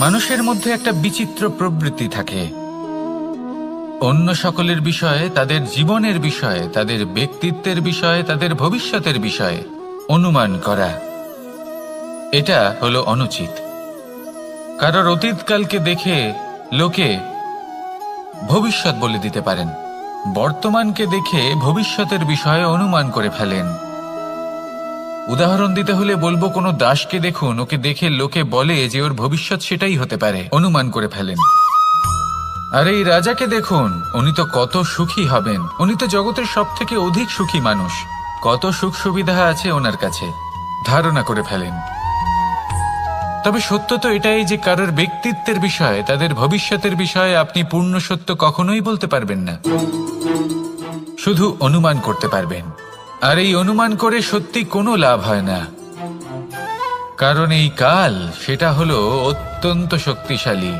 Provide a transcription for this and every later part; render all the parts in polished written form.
মানুষের মধ্যে একটা বিচিত্র প্রবৃত্তি থাকে, অন্য সকলের বিষয়ে, তাদের জীবনের বিষয়ে, তাদের ব্যক্তিত্বের বিষয়ে, তাদের ভবিষ্যতের বিষয়ে অনুমান করা। এটা হলো অনুচিত। কারোর অতীতকালকে দেখে লোকে ভবিষ্যৎ বলে দিতে পারেন, বর্তমানকে দেখে ভবিষ্যতের বিষয়ে অনুমান করে ফেলেন। উদাহরণ দিতে হলে বলবো, কোনো দাসকে দেখুন, ওকে দেখে লোকে বলে যে ওর ভবিষ্যৎ সেটাই হতে পারে, অনুমান করে ফেলেন। আর এই রাজাকে দেখুন, উনি তো কত সুখী হবেন, উনি তো জগতের সব থেকে অধিক সুখী মানুষ, কত সুখ সুবিধা আছে ওনার কাছে, ধারণা করে ফেলেন। তবে সত্য তো এটাই যে কারোর ব্যক্তিত্বের বিষয়ে, তাদের ভবিষ্যতের বিষয়ে আপনি পূর্ণ সত্য কখনোই বলতে পারবেন না, শুধু অনুমান করতে পারবেন। আর এই অনুমান করে সত্যি কোনো লাভ হয় না, কারণ এই কাল সেটা হলো অত্যন্ত শক্তিশালী।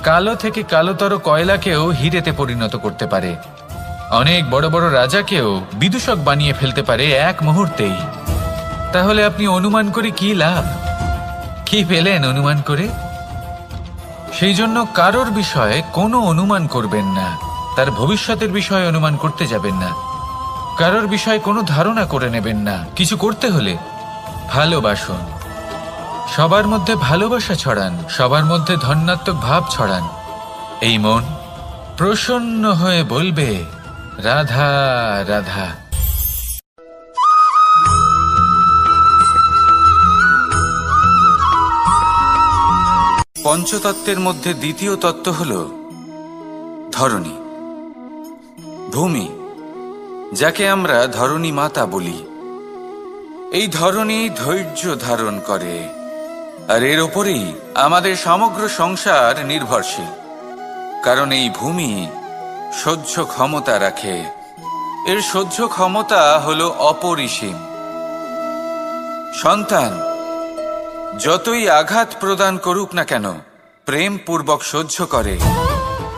কালো থেকে কালোতর কয়লাকেও হীরেতে পরিণত করতে পারে, অনেক বড় বড় রাজাকেও বিদূষক বানিয়ে ফেলতে পারে এক মুহূর্তেই। তাহলে আপনি অনুমান করে কি লাভ? কি পেলেন অনুমান করে? সেই জন্য কারোর বিষয়ে কোনো অনুমান করবেন না, তার ভবিষ্যতের বিষয়ে অনুমান করতে যাবেন না, কারোর বিষয়ে কোনো ধারণা করে নেবেন না। কিছু করতে হলে ভালোবাসুন, সবার মধ্যে ভালোবাসা ছড়ান, সবার মধ্যে ধন্যাত্মক ভাব ছড়ান। এই মন প্রসন্ন হয়ে বলবে, রাধা রাধা। পঞ্চতত্ত্বের মধ্যে দ্বিতীয় তত্ত্ব হল ধরণী, ভূমি, যাকে আমরা ধরণী মাতা বলি। এই ধরণী ধৈর্য ধারণ করে, আর এর ওপরেই আমাদের সমগ্র সংসার নির্ভরশীল। কারণ এই ভূমি সহ্য ক্ষমতা রাখে, এর সহ্য ক্ষমতা হলো অপরিসীম। সন্তান যতই আঘাত প্রদান করুক না কেন, প্রেম পূর্বক সহ্য করে,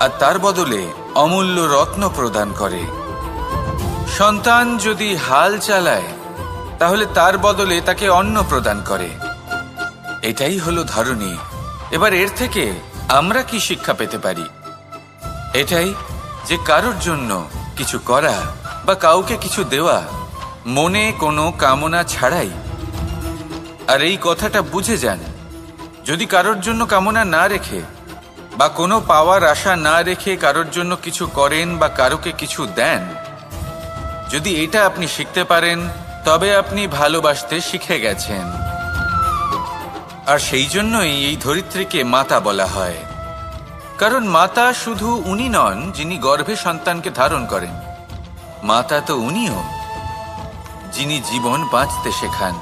আর তার বদলে অমূল্য রত্ন প্রদান করে। সন্তান যদি হাল চালায়, তাহলে তার বদলে তাকে অন্ন প্রদান করে। এটাই হলো ধরণী। এবার এর থেকে আমরা কি শিক্ষা পেতে পারি? এটাই যে কারোর জন্য কিছু করা বা কাউকে কিছু দেওয়া মনে কোনো কামনা ছাড়াই। আর এই কথাটা বুঝে যান, যদি কারোর জন্য কামনা না রেখে বা কোনো পাওয়ার আশা না রেখে কারোর জন্য কিছু করেন বা কারোকে কিছু দেন, যদি এটা আপনি শিখতে পারেন, তবে আপনি ভালোবাসতে শিখে গেছেন। আর সেই জন্যই এই ধরিত্রীকে মাতা বলা হয়। কারণ মাতা শুধু উনি নন যিনি গর্ভে সন্তানকে ধারণ করেন, মাতা তো উনিও যিনি জীবন বাঁচতে শেখান,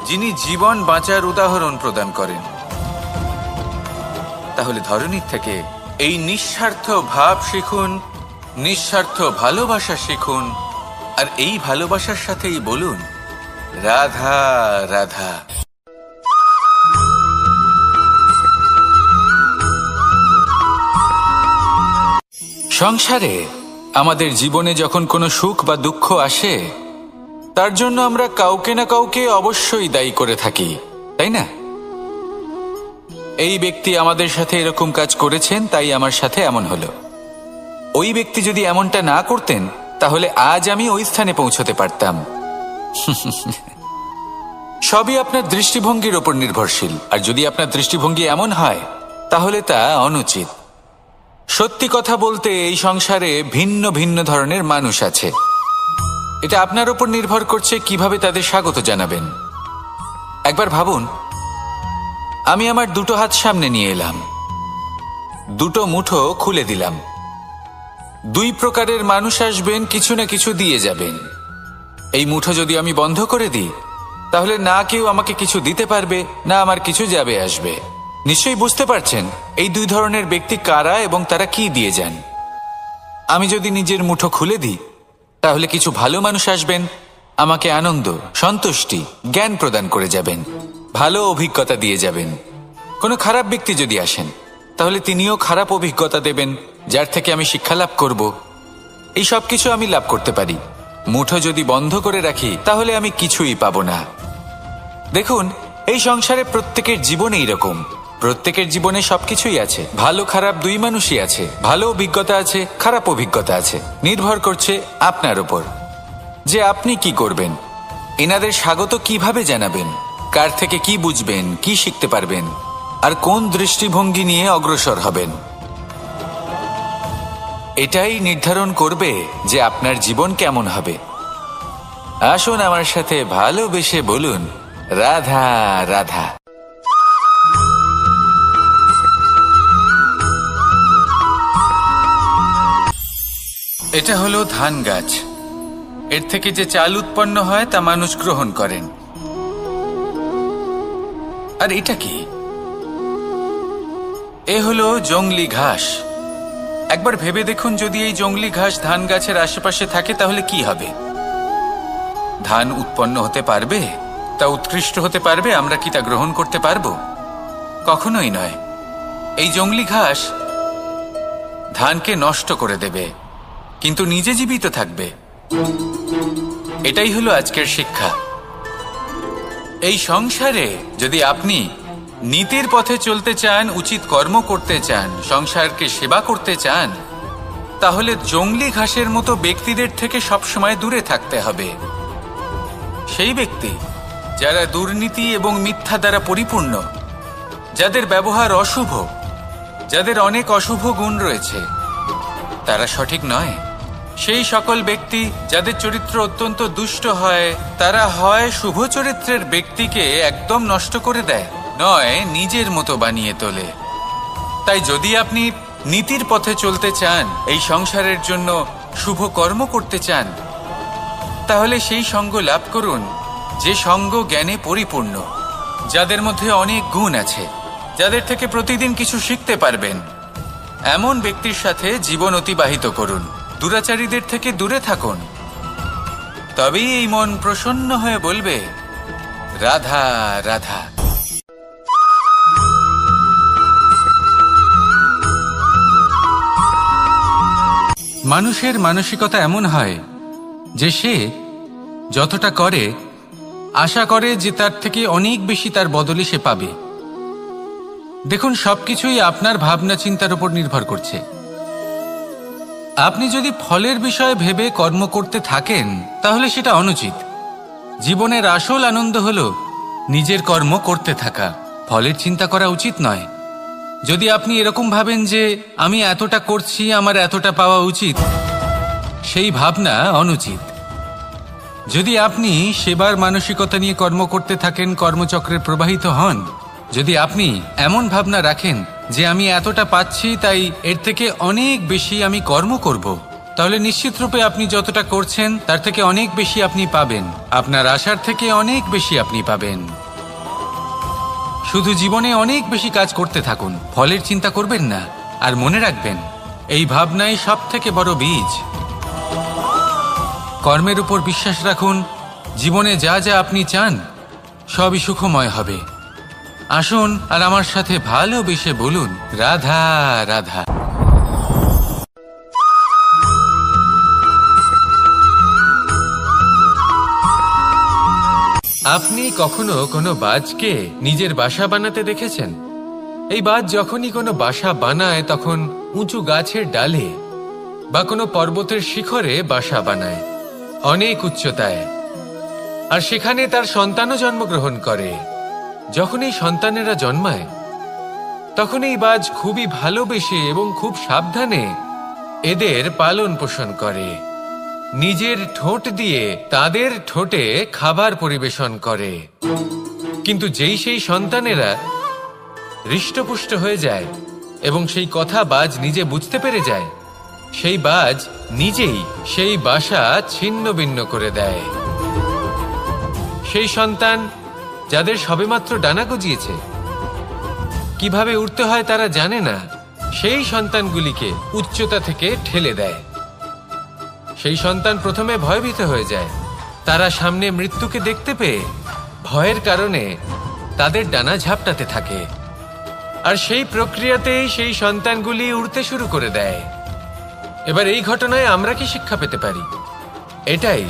যিনি জীবন বাঁচার উদাহরণ প্রদান করেন। তাহলে ধরণীর থেকে এই নিঃস্বার্থ ভাব শিখুন, নিঃস্বার্থ ভালোবাসা শিখুন, আর এই ভালোবাসার সাথেই বলুন, রাধা রাধা। সংসারে আমাদের জীবনে যখন কোনো সুখ বা দুঃখ আসে, তার জন্য আমরা কাউকে না কাউকে অবশ্যই দায়ী করে থাকি, তাই না? এই ব্যক্তি আমাদের সাথে এরকম কাজ করেছেন, তাই আমার সাথে এমন হলো। ওই ব্যক্তি যদি এমনটা না করতেন, তাহলে আজ আমি ওই স্থানে পৌঁছতে পারতাম। সবই আপনার দৃষ্টিভঙ্গির ওপর নির্ভরশীল। আর যদি আপনার দৃষ্টিভঙ্গি এমন হয়, তাহলে তা অনুচিত। সত্যি কথা বলতে, এই সংসারে ভিন্ন ভিন্ন ধরনের মানুষ আছে। এটা আপনার উপর নির্ভর করছে কিভাবে তাদের স্বাগত জানাবেন। একবার ভাবুন, আমি আমার দুটো হাত সামনে নিয়ে এলাম, দুটো মুঠো খুলে দিলাম। দুই প্রকারের মানুষ আসবেন, কিছু না কিছু দিয়ে যাবেন। এই মুঠো যদি আমি বন্ধ করে দিই, তাহলে না কেউ আমাকে কিছু দিতে পারবে, না আমার কিছু যাবে আসবে। নিশ্চয়ই বুঝতে পারছেন এই দুই ধরনের ব্যক্তি কারা এবং তারা কি দিয়ে যান। আমি যদি নিজের মুঠো খুলে দিই, তাহলে কিছু ভালো মানুষ আসবেন, আমাকে আনন্দ, সন্তুষ্টি, জ্ঞান প্রদান করে যাবেন, ভালো অভিজ্ঞতা দিয়ে যাবেন। কোনো খারাপ ব্যক্তি যদি আসেন, তাহলে তিনিও খারাপ অভিজ্ঞতা দেবেন, যার থেকে আমি শিক্ষা লাভ করব। এই সব কিছু আমি লাভ করতে পারি। মুঠো যদি বন্ধ করে রাখি, তাহলে আমি কিছুই পাবো না। দেখুন, এই সংসারে প্রত্যেকের জীবন এইরকম। প্রত্যেকের জীবনে সবকিছুই আছে, ভালো খারাপ দুই মানুষই আছে, ভালো অভিজ্ঞতা আছে, খারাপ অভিজ্ঞতা আছে। নির্ভর করছে আপনার উপর যে আপনি কি করবেন, এনাদের স্বাগত কিভাবে জানাবেন, কার থেকে কি বুঝবেন, কি শিখতে পারবেন, আর কোন দৃষ্টিভঙ্গি নিয়ে অগ্রসর হবেন। এটাই নির্ধারণ করবে যে আপনার জীবন কেমন হবে। আসুন আমার সাথে ভালোবেসে বলুন, রাধা রাধা। এটা হলো ধান গাছ। এর থেকে যে চাল উৎপন্ন হয় তা মানুষ গ্রহণ করেন। আর এটা কি? এ হলো জংলি ঘাস। একবার ভেবে দেখুন, যদি এই জংলি ঘাস ধান গাছের আশেপাশে থাকে তাহলে কি হবে? ধান উৎপন্ন হতে পারবে? তা উৎকৃষ্ট হতে পারবে? আমরা কি তা গ্রহণ করতে পারবো? কখনোই নয়। এই জংলি ঘাস ধানকে নষ্ট করে দেবে, কিন্তু নিজে জীবিত থাকবে। এটাই হলো আজকের শিক্ষা। এই সংসারে যদি আপনি নীতির পথে চলতে চান, উচিত কর্ম করতে চান, সংসারকে সেবা করতে চান, তাহলে জংলি ঘাসের মতো ব্যক্তিদের থেকে সবসময় দূরে থাকতে হবে। সেই ব্যক্তি যারা দুর্নীতি এবং মিথ্যা দ্বারা পরিপূর্ণ, যাদের ব্যবহার অশুভ, যাদের অনেক অশুভ গুণ রয়েছে, তারা সঠিক নয়। সেই সকল ব্যক্তি যাদের চরিত্র অত্যন্ত দুষ্ট হয়, তারা হয় শুভ চরিত্রের ব্যক্তিকে একদম নষ্ট করে দেয়, নয় নিজের মতো বানিয়ে তোলে। তাই যদি আপনি নীতির পথে চলতে চান, এই সংসারের জন্য শুভ কর্ম করতে চান, তাহলে সেই সঙ্গ লাভ করুন যে সঙ্গ জ্ঞানে পরিপূর্ণ, যাদের মধ্যে অনেক গুণ আছে, যাদের থেকে প্রতিদিন কিছু শিখতে পারবেন। এমন ব্যক্তির সাথে জীবন অতিবাহিত করুন। দুরাচারীদের থেকে দূরে থাকুন। তবেই এই মন প্রসন্ন হয়ে বলবে, রাধা রাধা। মানুষের মানসিকতা এমন হয় যে সে যতটা করে আশা করে যে তার থেকে অনেক বেশি তার বদলে সে পাবে। দেখুন, সবকিছুই আপনার ভাবনা চিন্তার উপর নির্ভর করছে। আপনি যদি ফলের বিষয়ে ভেবে কর্ম করতে থাকেন তাহলে সেটা অনুচিত। জীবনের আসল আনন্দ হলো নিজের কর্ম করতে থাকা, ফলের চিন্তা করা উচিত নয়। যদি আপনি এরকম ভাবেন যে আমি এতটা করছি, আমার এতটা পাওয়া উচিত, সেই ভাবনা অনুচিত। যদি আপনি সেবার মানসিকতা নিয়ে কর্ম করতে থাকেন, কর্মচক্রে প্রবাহিত হন, যদি আপনি এমন ভাবনা রাখেন যে আমি এতটা পাচ্ছি তাই এর থেকে অনেক বেশি আমি কর্ম করব, তাহলে নিশ্চিত রূপে আপনি যতটা করছেন তার থেকে অনেক বেশি আপনি পাবেন। আপনার আশার থেকে অনেক বেশি আপনি পাবেন। শুধু জীবনে অনেক বেশি কাজ করতে থাকুন, ফলের চিন্তা করবেন না। আর মনে রাখবেন, এই ভাবনাই সব থেকে বড় বীজ। কর্মের উপর বিশ্বাস রাখুন। জীবনে যা যা আপনি চান সবই সুখময় হবে। আসুন আর আমার সাথে ভালোবেসে বলুন, রাধা রাধা। আপনি কখনো কোনো বাজকে নিজের বাসা বানাতে দেখেছেন? এই বাজ যখনই কোনো বাসা বানায় তখন উঁচু গাছের ডালে বা কোনো পর্বতের শিখরে বাসা বানায়, অনেক উচ্চতায়। আর সেখানে তার সন্তানও জন্মগ্রহণ করে। যখন এই সন্তানেরা জন্মায় তখন এই বাজ খুবই ভালোবেসে এবং খুব সাবধানে এদের পালন পোষণ করে। নিজের ঠোঁট দিয়ে তাদের ঠোঁটে খাবার পরিবেশন করে। কিন্তু যেই সেই সন্তানেরা হৃষ্টপুষ্ট হয়ে যায় এবং সেই কথা বাজ নিজে বুঝতে পেরে যায়, সেই বাজ নিজেই সেই বাসা ছিন্ন ভিন্ন করে দেয়। সেই সন্তান যাদের সবেমাত্র ডানা গজিয়েছে, কিভাবে উড়তে হয় তারা জানে না, সেই সন্তানগুলিকে উচ্চতা থেকে ঠেলে দেয়। সেই সন্তান প্রথমে ভয়ভীত হয়ে যায়। তারা সামনে মৃত্যুকে দেখতে পেয়ে ভয়ের কারণে তাদের ডানা ঝাপটাতে থাকে। আর সেই প্রক্রিয়াতেই সেই সন্তানগুলি উড়তে শুরু করে দেয়। এবার এই ঘটনায় আমরা কি শিক্ষা পেতে পারি? এটাই,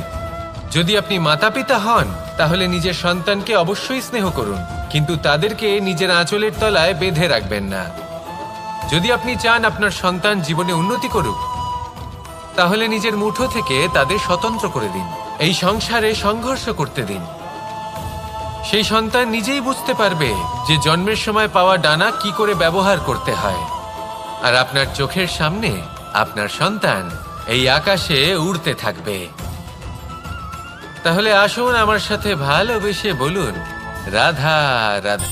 যদি আপনি মাতা পিতা হন তাহলে নিজের সন্তানকে অবশ্যই স্নেহ করুন, কিন্তু তাদেরকে নিজের আঁচলের তলায় বেঁধে রাখবেন না। যদি আপনি চান আপনার সন্তান জীবনে উন্নতি করুক, তাহলে নিজের মুঠো থেকে তাদের স্বতন্ত্র করে দিন। এই সংসারে সংঘর্ষ করতে দিন। সেই সন্তান নিজেই বুঝতে পারবে যে জন্মের সময় পাওয়া ডানা কি করে ব্যবহার করতে হয়। আর আপনার চোখের সামনে আপনার সন্তান এই আকাশে উড়তে থাকবে। তাহলে আসুন আমার সাথে ভালোবেসে বলুন, রাধা রাধা।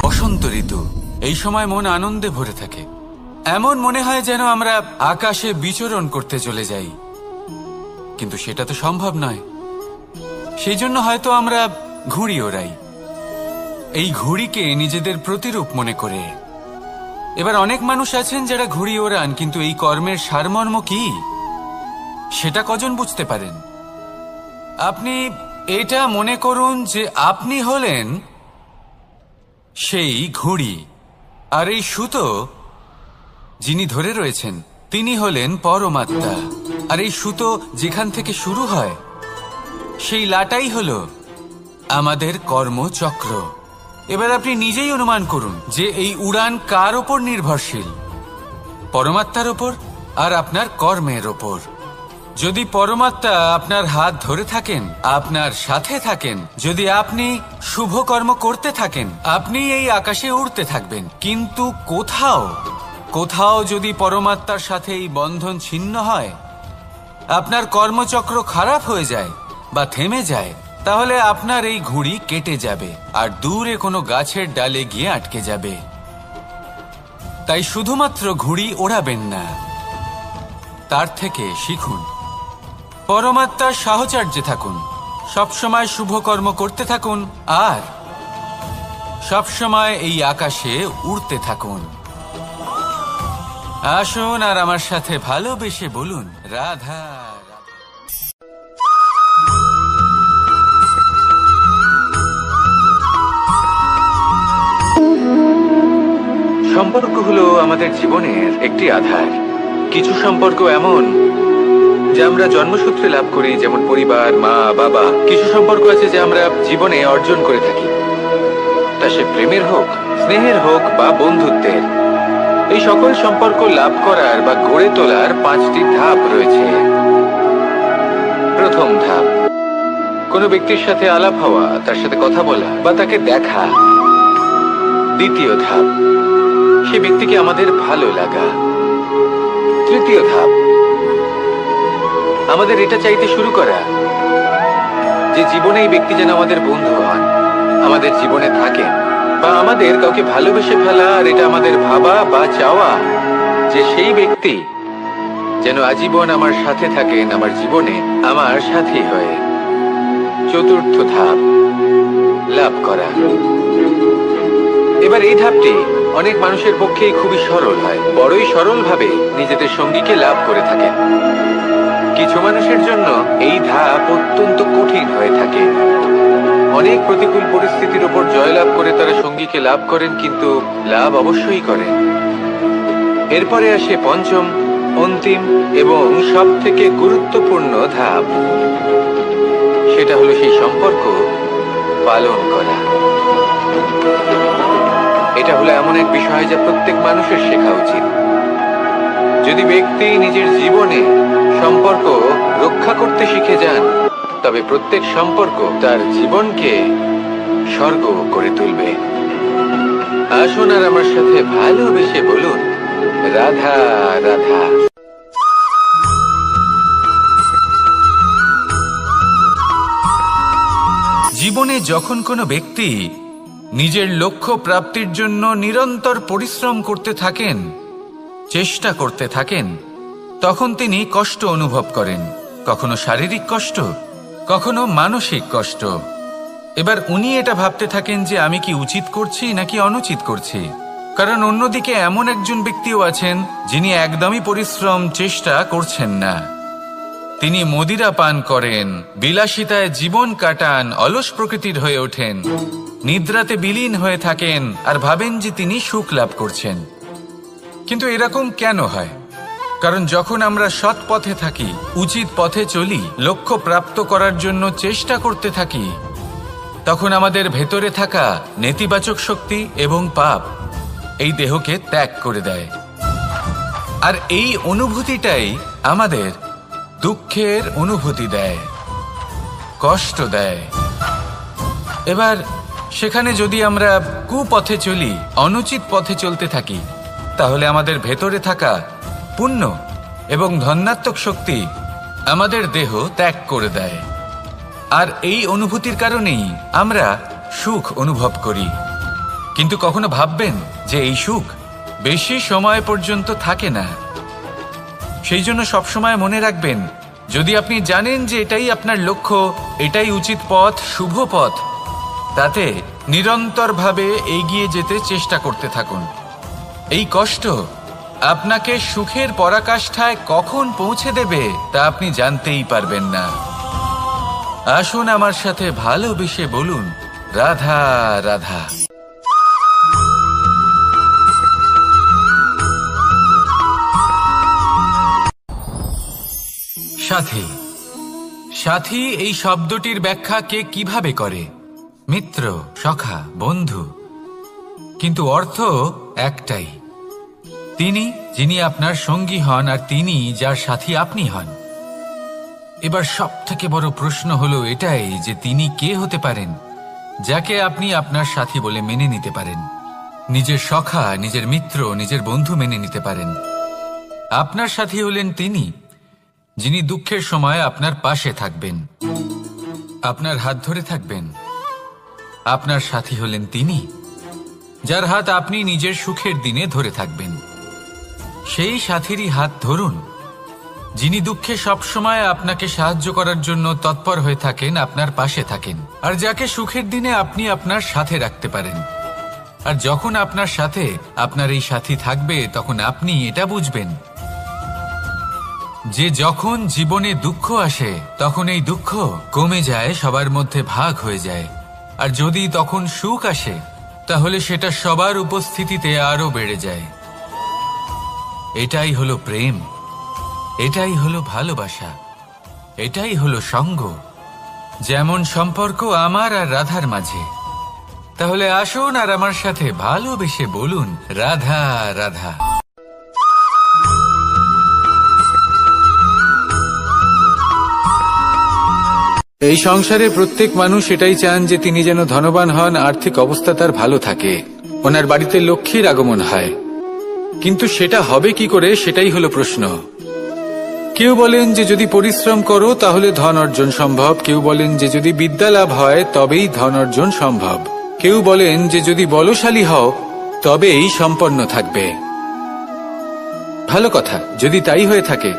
বসন্ত ঋতু, এই সময় মন আনন্দে ভরে থাকে। এমন মনে হয় যেন আমরা আকাশে বিচরণ করতে চলে যাই, কিন্তু সেটা তো সম্ভব নয়। সেই জন্য হয়তো আমরা ঘুড়ি ওড়াই, এই ঘুড়িকে নিজেদের প্রতিরূপ মনে করে। এবার অনেক মানুষ আছেন যারা ঘুড়ি ওড়ান, কিন্তু এই কর্মের সারমর্ম কি সেটা কজন বুঝতে পারেন? আপনি এটা মনে করুন যে আপনি হলেন সেই ঘুড়ি, আর এই সুতো যিনি ধরে রয়েছেন তিনি হলেন পরমাত্মা। আর এই সুতো যেখান থেকে শুরু হয় সেই লাটাই হলো আমাদের কর্মচক্র। এবার আপনি নিজেই অনুমান করুন যে এই উড়ান কার ওপর নির্ভরশীল? পরমাত্মার ওপর আর আপনার কর্মের ওপর। যদি পরমাত্মা আপনার হাত ধরে থাকেন, আপনার সাথে থাকেন, যদি আপনি শুভ কর্ম করতে থাকেন, আপনি এই আকাশে উড়তে থাকবেন। কিন্তু কোথাও যদি পরমাত্মার সাথে এই বন্ধন ছিন্ন হয়, আপনার কর্মচক্র খারাপ হয়ে যায় বা থেমে যায়, তাহলে আপনার এই ঘুড়ি কেটে যাবে আর দূরে কোনো গাছের ডালে গিয়ে আটকে যাবে। তাই শুধুমাত্র ঘুড়ি ওড়াবেন না, তার থেকে শিখুন। পরমাত্মার সাহচর্যে থাকুন, সবসময় শুভ কর্ম করতে থাকুন আর সবসময় এই আকাশে উড়তে থাকুন। আসুন আর আমার সাথে ভালোবেসে বলুন, রাধা রাধা। সম্পর্ক হলো আমাদের জীবনের একটি আধার। কিছু সম্পর্ক এমন যা আমরা জন্মসূত্রে লাভ করি, যেমন পরিবার, মা, বাবা। কিছু সম্পর্ক আছে যা আমরা জীবনে অর্জন করে থাকি, তা সে প্রেমের হোক, স্নেহের হোক বা বন্ধুত্বের। এই সকল সম্পর্ক লাভ করার বা গড়ে তোলার 5টি ধাপ রয়েছে। প্রথম ধাপ, কোনো ব্যক্তির সাথে আলাপ হওয়া, তার সাথে কথা বলা বা তাকে দেখা। দ্বিতীয় ধাপ, সে ব্যক্তিকে আমাদের ভালো লাগা। তৃতীয় ধাপ, আমাদের এটা চাইতে শুরু করা যে জীবনে এই ব্যক্তি যেন আমাদের বন্ধু হন, আমাদের জীবনে থাকেন, বা আমাদের কাউকে ভালোবেসে ফেলা। আর এটা আমাদের ভাবা বা চাওয়া যে সেই ব্যক্তি যেন আজীবন আমার সাথে থাকেন, আমার জীবনে আমার সাথী হয়ে। চতুর্থ ধাপ, লাভ করা। এবার এই ধাপটি অনেক মানুষের পক্ষেই খুবই সরল হয়, বড়ই সরলভাবে নিজেদের সঙ্গীকে লাভ করে থাকেন। কিছু মানুষের জন্য এই ধাপ অত্যন্ত কঠিন হয়ে থাকে। অনেক প্রতিকূল পরিস্থিতির উপর জয়লাভ করে তারা সঙ্গীকে লাভ করেন, কিন্তু লাভ অবশ্যই করেন। এরপরে আসে পঞ্চম, অন্তিম এবং সব থেকে গুরুত্বপূর্ণ ধাপ। সেটা হলো সেই সম্পর্ক পালন করা। এটা হলো এমন এক বিষয় যা প্রত্যেক মানুষের শেখা উচিত। যদি ব্যক্তি নিজের জীবনে সম্পর্ক রক্ষা করতে শিখে যান, তবে প্রত্যেক সম্পর্ক তার জীবনকে স্বর্গ করে তুলবে। আসুন আর আমার সাথে ভালোবেসে বলুন, রাধা রাধা। জীবনে যখন কোনো ব্যক্তি নিজের লক্ষ্য প্রাপ্তির জন্য নিরন্তর পরিশ্রম করতে থাকেন, চেষ্টা করতে থাকেন, তখন তিনি কষ্ট অনুভব করেন। কখনো শারীরিক কষ্ট, কখনো মানসিক কষ্ট। এবার উনি এটা ভাবতে থাকেন যে আমি কি উচিত করছি নাকি অনুচিত করছি। কারণ অন্যদিকে এমন একজন ব্যক্তিও আছেন যিনি একদমই পরিশ্রম চেষ্টা করছেন না। তিনি মদিরা পান করেন, বিলাসিতায় জীবন কাটান, অলস প্রকৃতির হয়ে ওঠেন, নিদ্রাতে বিলীন হয়ে থাকেন আর ভাবেন যে তিনি সুখ লাভ করছেন। কিন্তু এরকম কেন হয়? কারণ যখন আমরা সৎ পথে থাকি, উচিত পথে চলি, লক্ষ্য প্রাপ্ত করার জন্য চেষ্টা করতে থাকি, তখন আমাদের ভেতরে থাকা নেতিবাচক শক্তি এবং পাপ এই দেহকে ত্যাগ করে দেয়। আর এই অনুভূতিটাই আমাদের দুঃখের অনুভূতি দেয়, কষ্ট দেয়। এবার সেখানে যদি আমরা কুপথে চলি, অনুচিত পথে চলতে থাকি, তাহলে আমাদের ভেতরে থাকা পুণ্য এবং ধনাত্মক শক্তি আমাদের দেহ ত্যাগ করে দেয়। আর এই অনুভূতির কারণেই আমরা সুখ অনুভব করি। কিন্তু কখনো ভাববেন যে এই সুখ বেশি সময় পর্যন্ত থাকে না। সেই জন্য সবসময় মনে রাখবেন, যদি আপনি জানেন যে এটাই আপনার লক্ষ্য, এটাই উচিত পথ, শুভ পথ, তাতে নিরন্তরভাবে এগিয়ে যেতে চেষ্টা করতে থাকুন। এই কষ্ট আপনাকে সুখের পরাকাষ্ঠায় কখন পৌঁছে দেবে তা আপনি জানতেই পারবেন না। আসুন আমার সাথে ভালোবেসে বলুন, রাধা রাধা। সাথী। সাথী এই শব্দটির ব্যাখ্যা কে কিভাবে করে? মিত্র, সখা, বন্ধু। কিন্তু অর্থ একটাই, তিনি যিনি আপনার সঙ্গী হন আর তিনি যার সাথী আপনি হন। এবার সব থেকে বড় প্রশ্ন হলো এটাই যে তিনি কে হতে পারেন যাকে আপনি আপনার সাথী বলে মেনে নিতে পারেন, নিজের সখা, নিজের মিত্র, নিজের বন্ধু মেনে নিতে পারেন। আপনার সাথী হলেন তিনি যিনি দুঃখের সময় আপনার পাশে থাকবেন, আপনার হাত ধরে থাকবেন। আপনার সাথী হলেন তিনি যার হাত আপনি নিজের সুখের দিনে ধরে থাকবেন। সেই সাথীরই হাত ধরুন যিনি দুঃখে সবসময় আপনাকে সাহায্য করার জন্য তৎপর হয়ে থাকেন, আপনার পাশে থাকেন, আর যাকে সুখের দিনে আপনি আপনার সাথে রাখতে পারেন। আর যখন আপনার সাথে আপনার এই সাথী থাকবে, তখন আপনি এটা বুঝবেন যে যখন জীবনে দুঃখ আসে, তখন এই দুঃখ কমে যায়, সবার মধ্যে ভাগ হয়ে যায়। আর যদি তখন সুখ আসে, তাহলে সেটা সবার উপস্থিতিতে আরো বেড়ে যায়। এটাই হলো প্রেম, এটাই হলো ভালোবাসা, এটাই হলো সঙ্গ। যেমন সম্পর্ক আমার আর রাধার মাঝে। তাহলে আসুন আর আমার সাথে ভালোবেসে বলুন, রাধা রাধা। এই সংসারে প্রত্যেক মানুষ এটাই চান যে তিনি যেন ধনবান হন, আর্থিক অবস্থা তার ভালো থাকে, ওনার বাড়িতে লক্ষ্মীর আগমন হয়। কিন্তু সেটা হবে কি করে, সেটাই হলো প্রশ্ন। কেউ বলেন যে যদি পরিশ্রম করো তাহলে ধন অর্জন সম্ভব, কেউ বলেন যে যদি বিদ্যা লাভ হয় তবেই ধন অর্জন সম্ভব, কেউ বলেন যে যদি বলশালী হও তবেই সম্পন্ন থাকবে। ভালো কথা, যদি তাই হয়ে থাকে,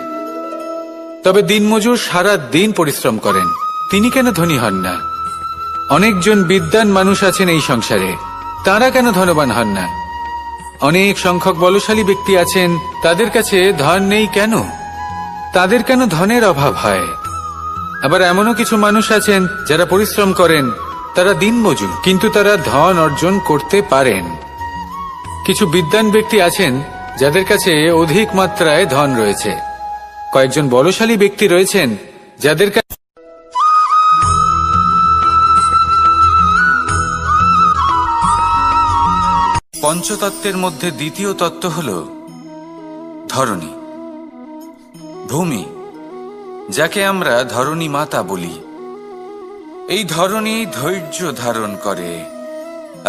তবে দিনমজুর সারা দিন পরিশ্রম করেন, তিনি কেন ধনী হন না? অনেকজন বিদ্বান মানুষ আছেন এই সংসারে, তারা কেন ধনবান হন না? অনেক সংখ্যক বলশালী ব্যক্তি আছেন, তাদের কাছে ধন নেই কেন? তাদের কেন ধনের অভাব হয়? আবার এমনও কিছু মানুষ আছেন যারা পরিশ্রম করেন, তারা দিনমজুর, কিন্তু তারা ধন অর্জন করতে পারেন। কিছু বিদ্বান ব্যক্তি আছেন যাদের কাছে অধিক মাত্রায় ধন রয়েছে। কয়েকজন বলশালী ব্যক্তি রয়েছেন যাদের কাছে পঞ্চতত্ত্বের মধ্যে দ্বিতীয় তত্ত্ব হল ধরণী, ভূমি, যাকে আমরা ধরণী মাতা বলি। এই ধরণী ধৈর্য ধারণ করে,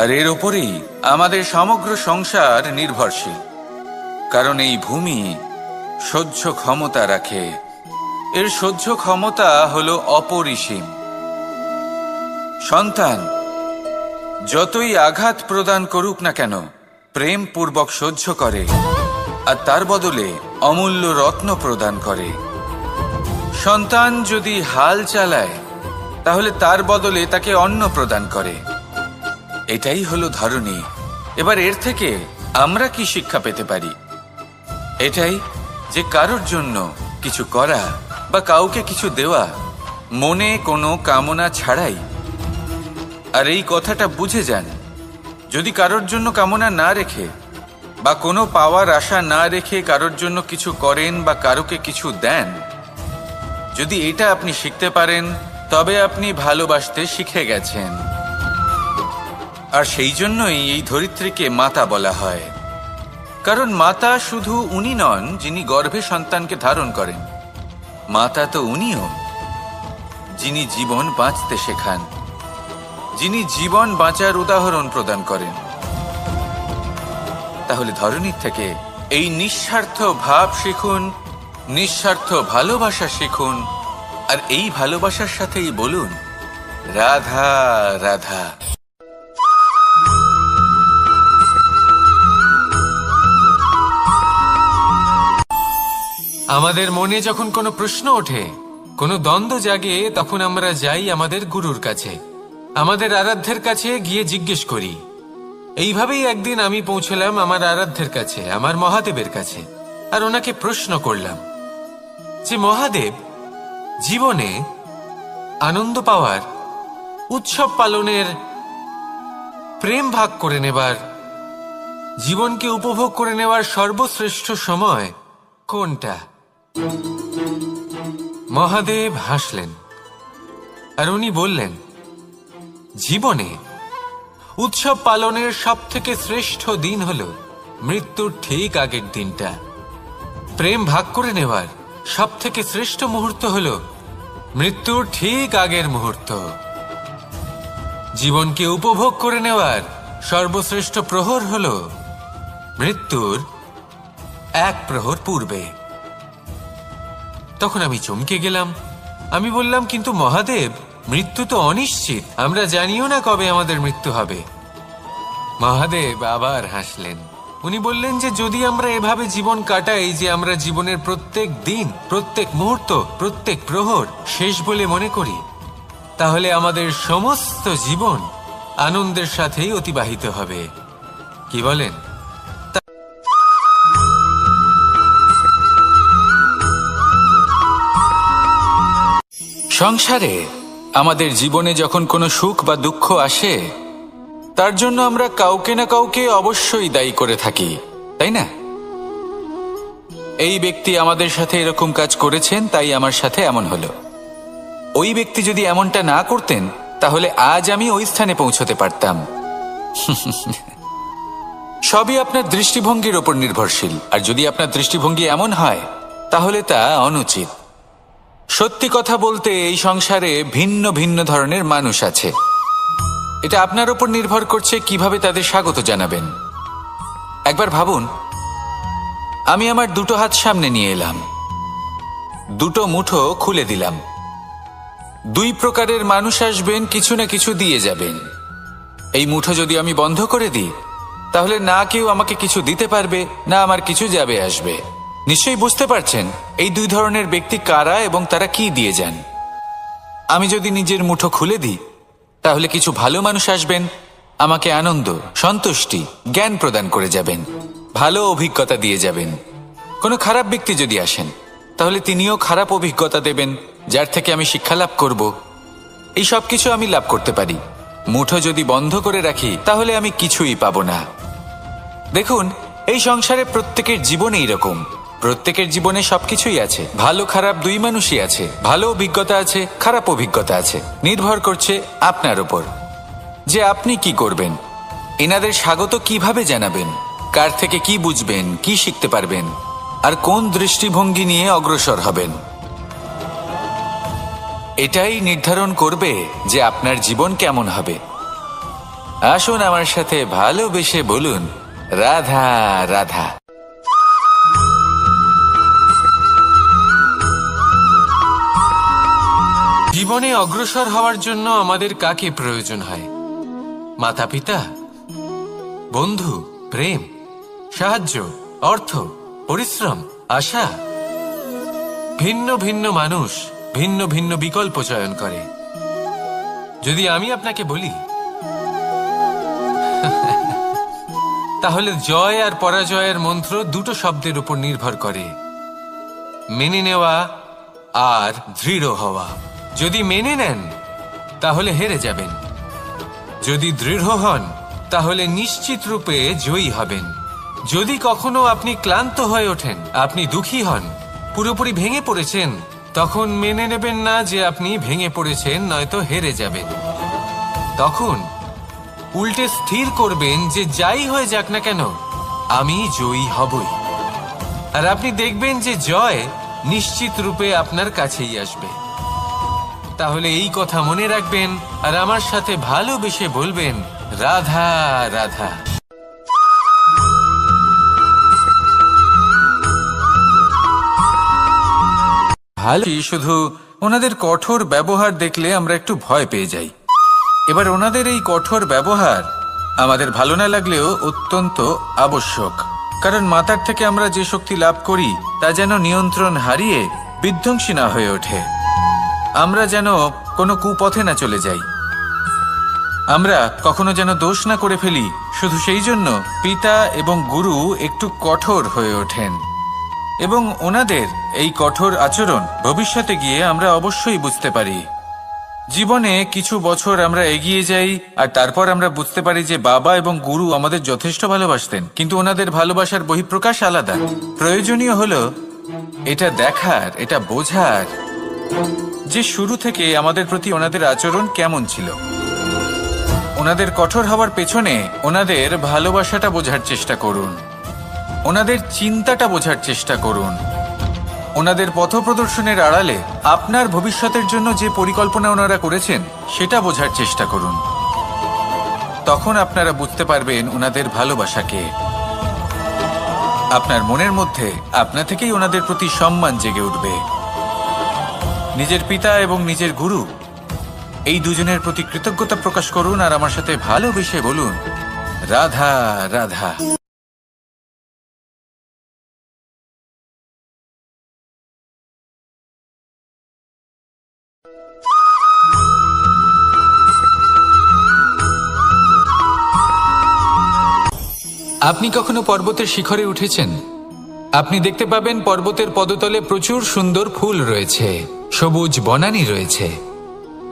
আর এর ওপরেই আমাদের সমগ্র সংসার নির্ভরশীল। কারণ এই ভূমি সহ্য ক্ষমতা রাখে, এর সহ্য ক্ষমতা হল অপরিসীম। সন্তান যতই আঘাত প্রদান করুক না কেন, প্রেম পূর্বক সহ্য করে, আর তার বদলে অমূল্য রত্ন প্রদান করে। সন্তান যদি হাল চালায়, তাহলে তার বদলে তাকে অন্ন প্রদান করে। এটাই হলো ধরণী। এবার এর থেকে আমরা কি শিক্ষা পেতে পারি? এটাই যে কারোর জন্য কিছু করা বা কাউকে কিছু দেওয়া মনে কোনো কামনা ছাড়াই। আর এই কথাটা বুঝে যান, যদি কারোর জন্য কামনা না রেখে বা কোনো পাওয়ার আশা না রেখে কারোর জন্য কিছু করেন বা কারোকে কিছু দেন, যদি এটা আপনি শিখতে পারেন তবে আপনি ভালোবাসতে শিখে গেছেন। আর সেই জন্যই এই ধরিত্রীকে মাতা বলা হয়, কারণ মাতা শুধু উনি নন যিনি গর্ভে সন্তানকে ধারণ করেন, মাতা তো উনিও যিনি জীবন বাঁচতে শেখান, যিনি জীবন বাঁচার উদাহরণ প্রদান করেন। তাহলে ধরনীর থেকে এই নিঃস্বার্থ ভাব শিখুন, নিঃস্বার্থ ভালোবাসা শিখুন, আর এই ভালোবাসার সাথেই বলুন রাধা রাধা। আমাদের মনে যখন কোনো প্রশ্ন ওঠে, কোনো দ্বন্দ্ব জাগে, তখন আমরা যাই আমাদের গুরুর কাছে, আমাদের আরাধ্যের কাছে গিয়ে জিজ্ঞেস করি। এইভাবেই একদিন আমি পৌঁছলাম আমার আরাধ্যের কাছে, আমার মহাদেবের কাছে, আর ওনাকে প্রশ্ন করলাম যে মহাদেব, জীবনে আনন্দ পাওয়ার, উৎসব পালনের, প্রেম ভাগ করে নেবার, জীবনকে উপভোগ করে নেওয়ার সর্বশ্রেষ্ঠ সময় কোনটা? মহাদেব হাসলেন আর উনি বললেন, জীবনে উৎসব পালনের সব থেকে শ্রেষ্ঠ দিন হল মৃত্যুর ঠিক আগের দিনটা। প্রেম ভাগ করে নেওয়ার সব থেকে শ্রেষ্ঠ মুহূর্ত হল মৃত্যুর ঠিক আগের মুহূর্ত। জীবনকে উপভোগ করে নেওয়ার সর্বশ্রেষ্ঠ প্রহর হল মৃত্যুর এক প্রহর পূর্বে। তখন আমি চমকে গেলাম। আমি বললাম, কিন্তু মহাদেব, মৃত্যু তো অনিশ্চিত, আমরা জানিও না কবে আমাদের মৃত্যু হবে। মহাদেব আবার হাসলেন। উনি বললেন যে যদি আমরা এভাবে জীবন কাটাই যে আমরা জীবনের প্রত্যেক দিন, প্রত্যেক মুহূর্ত, প্রত্যেক প্রহর শেষ বলে মনে করি, তাহলে আমাদের সমস্ত জীবন আনন্দের সাথেই অতিবাহিত হবে। কি বলেন? সংসারে আমাদের জীবনে যখন কোনো সুখ বা দুঃখ আসে, তার জন্য আমরা কাউকে না কাউকে অবশ্যই দায়ী করে থাকি, তাই না? এই ব্যক্তি আমাদের সাথে এরকম কাজ করেছেন, তাই আমার সাথে এমন হলো। ওই ব্যক্তি যদি এমনটা না করতেন, তাহলে আজ আমি ওই স্থানে পৌঁছতে পারতাম। সবই আপনার দৃষ্টিভঙ্গির ওপর নির্ভরশীল, আর যদি আপনার দৃষ্টিভঙ্গি এমন হয়, তাহলে তা অনুচিত। সত্যি কথা বলতে, এই সংসারে ভিন্ন ভিন্ন ধরনের মানুষ আছে। এটা আপনার উপর নির্ভর করছে কিভাবে তাদের স্বাগত জানাবেন। একবার ভাবুন, আমি আমার দুটো হাত সামনে নিয়ে এলাম, দুটো মুঠো খুলে দিলাম। দুই প্রকারের মানুষ আসবেন, কিছু না কিছু দিয়ে যাবেন। এই মুঠো যদি আমি বন্ধ করে দিই, তাহলে না কেউ আমাকে কিছু দিতে পারবে, না আমার কিছু যাবে আসবে। নিশ্চয়ই বুঝতে পারছেন এই দুই ধরনের ব্যক্তি কারা এবং তারা কি দিয়ে যান। আমি যদি নিজের মুঠো খুলে দিই, তাহলে কিছু ভালো মানুষ আসবেন, আমাকে আনন্দ, সন্তুষ্টি, জ্ঞান প্রদান করে যাবেন, ভালো অভিজ্ঞতা দিয়ে যাবেন। কোনো খারাপ ব্যক্তি যদি আসেন, তাহলে তিনিও খারাপ অভিজ্ঞতা দেবেন, যার থেকে আমি শিক্ষা লাভ করব। এই সব কিছু আমি লাভ করতে পারি। মুঠো যদি বন্ধ করে রাখি, তাহলে আমি কিছুই পাবো না। দেখুন, এই সংসারে প্রত্যেকের জীবনে এইরকম। প্রত্যেকের জীবনে সবকিছুই আছে, ভালো খারাপ দুই মানুষই আছে, ভালো অভিজ্ঞতা আছে, খারাপ অভিজ্ঞতা আছে। নির্ভর করছে আপনার উপর যে আপনি কি করবেন, এনাদের স্বাগত কিভাবে জানাবেন, কার থেকে কি বুঝবেন, কি শিখতে পারবেন, আর কোন দৃষ্টিভঙ্গি নিয়ে অগ্রসর হবেন। এটাই নির্ধারণ করবে যে আপনার জীবন কেমন হবে। আসুন আমার সাথে ভালোবেসে বলুন রাধা রাধা। জীবনে অগ্রসর হওয়ার জন্য আমাদের কাকে প্রয়োজন হয়? মাতা পিতা, বন্ধু, প্রেম, সাহায্য, অর্থ, পরিশ্রম, আশা। ভিন্ন ভিন্ন মানুষ ভিন্ন ভিন্ন বিকল্প চয়ন করে। যদি আমি আপনাকে বলি, তাহলে জয় আর পরাজয়ের মন্ত্র দুটো শব্দের উপর নির্ভর করে, মেনে নেওয়া আর দৃঢ় হওয়া। যদি মেনে নেন, তাহলে হেরে যাবেন। যদি দৃঢ় হন, তাহলে নিশ্চিত রূপে জয়ী হবেন। যদি কখনো আপনি ক্লান্ত হয়ে ওঠেন, আপনি দুঃখী হন, পুরোপুরি ভেঙে পড়েছেন, তখন মেনে নেবেন না যে আপনি ভেঙে পড়েছেন, নয়তো হেরে যাবেন। তখন উল্টে স্থির করবেন যে যাই হয়ে যাক না কেন, আমি জয়ী হবই। আর আপনি দেখবেন যে জয় নিশ্চিত রূপে আপনার কাছেই আসবে। তাহলে এই কথা মনে রাখবেন আর আমার সাথে ভালোবেসে বলবেন, রাধা রাধা। ভালো, শুধু ওনাদের কঠোর ব্যবহার দেখলে আমরা একটু ভয় পেয়ে যাই। এবার ওনাদের এই কঠোর ব্যবহার আমাদের ভালো না লাগলেও অত্যন্ত আবশ্যক, কারণ মাতার থেকে আমরা যে শক্তি লাভ করি তা যেন নিয়ন্ত্রণ হারিয়ে বিধ্বংসী না হয়ে ওঠে। আমরা যেন কোনো কুপথে না চলে যাই, আমরা কখনো যেন দোষ না করে ফেলি। শুধু সেই জন্য পিতা এবং গুরু একটু কঠোর হয়ে ওঠেন, এবং ওনাদের এই কঠোর আচরণ ভবিষ্যতে গিয়ে আমরা অবশ্যই বুঝতে পারি। জীবনে কিছু বছর আমরা এগিয়ে যাই আর তারপর আমরা বুঝতে পারি যে বাবা এবং গুরু আমাদের যথেষ্ট ভালোবাসতেন, কিন্তু ওনাদের ভালোবাসার বহিঃপ্রকাশ আলাদা। প্রয়োজনীয় হলো এটা দেখার, এটা বোঝার যে শুরু থেকে আমাদের প্রতি ওনাদের আচরণ কেমন ছিল। ওনাদের কঠোর হওয়ার পেছনে ওনাদের ভালোবাসাটা বোঝার চেষ্টা করুন, ওনাদের চিন্তাটা বোঝার চেষ্টা করুন, ওনাদের পথপ্রদর্শনের আড়ালে আপনার ভবিষ্যতের জন্য যে পরিকল্পনা ওনারা করেছেন সেটা বোঝার চেষ্টা করুন। তখন আপনারা বুঝতে পারবেন ওনাদের ভালোবাসাকে। আপনার মনের মধ্যে আপনা থেকেই ওনাদের প্রতি সম্মান জেগে উঠবে। নিজের পিতা এবং নিজের গুরু এই দুজনের প্রতি কৃতজ্ঞতা প্রকাশ করুন আর আমার সাথে ভালোবেসে বলুন, রাধা রাধা। আপনি কখনো পর্বতের শিখরে উঠেছেন? আপনি দেখতে পাবেন পর্বতের পদতলে প্রচুর সুন্দর ফুল রয়েছে, সবুজ বনানী রয়েছে।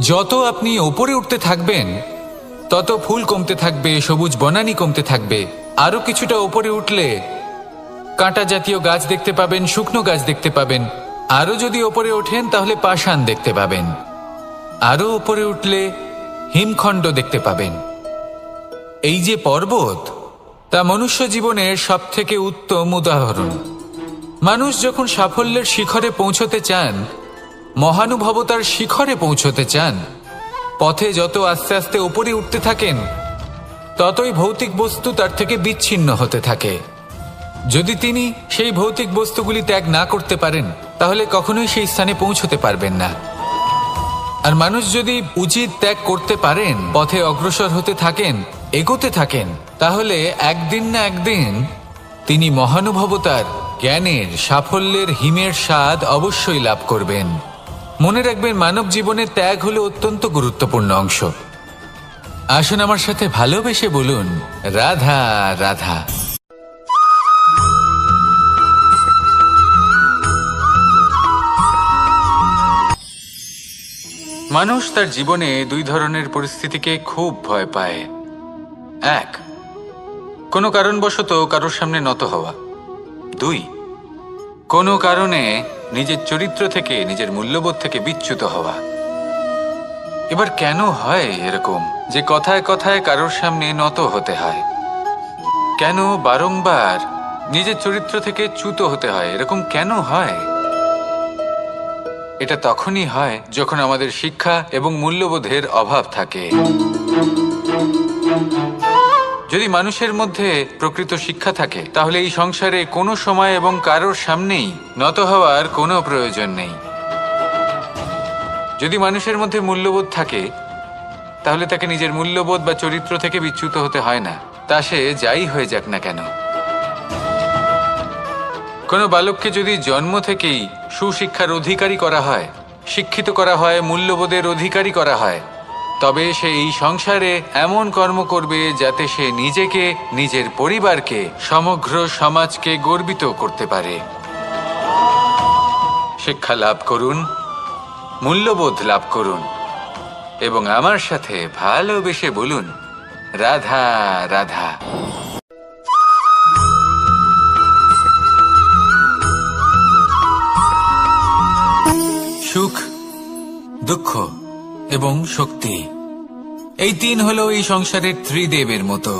যত আপনি ওপরে উঠতে থাকবেন তত ফুল কমতে থাকবে, সবুজ বনানী কমতে থাকবে। আরো কিছুটা ওপরে উঠলে কাঁটা জাতীয় গাছ দেখতে পাবেন, শুকনো গাছ দেখতে পাবেন। আরো যদি ওপরে ওঠেন তাহলে পাষাণ দেখতে পাবেন। আরো ওপরে উঠলে হিমখণ্ড দেখতে পাবেন। এই যে পর্বত, তা মনুষ্য জীবনের সবথেকে উত্তম উদাহরণ। মানুষ যখন সাফল্যের শিখরে পৌঁছতে চান, মহানুভবতার শিখরে পৌঁছতে চান, পথে যত আস্তে আস্তে উপরে উঠতে থাকেন ততই ভৌতিক বস্তু তার থেকে বিচ্ছিন্ন হতে থাকে। যদি তিনি সেই ভৌতিক বস্তুগুলি ত্যাগ না করতে পারেন তাহলে কখনোই সেই স্থানে পৌঁছতে পারবেন না। আর মানুষ যদি উচিত ত্যাগ করতে পারেন, পথে অগ্রসর হতে থাকেন, এগোতে থাকেন, তাহলে একদিন না একদিন তিনি মহানুভবতার, জ্ঞানের, সাফল্যের হিমের স্বাদ অবশ্যই লাভ করবেন। মনে রাখবেন, মানব জীবনে ত্যাগ হলো অত্যন্ত গুরুত্বপূর্ণ অংশ। আসুন আমার সাথে ভালোবেসে বলুন, রাধা রাধা। মানুষ তার জীবনে দুই ধরনের পরিস্থিতিকে খুব ভয় পায়। এক, কোনো কারণবশত কারোর সামনে নত হওয়া। দুই, কোনো কারণে নিজের চরিত্র থেকে, নিজের মূল্যবোধ থেকে বিচ্যুত হওয়া। এবার কেন হয় এরকম যে কথায় কথায় কারোর সামনে নত হতে হয়? কেন বারংবার নিজের চরিত্র থেকে চ্যুত হতে হয়? এরকম কেন হয়? এটা তখনই হয় যখন আমাদের শিক্ষা এবং মূল্যবোধের অভাব থাকে। যদি মানুষের মধ্যে প্রকৃত শিক্ষা থাকে তাহলে এই সংসারে কোনো সময় এবং কারোর সামনেই নত হওয়ার কোনো প্রয়োজন নেই। যদি মানুষের মধ্যে মূল্যবোধ থাকে তাহলে তাকে নিজের মূল্যবোধ বা চরিত্র থেকে বিচ্যুত হতে হয় না, তা সে যাই হয়ে যাক না কেন। কোনো বালককে যদি জন্ম থেকেই সুশিক্ষার অধিকারী করা হয়, শিক্ষিত করা হয়, মূল্যবোধের অধিকারী করা হয়, তবে সে এই সংসারে এমন কর্ম করবে যাতে সে নিজেকে, নিজের পরিবারকে, সমগ্র সমাজকে গর্বিত করতে পারে। শিক্ষা লাভ করুন, মূল্যবোধ লাভ করুন এবং আমার সাথে ভালোবেসে বলুন, রাধা রাধা। দুঃখ এবং শক্তি। এই তিন হলো এই সংসারের ত্রিদেবের মতো।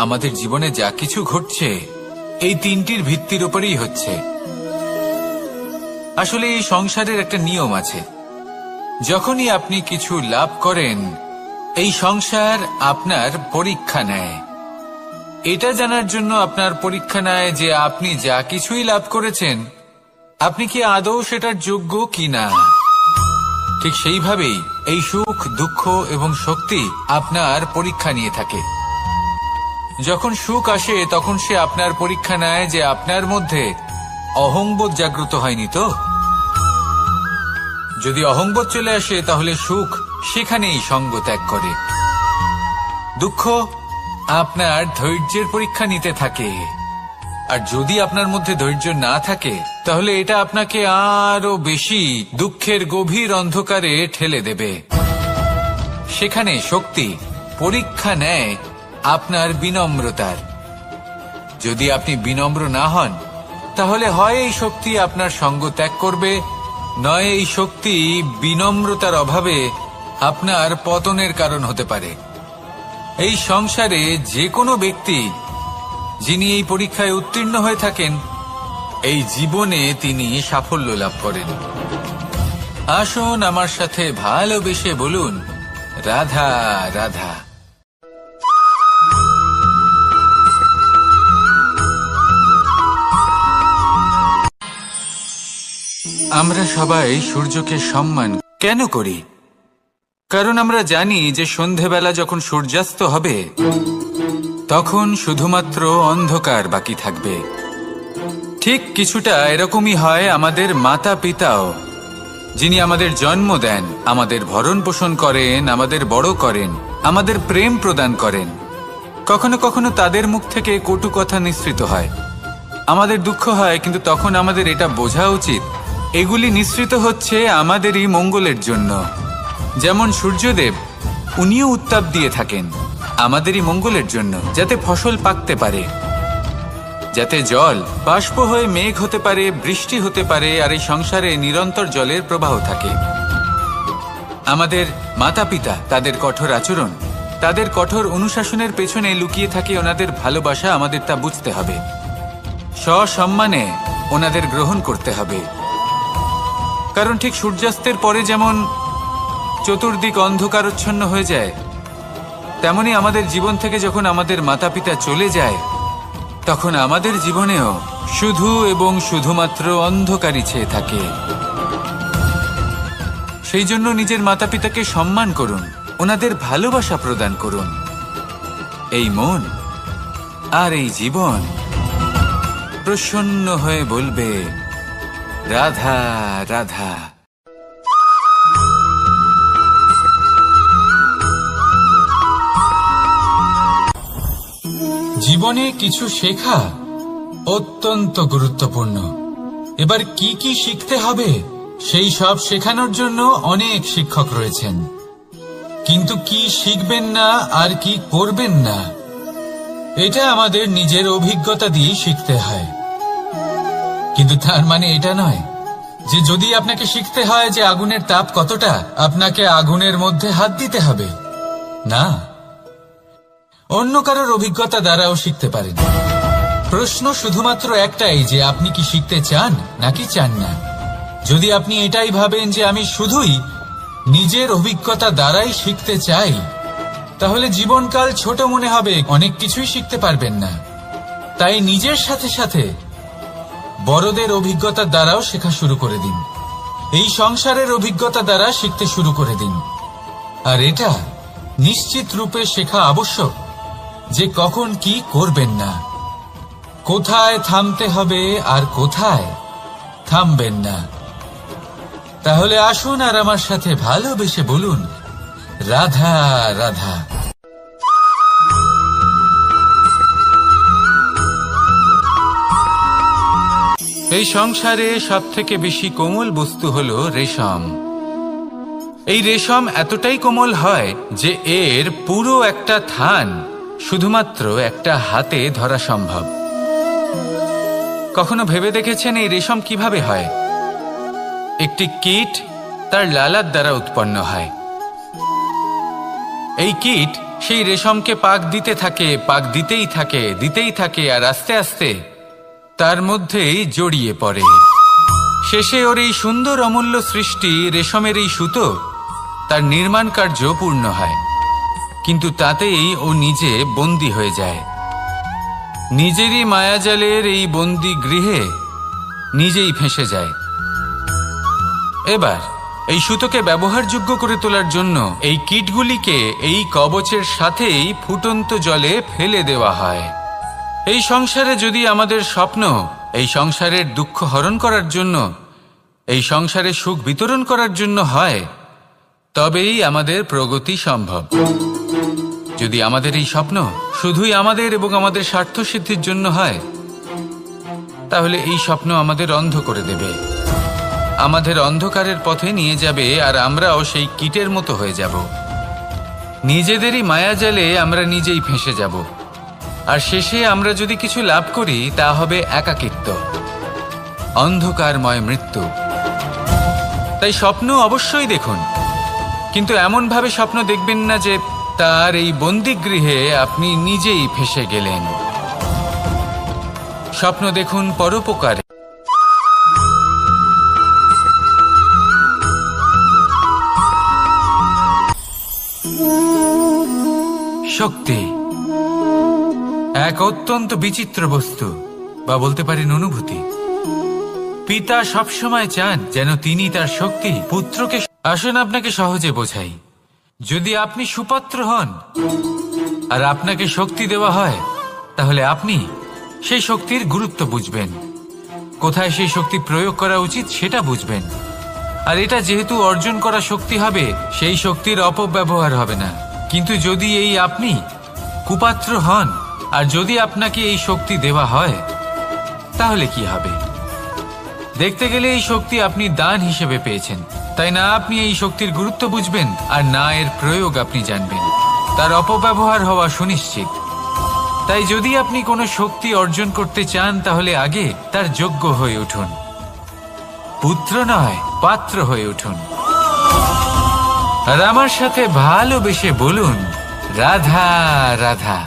আমাদের জীবনে যা কিছু ঘটছে এই তিনটির ভিত্তির উপরেই হচ্ছে। আসলে এই সংসারের একটা নিয়ম আছে, যখনই আপনি কিছু লাভ করেন এই সংসার আপনার পরীক্ষা নেয়। এটা জানার জন্য আপনার পরীক্ষা নেয় যে আপনি যা কিছুই লাভ করেছেন আপনি কি আদৌ সেটার যোগ্য কিনা। ঠিক সেইভাবেই এই সুখ, দুঃখ এবং শক্তি আপনার পরীক্ষা নিয়ে থাকে। যখন সুখ আসে তখন সে আপনার পরীক্ষা নেয় যে আপনার মধ্যে অহংবোধ জাগ্রত হয়নি তো। যদি অহংবোধ চলে আসে তাহলে সুখ সেখানেই সঙ্গ ত্যাগ করে। দুঃখ আপনার ধৈর্যের পরীক্ষা নিতে থাকে, আর যদি আপনার মধ্যে ধৈর্য না থাকে তাহলে এটা আপনাকে আরো বেশি দুঃখের গভীর অন্ধকারে ঠেলে দেবে। সেখানে শক্তি পরীক্ষা নেয় আপনার বিনম্রতার। যদি আপনি বিনম্র না হন তাহলে হয় এই শক্তি আপনার সঙ্গ ত্যাগ করবে, নয় এই শক্তি বিনম্রতার অভাবে আপনার পতনের কারণ হতে পারে। এই সংসারে যে কোনো ব্যক্তি যিনি এই পরীক্ষায় উত্তীর্ণ হয়ে থাকেন এই জীবনে তিনি সাফল্য লাভ করেন। আসুন আমার সাথে ভালোবেসে বলুন, রাধা রাধা। আমরা সবাই সূর্যকে সম্মান কেন করি? কারণ আমরা জানি যে সন্ধেবেলা যখন সূর্যাস্ত হবে তখন শুধুমাত্র অন্ধকার বাকি থাকবে। ঠিক কিছুটা এরকমই হয় আমাদের মাতা পিতাও, যিনি আমাদের জন্ম দেন, আমাদের ভরণ পোষণ করেন, আমাদের বড় করেন, আমাদের প্রেম প্রদান করেন। কখনো কখনো তাদের মুখ থেকে কটু কথা নিঃসৃত হয়, আমাদের দুঃখ হয়, কিন্তু তখন আমাদের এটা বোঝা উচিত এগুলি নিঃসৃত হচ্ছে আমাদেরই মঙ্গলের জন্য। যেমন সূর্যদেব, উনিও উত্তাপ দিয়ে থাকেন আমাদেরই মঙ্গলের জন্য, যাতে ফসল পাকতে পারে, যাতে জল বাষ্প হয়ে মেঘ হতে পারে, বৃষ্টি হতে পারে, আর এই সংসারে নিরন্তর জলের প্রবাহ থাকে। আমাদের মাতা পিতা, তাদের কঠোর আচরণ, তাদের কঠোর অনুশাসনের পেছনে লুকিয়ে থাকে ওনাদের ভালোবাসা। আমাদের তা বুঝতে হবে, সসম্মানে ওনাদের গ্রহণ করতে হবে। কারণ ঠিক সূর্যাস্তের পরে যেমন চতুর্দিক অন্ধকারচ্ছন্ন হয়ে যায়, তেমনি আমাদের জীবন থেকে যখন আমাদের মাতা পিতা চলে যায় তখন আমাদের জীবনেও শুধু এবং শুধুমাত্র অন্ধকারই ছেয়ে থাকে। সেই জন্য নিজের মাতা পিতাকে সম্মান করুন, ওনাদের ভালোবাসা প্রদান করুন। এই মন আর এই জীবন প্রসন্ন হয়ে বলবে, রাধা রাধা। জীবনে কিছু শেখা অত্যন্ত গুরুত্বপূর্ণ। এবার কি কি শিখতে হবে সেই সব শেখানোর জন্য অনেক শিক্ষক রয়েছেন, কিন্তু কি শিখবেন না আর কি করবেন না এটা আমাদের নিজের অভিজ্ঞতা দিয়ে শিখতে হয়। কিন্তু তার মানে এটা নয় যে যদি আপনাকে শিখতে হয় যে আগুনের তাপ কতটা, আপনাকে আগুনের মধ্যে হাত দিতে হবে। না, অন্য কারোর অভিজ্ঞতা দ্বারাও শিখতে পারেন। প্রশ্ন শুধুমাত্র একটাই যে আপনি কি শিখতে চান নাকি চান না। যদি আপনি এটাই ভাবেন যে আমি শুধুই নিজের অভিজ্ঞতা দ্বারাই শিখতে চাই, তাহলে জীবনকাল ছোট মনে হবে, অনেক কিছুই শিখতে পারবেন না। তাই নিজের সাথে সাথে বড়দের অভিজ্ঞতা দ্বারাও শেখা শুরু করে দিন। এই সংসারের অভিজ্ঞতা দ্বারা শিখতে শুরু করে দিন। আর এটা নিশ্চিত রূপে শেখা আবশ্যক যে কখন কি করবেন না, কোথায় থামতে হবে আর কোথায় থামবেন না। তাহলে আসুন আর আমার সাথে ভালোবেসে বলুন, রাধা রাধা। এই সংসারে সবথেকে বেশি কোমল বস্তু হলো রেশম। এই রেশম এতটাই কোমল হয় যে এর পুরো একটা থান শুধুমাত্র একটা হাতে ধরা সম্ভব। কখনো ভেবে দেখেছেন এই রেশম কিভাবে হয়? একটি কীট তার লালার দ্বারা উৎপন্ন হয়। এই কীট সেই রেশমকে পাক দিতে থাকে, পাক দিতেই থাকে আর আস্তে আস্তে তার মধ্যেই জড়িয়ে পড়ে। শেষে ওর এই সুন্দর অমূল্য সৃষ্টি রেশমের এই সুতো, তার নির্মাণ কার্য পূর্ণ হয়। কিন্তু তাতেই ও নিজে বন্দী হয়ে যায়। নিজেরই মায়াজালের এই বন্দী গৃহে নিজেই ফেঁসে যায়। এবার এই সুতোকে ব্যবহারযোগ্য করে তোলার জন্য এই কীটগুলিকে এই কবচের সাথেই ফুটন্ত জলে ফেলে দেওয়া হয়। এই সংসারে যদি আমাদের স্বপ্ন এই সংসারের দুঃখ হরণ করার জন্য, এই সংসারে সুখ বিতরণ করার জন্য হয়, তবেই আমাদের প্রগতি সম্ভব। যদি আমাদের এই স্বপ্ন শুধুই আমাদের এবং আমাদের স্বার্থ সিদ্ধির জন্য হয়, তাহলে এই স্বপ্ন আমাদের অন্ধ করে দেবে, আমাদের অন্ধকারের পথে নিয়ে যাবে, আর আমরাও সেই কীটের মতো হয়ে যাব। নিজেদেরই মায়াজালে আমরা নিজেই ফেঁসে যাব, আর শেষে আমরা যদি কিছু লাভ করি তা হবে একাকিত্ব, অন্ধকারময় মৃত্যু। তাই স্বপ্ন অবশ্যই দেখুন, কিন্তু এমনভাবে স্বপ্ন দেখবেন না যে তার এই বন্দিগৃহে আপনি নিজেই ফেঁসে গেলেন। স্বপ্ন দেখুন পরোপকারে। শক্তি এক অত্যন্ত বিচিত্র বস্তু, বা বলতে পারেন অনুভূতি। পিতা সবসময় চান যেন তিনি তার শক্তি পুত্রকে। আসুন আপনাকে সহজে বোঝাই। যদি আপনি সুপাত্র হন আর আপনাকে শক্তি দেওয়া হয়, তাহলে আপনি সেই শক্তির গুরুত্ব বুঝবেন, কোথায় সেই শক্তি প্রয়োগ করা উচিত সেটা বুঝবেন। আর এটা যেহেতু অর্জন করা শক্তি হবে, সেই শক্তির অপব্যবহার হবে না। কিন্তু যদি এই আপনি কুপাত্র হন আর যদি আপনাকে এই শক্তি দেওয়া হয়, তাহলে কি হবে? দেখতে গেলে এই শক্তি আপনি দান হিসেবে পেয়েছেন, তাই না আপনি এই শক্তির গুরুত্ব বুঝবেন, আর না এর প্রয়োগ আপনি জানবেন। তার অপব্যবহার হওয়া সুনিশ্চিত। তাই যদি আপনি কোনো শক্তি অর্জন করতে চান, তাহলে আগে তার যোগ্য হয়ে উঠুন, পুত্র নয় পাত্র হয়ে উঠুন। আর আমার সাথে ভালোবেসে বলুন, রাধা রাধা।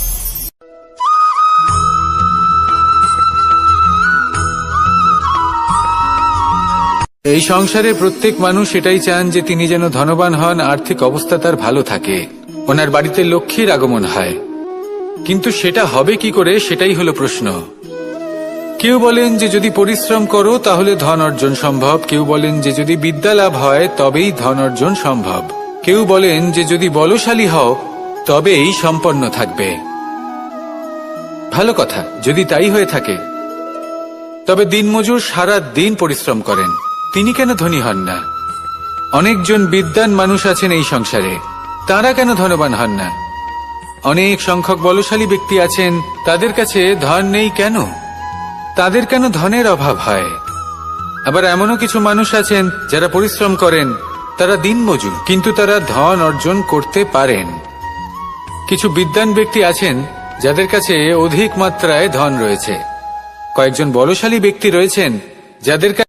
এই সংসারে প্রত্যেক মানুষ এটাই চান যে তিনি যেন ধনবান হন, আর্থিক অবস্থা তার ভালো থাকে, ওনার বাড়িতে লক্ষ্মীর আগমন হয়। কিন্তু সেটা হবে কি করে, সেটাই হলো প্রশ্ন। কেউ বলেন যে যদি পরিশ্রম করো তাহলে ধন অর্জন সম্ভব, কেউ বলেন যে যদি বিদ্যা লাভ হয় তবেই ধন অর্জন সম্ভব, কেউ বলেন যে যদি বলশালী হও তবেই সম্পন্ন থাকবে। ভালো কথা, যদি তাই হয়ে থাকে, তবে দিনমজুর সারা দিন পরিশ্রম করেন, তিনি কেন ধনী হন না? অনেকজন বিদ্বান মানুষ আছেন এই সংসারে, তারা কেন ধনবান হন না? অনেক সংখ্যক বলশালী ব্যক্তি আছেন, তাদের কাছে ধন নেই কেন? তাদের কেন ধনের অভাব হয়? আবার এমনও কিছু মানুষ আছেন যারা পরিশ্রম করেন, তারা দিনমজুর, কিন্তু তারা ধন অর্জন করতে পারেন। কিছু বিদ্বান ব্যক্তি আছেন যাদের কাছে অধিক মাত্রায় ধন রয়েছে, কয়েকজন বলশালী ব্যক্তি রয়েছেন যাদের কাছে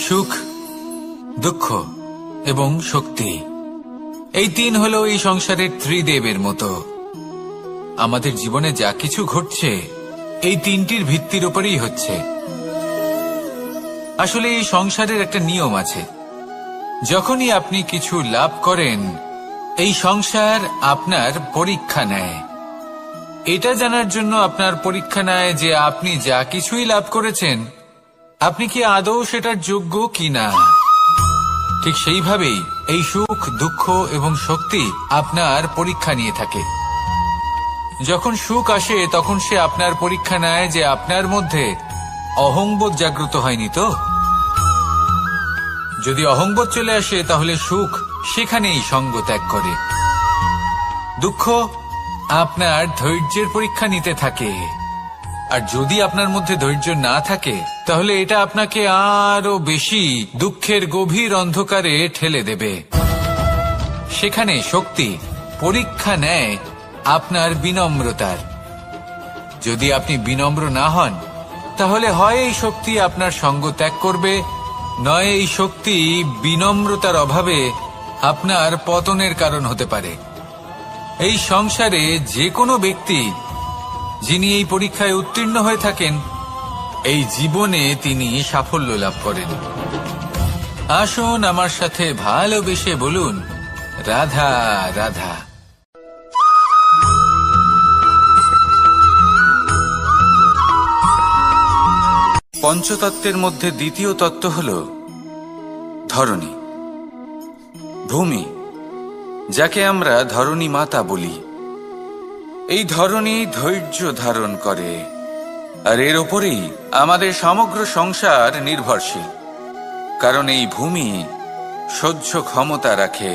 সুখ, দুঃখ এবং শক্তি, এই তিন হলো এই সংসারের ত্রিদেবের মতো। আমাদের জীবনে যা কিছু ঘটছে এই তিনটির ভিত্তির উপরেই হচ্ছে। আসলে এই সংসারের একটা নিয়ম আছে, যখনই আপনি কিছু লাভ করেন, এই সংসার আপনার পরীক্ষা নেয়। এটা জানার জন্য আপনার পরীক্ষা নেয় যে আপনি যা কিছুই লাভ করেছেন, আপনি কি আদৌ সেটার যোগ্য কিনা। ঠিক সেইভাবেই এই সুখ, দুঃখ এবং শক্তি আপনার পরীক্ষা নিয়ে থাকে। যখন সুখ আসে তখন সে আপনার পরীক্ষা নেয় যে আপনার মধ্যে অহংবোধ জাগ্রত হয়নি তো। যদি অহংবোধ চলে আসে তাহলে সুখ সেখানেই সঙ্গ ত্যাগ করে। দুঃখ আপনার ধৈর্যের পরীক্ষা নিতে থাকে, আর যদি আপনার মধ্যে ধৈর্য না থাকে তাহলে এটা আপনাকে আরো বেশি দুঃখের গভীর অন্ধকারে ঠেলে দেবে। সেখানে শক্তি পরীক্ষা নেয় আপনার বিনম্রতার। যদি আপনি বিনম্র না হন, তাহলে হয় এই শক্তি আপনার সঙ্গ ত্যাগ করবে, নয় এই শক্তি বিনম্রতার অভাবে আপনার পতনের কারণ হতে পারে। এই সংসারে যে কোনো ব্যক্তি যিনি এই পরীক্ষায় উত্তীর্ণ হয়ে থাকেন, এই জীবনে তিনি সাফল্য লাভ করেন। আসুন আমার সাথে ভালোবেসে বলুন, রাধা রাধা। পঞ্চতত্ত্বের মধ্যে দ্বিতীয় তত্ত্ব হল ধরণী, ভূমি, যাকে আমরা ধরণী মাতা বলি। এই ধরণী ধৈর্য ধারণ করে, আর এর ওপরেই আমাদের সমগ্র সংসার নির্ভরশীল। কারণ এই ভূমি সহ্য ক্ষমতা রাখে,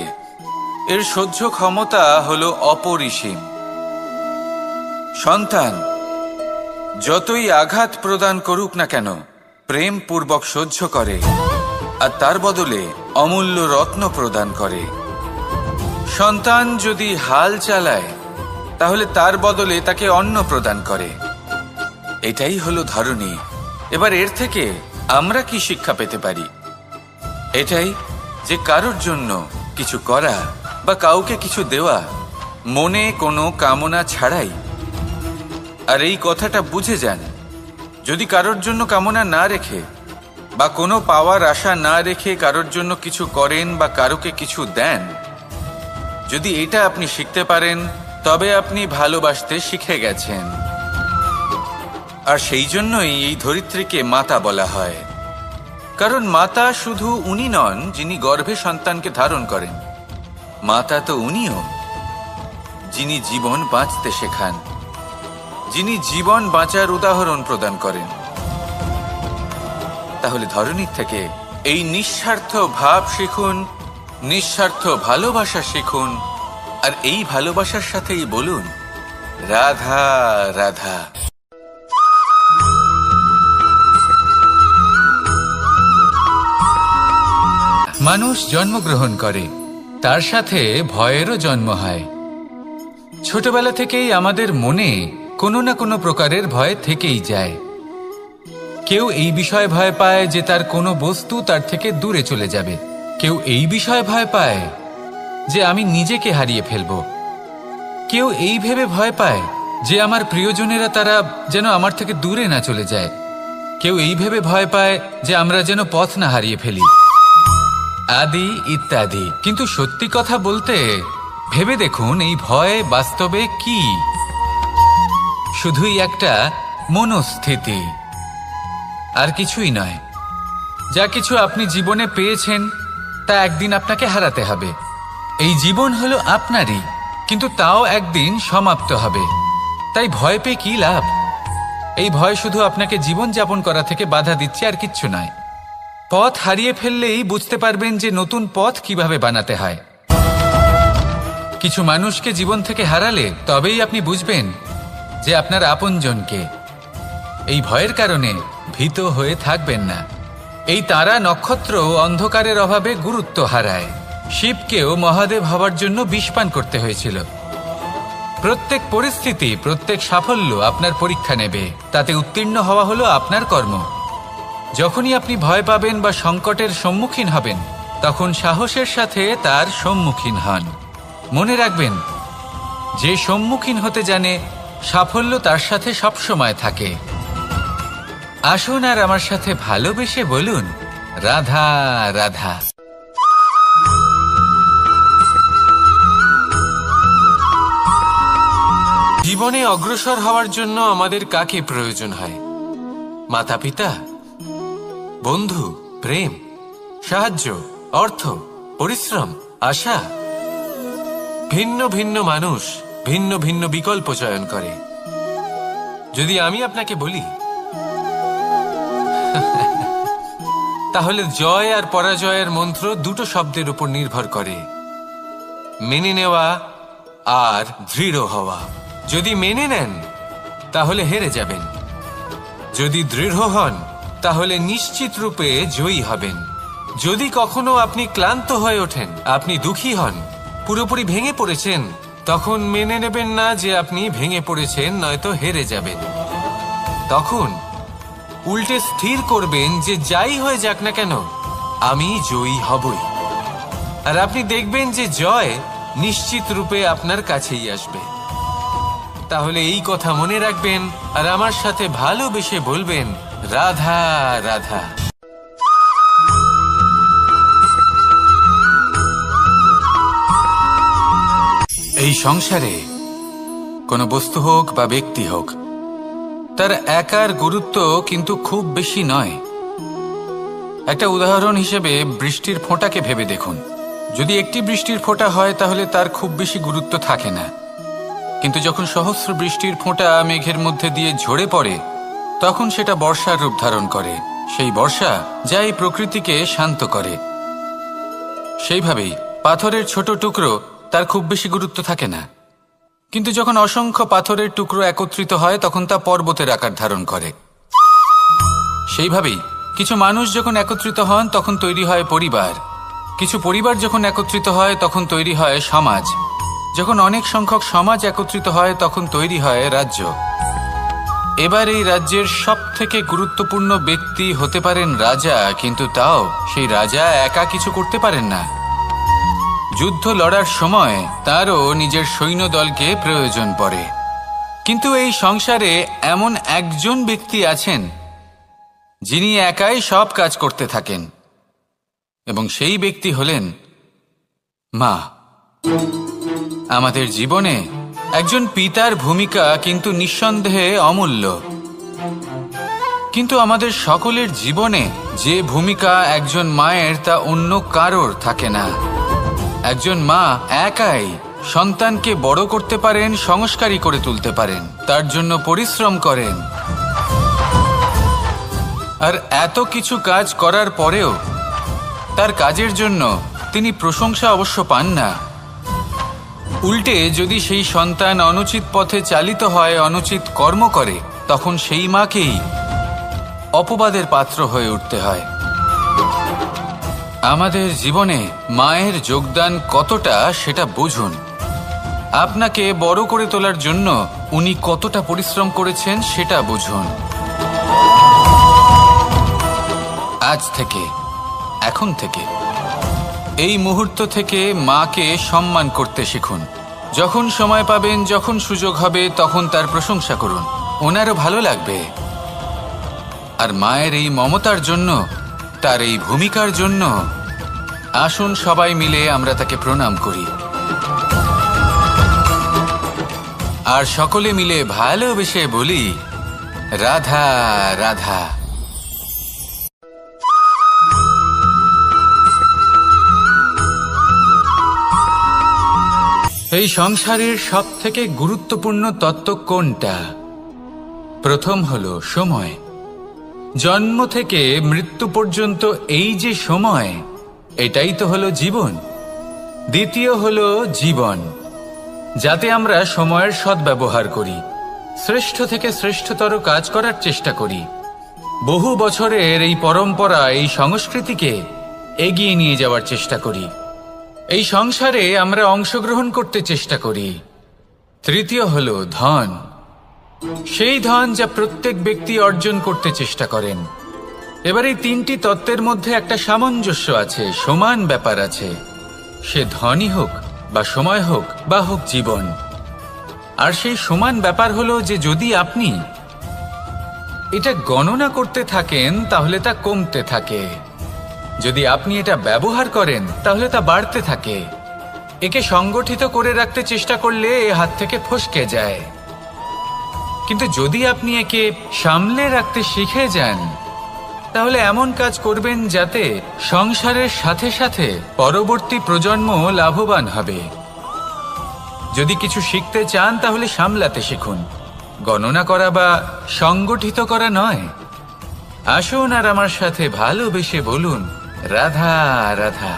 এর সহ্য ক্ষমতা হল অপরিসীম। সন্তান যতই আঘাত প্রদান করুক না কেন, প্রেম পূর্বক সহ্য করে, আর তার বদলে অমূল্য রত্ন প্রদান করে। সন্তান যদি হাল চালায়, তাহলে তার বদলে তাকে অন্ন প্রদান করে। এটাই হলো ধরণী। এবার এর থেকে আমরা কি শিক্ষা পেতে পারি? এটাই যে কারোর জন্য কিছু করা বা কাউকে কিছু দেওয়া মনে কোনো কামনা ছাড়াই। আর এই কথাটা বুঝে যান, যদি কারোর জন্য কামনা না রেখে বা কোনো পাওয়ার আশা না রেখে কারোর জন্য কিছু করেন বা কারোকে কিছু দেন, যদি এটা আপনি শিখতে পারেন, তবে আপনি ভালোবাসতে শিখে গেছেন। আর সেই জন্যই এই ধরিত্রীকে মাতা বলা হয়। কারণ মাতা শুধু উনি নন যিনি গর্ভে সন্তানকে ধারণ করেন, মাতা তো উনিও যিনি জীবন বাঁচতে শেখান, যিনি জীবন বাঁচার উদাহরণ প্রদান করেন। তাহলে ধরণীর থেকে এই নিঃস্বার্থ ভাব শিখুন, নিঃস্বার্থ ভালোবাসা শিখুন, আর এই ভালোবাসার সাথেই বলুন, রাধা রাধা। মানুষ জন্মগ্রহণ করে, তার সাথে ভয়েরও জন্ম হয়। ছোটবেলা থেকেই আমাদের মনে কোনো না কোনো প্রকারের ভয় থেকেই যায়। কেউ এই বিষয়ে ভয় পায় যে তার কোনো বস্তু তার থেকে দূরে চলে যাবে, কেউ এই বিষয়ে ভয় পায় যে আমি নিজেকে হারিয়ে ফেলব, কেউ এই ভেবে ভয় পায় যে আমার প্রিয়জনেরা তারা যেন আমার থেকে দূরে না চলে যায়, কেউ এই ভেবে ভয় পায় যে আমরা যেন পথ না হারিয়ে ফেলি, আদি ইত্যাদি। কিন্তু সত্যি কথা বলতে, ভেবে দেখুন এই ভয় বাস্তবে কি? শুধুই একটা মনস্থিতি, আর কিছুই নয়। যা কিছু আপনি জীবনে পেয়েছেন তা একদিন আপনাকে হারাতে হবে। এই জীবন হলো আপনারই, কিন্তু তাও একদিন সমাপ্ত হবে। তাই ভয় পেয়ে কি লাভ? এই ভয় শুধু আপনাকে জীবনযাপন করা থেকে বাধা দিচ্ছে, আর কিচ্ছু নয়। পথ হারিয়ে ফেললেই বুঝতে পারবেন যে নতুন পথ কিভাবে বানাতে হয়। কিছু মানুষকে জীবন থেকে হারালে তবেই আপনি বুঝবেন যে আপনার আপনজনকে। এই ভয়ের কারণে ভীত হয়ে থাকবেন না। এই তারা নক্ষত্র অন্ধকারের অভাবে গুরুত্ব হারায়। শিবকেও মহাদেব হওয়ার জন্য বিষপান করতে হয়েছিল। প্রত্যেক পরিস্থিতি, প্রত্যেক সাফল্য আপনার পরীক্ষা নেবে, তাতে উত্তীর্ণ হওয়া হলো আপনার কর্ম। যখনই আপনি ভয় পাবেন বা সংকটের সম্মুখীন হবেন, তখন সাহসের সাথে তার সম্মুখীন হন। মনে রাখবেন, যে সম্মুখীন হতে জানে, সাফল্য তার সাথে সবসময় থাকে। আসুন আর আমার সাথে ভালোবেসে বলুন, রাধা রাধা। জীবনে অগ্রসর হওয়ার জন্য আমাদের কাকে প্রয়োজন হয়? মাতা পিতা, বন্ধু, প্রেম, সাহায্য, অর্থ, পরিশ্রম, আশা। ভিন্ন ভিন্ন মানুষ ভিন্ন ভিন্ন বিকল্প চয়ন করে। যদি আমি আপনাকে বলি, তাহলে জয় আর পরাজয়ের মন্ত্র দুটো শব্দের উপর নির্ভর করে, মেনে নেওয়া আর দৃঢ় হওয়া। যদি মেনে নেন তাহলে হেরে যাবেন, যদি দৃঢ় হন তাহলে নিশ্চিত রূপে জয়ী হবেন। যদি কখনো আপনি ক্লান্ত হয়ে ওঠেন, আপনি দুঃখী হন, পুরোপুরি ভেঙে পড়েছেন, তখন মেনে নেবেন না যে আপনি ভেঙে পড়েছেন, নয়তো হেরে যাবেন। তখন উল্টে স্থির করবেন যে যাই হয়ে যাক না কেন আমি জয়ী হবই। আর আপনি দেখবেন যে জয় নিশ্চিত রূপে আপনার কাছেই আসবে। তাহলে এই কথা মনে রাখবেন আর আমার সাথে ভালোবেসে বলবেন, রাধা রাধা। এই সংসারে কোনো বস্তু হোক বা ব্যক্তি হোক, তার একার গুরুত্ব কিন্তু খুব বেশি নয়। একটা উদাহরণ হিসেবে বৃষ্টির ফোঁটাকে ভেবে দেখুন। যদি একটি বৃষ্টির ফোঁটা হয় তাহলে তার খুব বেশি গুরুত্ব থাকে না, কিন্তু যখন সহস্র বৃষ্টির ফোঁটা মেঘের মধ্যে দিয়ে ঝরে পড়ে তখন সেটা বর্ষার রূপ ধারণ করে। সেই বর্ষা যা এই প্রকৃতিকে শান্ত করে। সেইভাবেই পাথরের ছোট টুকরো, তার খুব বেশি গুরুত্ব থাকে না, কিন্তু যখন অসংখ্য পাথরের টুকরো একত্রিত হয় তখন তা পর্বতের আকার ধারণ করে। সেইভাবেই কিছু মানুষ যখন একত্রিত হন তখন তৈরি হয় পরিবার, কিছু পরিবার যখন একত্রিত হয় তখন তৈরি হয় সমাজ, যখন অনেক সংখ্যক সমাজ একত্রিত হয় তখন তৈরি হয় রাজ্য। এবার এই রাজ্যের সবথেকে গুরুত্বপূর্ণ ব্যক্তি হতে পারেন রাজা, কিন্তু তাও সেই রাজা একা কিছু করতে পারেন না। যুদ্ধ লড়ার সময় তারও নিজের সৈন্যদলকে প্রয়োজন পড়ে। কিন্তু এই সংসারে এমন একজন ব্যক্তি আছেন যিনি একাই সব কাজ করতে থাকেন, এবং সেই ব্যক্তি হলেন মা। আমাদের জীবনে একজন পিতার ভূমিকা কিন্তু নিঃসন্দেহে অমূল্য, কিন্তু আমাদের সকলের জীবনে যে ভূমিকা একজন মায়ের তা অন্য কারোর থাকে না। একজন মা একাই সন্তানকে বড় করতে পারেন, সংস্কারী করে তুলতে পারেন, তার জন্য পরিশ্রম করেন। আর এত কিছু কাজ করার পরেও তার কাজের জন্য তিনি প্রশংসা অবশ্য পান না। উল্টে যদি সেই সন্তান অনুচিত পথে চালিত হয়, অনুচিত কর্ম করে, তখন সেই মাকেই অপবাদের পাত্র হয়ে উঠতে হয়। আমাদের জীবনে মায়ের যোগদান কতটা সেটা বুঝুন। আপনাকে বড় করে তোলার জন্য উনি কতটা পরিশ্রম করেছেন সেটা বুঝুন। আজ থেকে, এখন থেকে, এই মুহূর্ত থেকে মাকে সম্মান করতে শিখুন। যখন সময় পাবেন, যখন সুযোগ হবে, তখন তার প্রশংসা করুন, ওনারও ভালো লাগবে। আর মায়ের এই মমতার জন্য, তার এই ভূমিকার জন্য আসুন সবাই মিলে আমরা তাকে প্রণাম করি, আর সকলে মিলে ভালোবেসে বলি, রাধা রাধা। এই সংসারের সবথেকে গুরুত্বপূর্ণ তত্ত্ব কোনটা? প্রথম হলো সময়। জন্ম থেকে মৃত্যু পর্যন্ত এই যে সময়, এটাই তো হলো জীবন। দ্বিতীয় হলো জীবন, যাতে আমরা সময়ের সদ্ব্যবহার করি, শ্রেষ্ঠ থেকে শ্রেষ্ঠতর কাজ করার চেষ্টা করি। বহু বছরের এই পরম্পরা, এই সংস্কৃতিকে এগিয়ে নিয়ে যাওয়ার চেষ্টা করি। এই সংসারে আমরা অংশগ্রহণ করতে চেষ্টা করি। তৃতীয় হলো ধন, সেই ধন যা প্রত্যেক ব্যক্তি অর্জন করতে চেষ্টা করেন। এবার এই তিনটি তত্ত্বের মধ্যে একটা সামঞ্জস্য আছে, সমান ব্যাপার আছে, সে ধনই হোক বা সময় হোক বা হোক জীবন। আর সেই সমান ব্যাপার হলো যে যদি আপনি এটা গণনা করতে থাকেন তাহলে তা কমতে থাকে, যদি আপনি এটা ব্যবহার করেন তাহলে তা বাড়তে থাকে। একে সংগঠিত করে রাখতে চেষ্টা করলে এ হাত থেকে ফসকে যায়, কিন্তু যদি আপনি একে সামলে রাখতে শিখে যান তাহলে এমন কাজ করবেন যাতে সংসারের সাথে সাথে পরবর্তী প্রজন্ম লাভবান হবে। যদি কিছু শিখতে চান তাহলে সামলাতে শিখুন, গণনা করা বা সংগঠিত করা নয়। আসুন আর আমার সাথে ভালোবেসে বলুন, রাধা রাধা।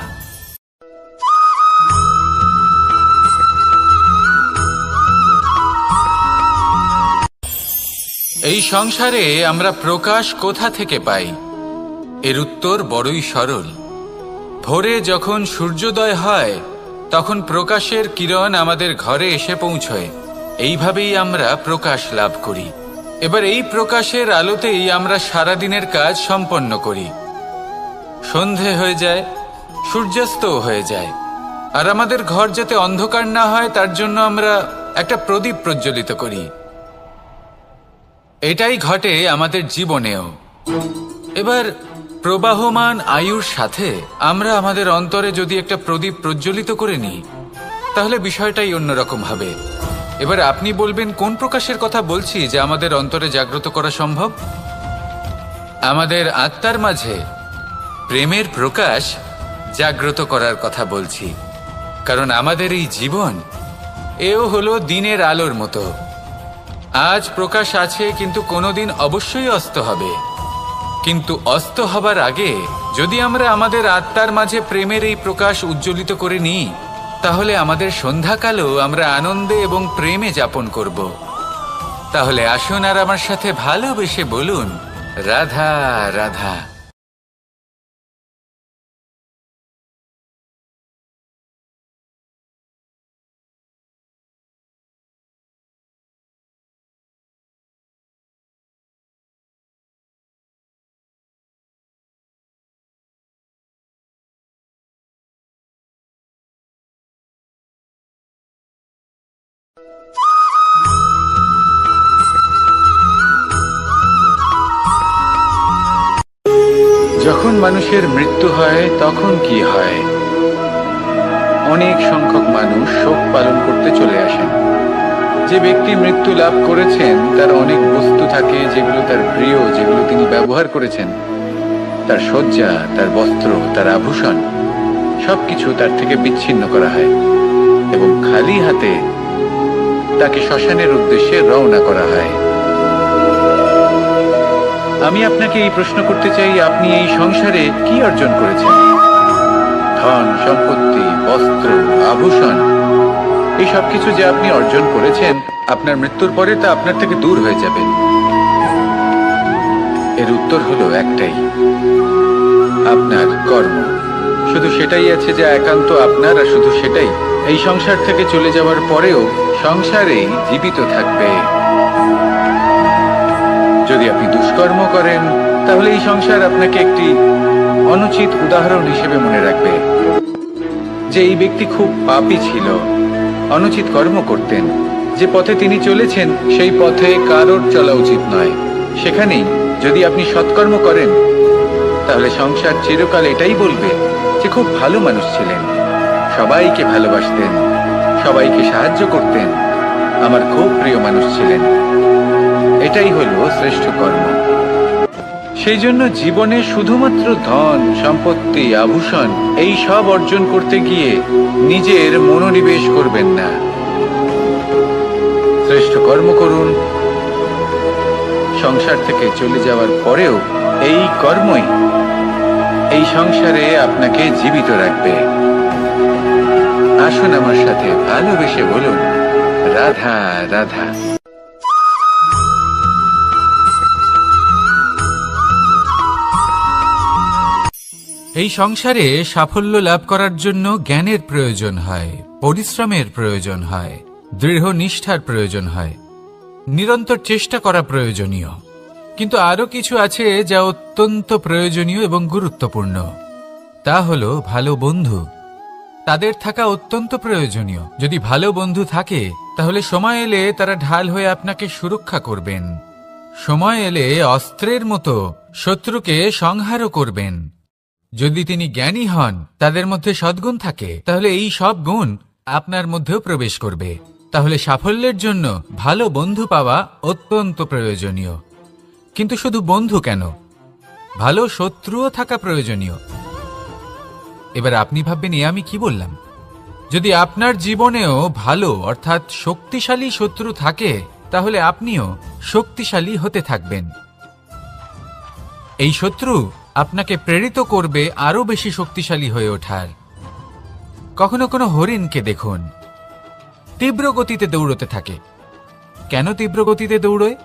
এই সংসারে আমরা প্রকাশ কোথা থেকে পাই? এর উত্তর বড়ই সরল। ভোরে যখন সূর্যোদয় হয় তখন প্রকাশের কিরণ আমাদের ঘরে এসে পৌঁছয়। এইভাবেই আমরা প্রকাশ লাভ করি। এবার এই প্রকাশের আলোতেই আমরা সারাদিনের কাজ সম্পন্ন করি। সন্ধে হয়ে যায়, সূর্যাস্তও হয়ে যায়, আর আমাদের ঘর যাতে অন্ধকার না হয় তার জন্য আমরা একটা প্রদীপ প্রজ্বলিত করি। এটাই ঘটে আমাদের জীবনেও। এবার প্রবাহমান আয়ুর সাথে আমরা আমাদের অন্তরে যদি একটা প্রদীপ প্রজ্বলিত করে নিই, তাহলে বিষয়টাই অন্যরকম হবে। এবার আপনি বলবেন কোন প্রকাশের কথা বলছি যা আমাদের অন্তরে জাগ্রত করা সম্ভব? আমাদের আত্মার মাঝে প্রেমের প্রকাশ জাগ্রত করার কথা বলছি। কারণ আমাদের এই জীবন এও হলো দিনের আলোর মতো। আজ প্রকাশ আছে, কিন্তু কোনোদিন অবশ্যই অস্ত হবে। কিন্তু অস্ত হবার আগে যদি আমরা আমাদের আত্মার মাঝে প্রেমের এই প্রকাশ উজ্জ্বলিত করে নিই, তাহলে আমাদের সন্ধ্যাকালও আমরা আনন্দে এবং প্রেমে যাপন করব। তাহলে আসুন আর আমার সাথে ভালোবেসে বলুন, রাধা রাধা। যখন মানুষের মৃত্যু হয় তখন কি হয়? অনেক সংখ্যক মানুষ শোক পালন করতে চলে আসেন। যে ব্যক্তি মৃত্যু লাভ করেছেন তার অনেক বস্তু থাকে যেগুলো তার প্রিয়, যেগুলো তিনি ব্যবহার করেছেন। তার শয্যা, তার বস্ত্র, তার আভূষণ সবকিছু তার থেকে বিচ্ছিন্ন করা হয় এবং খালি হাতে তাকে শ্মশানের উদ্দেশ্যে রওনা করা হয়। আমি আপনাকে এই প্রশ্ন করতে চাই, আপনি এই সংসারে কি অর্জন করেছেন? ধন সম্পত্তি, বস্ত্র, আভূষণ, এই সবকিছু যে আপনি অর্জন করেছেন, আপনার মৃত্যুর পরে তা আপনার থেকে দূর হয়ে যাবে। এর উত্তর হলো একটাই, আপনার কর্ম। শুধু সেটাই আছে যা একান্ত আপনার, আর শুধু সেটাই এই সংসার থেকে চলে যাওয়ার পরেও সংসারেই জীবিত থাকবে। যদি আপনি দুষ্কর্ম করেন, তাহলে এই সংসার আপনাকে একটি অনুচিত উদাহরণ হিসেবে মনে রাখবে যে এই ব্যক্তি খুব পাপী ছিল, অনুচিত কর্ম করতেন। যে পথে তিনি চলেছেন সেই পথে কারোর চলা উচিত নয়। সেখানেই যদি আপনি সৎকর্ম করেন, তাহলে সংসার চিরকাল এটাই বলবে যে খুব ভালো মানুষ ছিলেন, সবাইকে ভালোবাসতেন, সবাইকে সাহায্য করতেন, আমার খুব প্রিয় মানুষ ছিলেন। এটাই হলো শ্রেষ্ঠ কর্ম। সেই জন্য জীবনে শুধুমাত্র ধন সম্পত্তি, আভূষণ এই সব অর্জন করতে গিয়ে নিজের মনোনিবেশ করবেন না। শ্রেষ্ঠ কর্ম করুন। সংসার থেকে চলে যাওয়ার পরেও এই কর্মই এই সংসারে আপনাকে জীবিত রাখবে। আসুন আমার সাথে ভালোবেসে বলুন, রাধা রাধা। এই সংসারে সাফল্য লাভ করার জন্য জ্ঞানের প্রয়োজন হয়, পরিশ্রমের প্রয়োজন হয়, দৃঢ় নিষ্ঠার প্রয়োজন হয়, নিরন্তর চেষ্টা করা প্রয়োজনীয়। কিন্তু আরো কিছু আছে যা অত্যন্ত প্রয়োজনীয় এবং গুরুত্বপূর্ণ। তা হলো ভালো বন্ধু। তাদের থাকা অত্যন্ত প্রয়োজনীয়। যদি ভালো বন্ধু থাকে, তাহলে সময় এলে তারা ঢাল হয়ে আপনাকে সুরক্ষা করবেন। সময় এলে অস্ত্রের মতো শত্রুকে সংহারও করবেন। যদি তিনি জ্ঞানী হন, তাদের মধ্যে সদ্গুণ থাকে, তাহলে এই সব গুণ আপনার মধ্যেও প্রবেশ করবে। তাহলে সাফল্যের জন্য ভালো বন্ধু পাওয়া অত্যন্ত প্রয়োজনীয়। কিন্তু শুধু বন্ধু কেন, ভালো শত্রুও থাকা প্রয়োজনীয়। এবার আপনি ভাববেন, আমি কি বললাম? যদি আপনার জীবনেও ভালো অর্থাৎ শক্তিশালী শত্রু থাকে, তাহলে আপনিও শক্তিশালী হতে থাকবেন। এই শত্রু আপনাকে প্রেরিত করবে আরো বেশি শক্তিশালী হয়ে ওঠার। কখনো কোনো হরিণকে দেখুন, তীব্র গতিতে দৌড়তে থাকে। কেন তীব্র গতিতে দৌড়য়?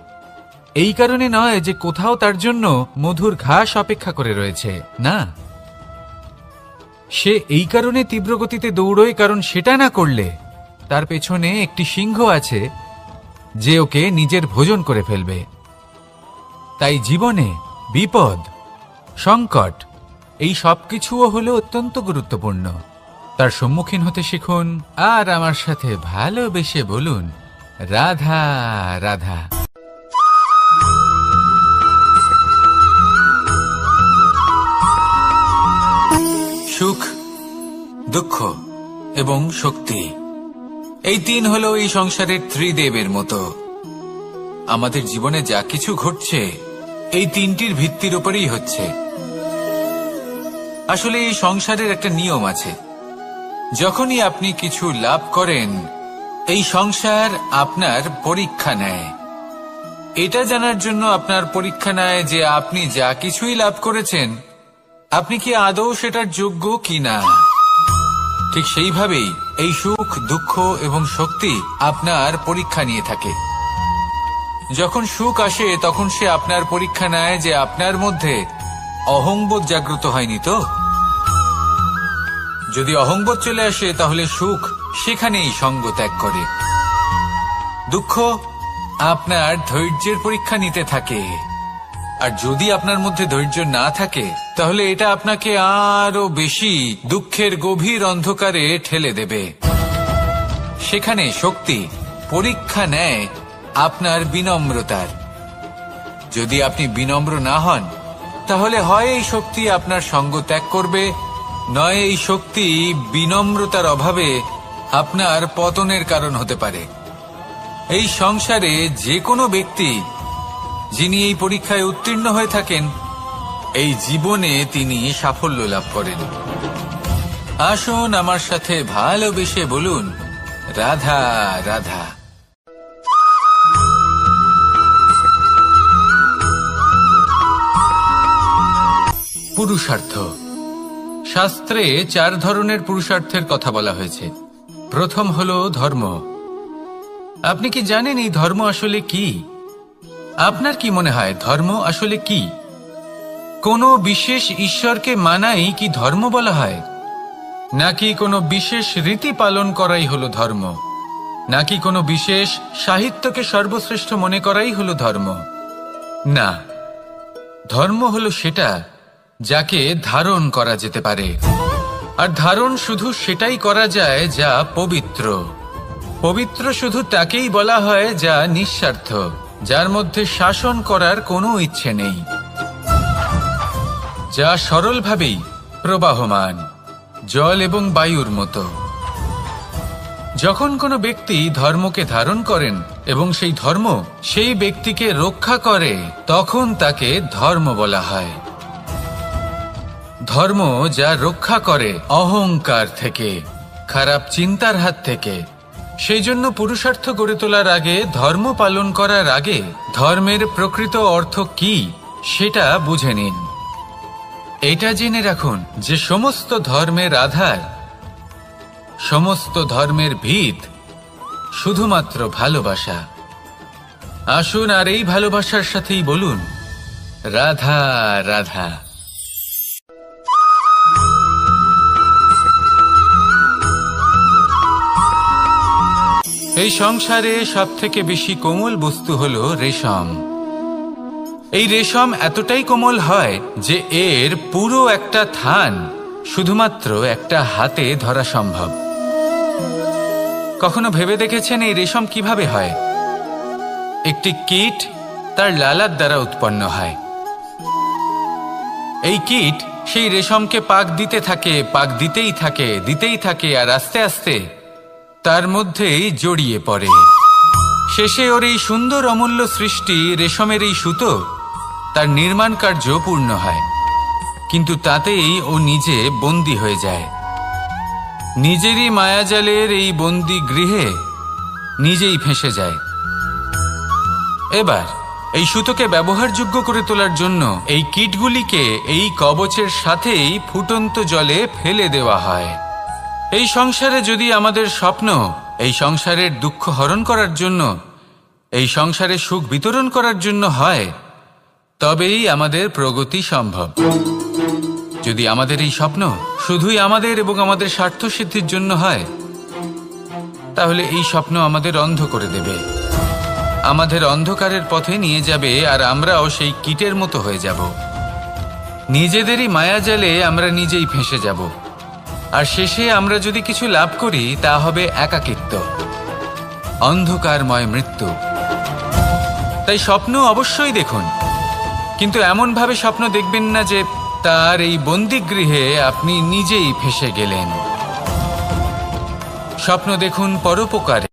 এই কারণে নয় যে কোথাও তার জন্য মধুর ঘাস অপেক্ষা করে রয়েছে, না। সে এই কারণে তীব্র গতিতে দৌড়য় কারণ সেটা না করলে তার পেছনে একটি সিংহ আছে যে ওকে নিজের ভোজন করে ফেলবে। তাই জীবনে বিপদ, সংকট এই সব কিছুও হলো অত্যন্ত গুরুত্বপূর্ণ। তার সম্মুখীন হতে শিখুন আর আমার সাথে ভালোবেসে বলুন, রাধা রাধা। সুখ, দুঃখ এবং শক্তি, এই তিন হলো এই সংসারের ত্রিদেবের মতো। আমাদের জীবনে যা কিছু ঘটছে এই তিনটির ভিত্তির উপরেই হচ্ছে। আসলে এই সংসারের একটা নিয়ম আছে, যখনই আপনি কিছু লাভ করেন এই সংসার আপনার পরীক্ষা নেয়। এটা জানার জন্য আপনার পরীক্ষা নেয় যে আপনি যা কিছুই লাভ করেছেন আপনি কি আদৌ সেটার যোগ্য কিনা। ঠিক সেইভাবেই এই সুখ, দুঃখ এবং শক্তি আপনার পরীক্ষা নিয়ে থাকে। যখন সুখ আসে তখন সে আপনার পরীক্ষা নেয় যে আপনার মধ্যে অহংবোধ জাগ্রত হয়নি তো। যদি অহংবোধ চলে আসে তাহলে সুখ সেখানেই সঙ্গ ত্যাগ করে। দুঃখ আপনার ধৈর্যের পরীক্ষা নিতে থাকে, আর যদি আপনার মধ্যে ধৈর্য না থাকে তাহলে এটা আপনাকে আরো বেশি দুঃখের গভীর অন্ধকারে ঠেলে দেবে। সেখানে শক্তি পরীক্ষা নেয় আপনার বিনম্রতার। যদি আপনি বিনম্র না হন তাহলে হয় এই শক্তি আপনার সঙ্গ ত্যাগ করবে, নয় এই শক্তি বিনম্রতার অভাবে আপনার পতনের কারণ হতে পারে। এই সংসারে যে কোনো ব্যক্তি যিনি এই পরীক্ষায় উত্তীর্ণ হয়ে থাকেন এই জীবনে তিনি সাফল্য লাভ করেন। আসুন আমার সাথে ভালোবেসে বলুন, রাধা রাধা। পুরুষার্থ। শাস্ত্রে 4 ধরনের পুরুষার্থের কথা বলা হয়েছে। প্রথম হলো ধর্ম। আপনি কি জানেন এই ধর্ম আসলে কি? আপনার কি মনে হয় ধর্ম আসলে কি? কোনো বিশেষ ঈশ্বরকে মানাই কি ধর্ম বলা হয়? নাকি কোনো বিশেষ রীতি পালন করাই হলো ধর্ম? নাকি কোনো বিশেষ সাহিত্যকে সর্বশ্রেষ্ঠ মনে করাই হলো ধর্ম? না, ধর্ম হলো সেটা যাকে ধারণ করা যেতে পারে। আর ধারণ শুধু সেটাই করা যায় যা পবিত্র। পবিত্র শুধু তাকেই বলা হয় যা নিঃস্বার্থ, যার মধ্যে শাসন করার কোনো ইচ্ছে নেই, যা সরলভাবেই প্রবাহমান, জল এবং বায়ুর মতো। যখন কোনো ব্যক্তি ধর্মকে ধারণ করেন এবং সেই ধর্ম সেই ব্যক্তিকে রক্ষা করে তখন তাকে ধর্ম বলা হয়। ধর্ম যা রক্ষা করে অহংকার থেকে, খারাপ চিন্তার হাত থেকে। সেই জন্য পুরুষার্থ গড়ে তোলার আগে, ধর্ম পালন করার আগে ধর্মের প্রকৃত অর্থ কি সেটা বুঝে নিন। এটা জেনে রাখুন যে সমস্ত ধর্মের আধার, সমস্ত ধর্মের ভিত শুধুমাত্র ভালোবাসা। আসুন আর এই ভালোবাসার সাথেই বলুন, রাধা রাধা। এই সংসারে সবথেকে বেশি কোমল বস্তু হলো রেশম। এই রেশম এতটাই কোমল হয় যে এর পুরো একটা থান শুধুমাত্র একটা হাতে ধরা সম্ভব। কখনো ভেবে দেখেছেন এই রেশম কিভাবে হয়? একটি কীট তার লালার দ্বারা উৎপন্ন হয়। এই কীট সেই রেশমকে পাক দিতে থাকে, পাক দিতেই থাকে আর আস্তে আস্তে তার মধ্যেই জড়িয়ে পড়ে। শেষে ওর এই সুন্দর অমূল্য সৃষ্টি রেশমের এই সুতো তার নির্মাণ কার্য পূর্ণ হয়, কিন্তু তাতেই ও নিজে বন্দী হয়ে যায়। নিজেরই মায়াজালের এই বন্দী গৃহে নিজেই ফেঁসে যায়। এবার এই সুতোকে ব্যবহারযোগ্য করে তোলার জন্য এই কীটগুলিকে এই কবচের সাথেই ফুটন্ত জলে ফেলে দেওয়া হয়। এই সংসারে যদি আমাদের স্বপ্ন এই সংসারের দুঃখ হরণ করার জন্য, এই সংসারে সুখ বিতরণ করার জন্য হয়, তবেই আমাদের প্রগতি সম্ভব। যদি আমাদের এই স্বপ্ন শুধুই আমাদের এবং আমাদের স্বার্থ সিদ্ধির জন্য হয়, তাহলে এই স্বপ্ন আমাদের অন্ধ করে দেবে। আমাদের অন্ধকারের পথে নিয়ে যাবে, আর আমরাও সেই কীটের মতো হয়ে যাব। নিজেদেরই মায়াজালে আমরা নিজেই ফেঁসে যাব, আর শেষে আমরা যদি কিছু লাভ করি তা হবে একাকিত্ব, অন্ধকারময় মৃত্যু। তাই স্বপ্ন অবশ্যই দেখুন, কিন্তু এমনভাবে স্বপ্ন দেখবেন না যে তার এই বন্দিগৃহে আপনি নিজেই ফেঁসে গেলেন। স্বপ্ন দেখুন পরোপকারে।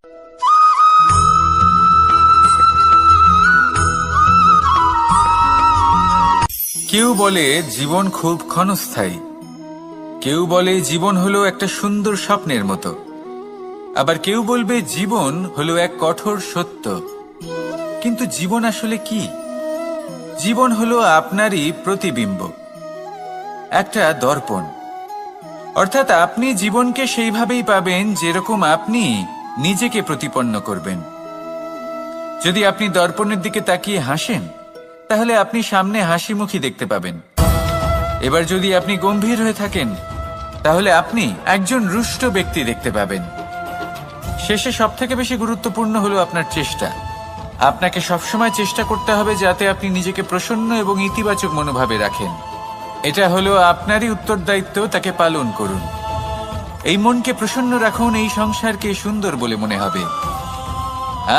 কেউ বলে জীবন খুব ক্ষণস্থায়ী, কেউ বলে জীবন হলো একটা সুন্দর স্বপ্নের মতো, আবার কেউ বলবে জীবন হলো এক কঠোর সত্য। কিন্তু জীবন আসলে কি? জীবন হলো আপনারই প্রতিবিম্ব, একটা দর্পণ। অর্থাৎ আপনি জীবনকে সেইভাবেই পাবেন যেরকম আপনি নিজেকে প্রতিপন্ন করবেন। যদি আপনি দর্পণের দিকে তাকিয়ে হাসেন, তাহলে আপনি সামনে হাসি মুখী দেখতে পাবেন। এবার যদি আপনি গম্ভীর হয়ে থাকেন, তাহলে আপনি একজন রুষ্ট ব্যক্তি দেখতে পাবেন। শেষে সবথেকে বেশি গুরুত্বপূর্ণ হলো আপনার চেষ্টা। আপনাকে সবসময় চেষ্টা করতে হবে যাতে আপনি নিজেকে প্রসন্ন এবং ইতিবাচক মনোভাবে রাখেন। এটা হলো আপনারই উত্তরদায়িত্ব, তাকে পালন করুন। এই মনকে প্রসন্ন রাখুন, এই সংসারকে সুন্দর বলে মনে হবে।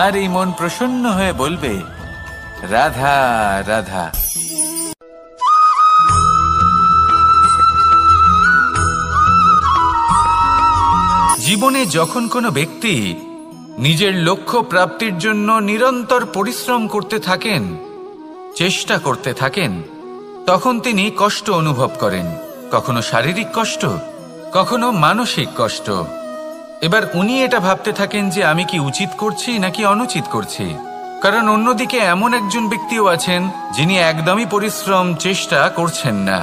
আর এই মন প্রসন্ন হয়ে বলবে, রাধা রাধা। জীবনে যখন কোনো ব্যক্তি নিজের লক্ষ্য প্রাপ্তির জন্য নিরন্তর পরিশ্রম করতে থাকেন, চেষ্টা করতে থাকেন, তখন তিনি কষ্ট অনুভব করেন। কখনো শারীরিক কষ্ট, কখনো মানসিক কষ্ট। এবার উনি এটা ভাবতে থাকেন যে আমি কি উচিত করছি নাকি অনুচিত করছি। কারণ অন্যদিকে এমন একজন ব্যক্তিও আছেন যিনি একদমই পরিশ্রম চেষ্টা করছেন না।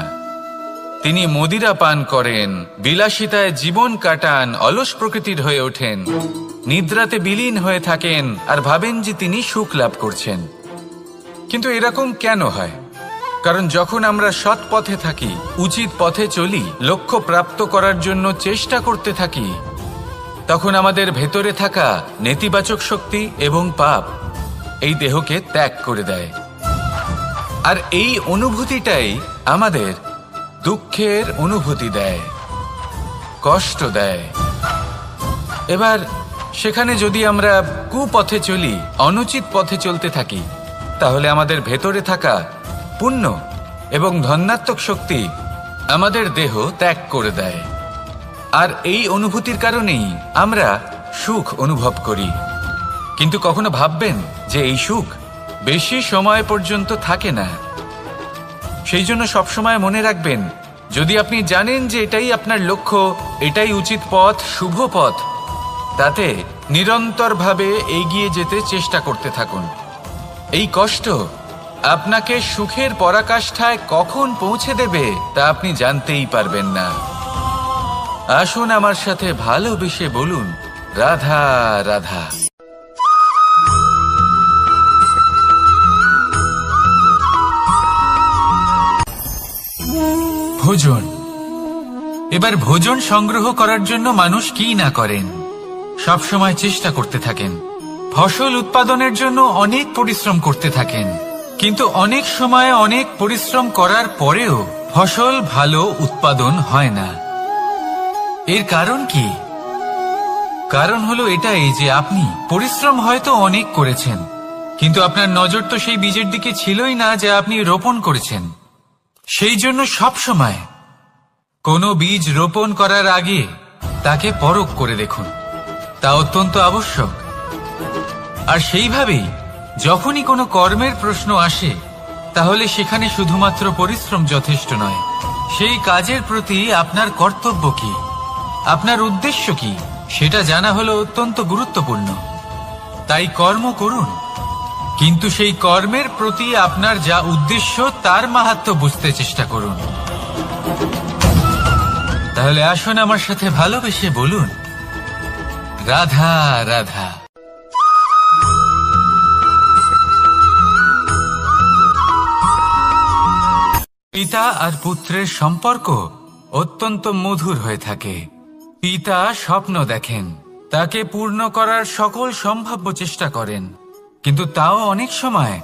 তিনি মদিরা পান করেন, বিলাসিতায় জীবন কাটান, অলস প্রকৃতির হয়ে ওঠেন, নিদ্রাতে বিলীন হয়ে থাকেন আর ভাবেন যে তিনি সুখ লাভ করছেন। কিন্তু এরকম কেন হয়? কারণ যখন আমরা সৎ পথে থাকি, উচিত পথে চলি, লক্ষ্য প্রাপ্ত করার জন্য চেষ্টা করতে থাকি, তখন আমাদের ভেতরে থাকা নেতিবাচক শক্তি এবং পাপ এই দেহকে ত্যাগ করে দেয়। আর এই অনুভূতিটাই আমাদের দুঃখের অনুভূতি দেয়, কষ্ট দেয়। এবার সেখানে যদি আমরা কুপথে চলি, অনুচিত পথে চলতে থাকি, তাহলে আমাদের ভেতরে থাকা পুণ্য এবং ধনাত্মক শক্তি আমাদের দেহ ত্যাগ করে দেয়। আর এই অনুভূতির কারণেই আমরা সুখ অনুভব করি। কিন্তু কখনো ভাববেন যে এই সুখ বেশি সময় পর্যন্ত থাকে না। সেই জন্য সবসময় মনে রাখবেন, যদি আপনি জানেন যে এটাই আপনার লক্ষ্য, এটাই উচিত পথ, শুভ পথ, তাতে নিরন্তরভাবে এগিয়ে যেতে চেষ্টা করতে থাকুন। এই কষ্ট আপনাকে সুখের পরাকাষ্ঠায় কখন পৌঁছে দেবে তা আপনি জানতেই পারবেন না। আসুন আমার সাথে ভালোবেসে বলুন, রাধা রাধা। ভোজন। এবার ভোজন সংগ্রহ করার জন্য মানুষ কি না করেন, সবসময় চেষ্টা করতে থাকেন। ফসল উৎপাদনের জন্য অনেক পরিশ্রম করতে থাকেন, কিন্তু অনেক সময় অনেক পরিশ্রম করার পরেও ফসল ভালো উৎপাদন হয় না। এর কারণ কি? কারণ হলো এটাই যে আপনি পরিশ্রম হয়তো অনেক করেছেন, কিন্তু আপনার নজর তো সেই বীজের দিকে ছিলই না যা আপনি রোপণ করেছেন। সেই জন্য সবসময় কোনো বীজ রোপণ করার আগে তাকে পরখ করে দেখুন, তা অত্যন্ত আবশ্যক। আর সেইভাবেই যখনই কোনো কর্মের প্রশ্ন আসে, তাহলে সেখানে শুধুমাত্র পরিশ্রম যথেষ্ট নয়। সেই কাজের প্রতি আপনার কর্তব্য কি, আপনার উদ্দেশ্য কি, সেটা জানা হলো অত্যন্ত গুরুত্বপূর্ণ। তাই কর্ম করুন, কিন্তু সেই কর্মের প্রতি আপনার যা উদ্দেশ্য তার মাহাত্ম্য বুঝতে চেষ্টা করুন। তাহলে আসুন আমার সাথে ভালোবেসে বলুন, রাধা রাধা। পিতা আর পুত্রের সম্পর্ক অত্যন্ত মধুর হয়ে থাকে। পিতা স্বপ্ন দেখেন, তাকে পূর্ণ করার সকল সম্ভাব্য চেষ্টা করেন, কিন্তু তাও অনেক সময়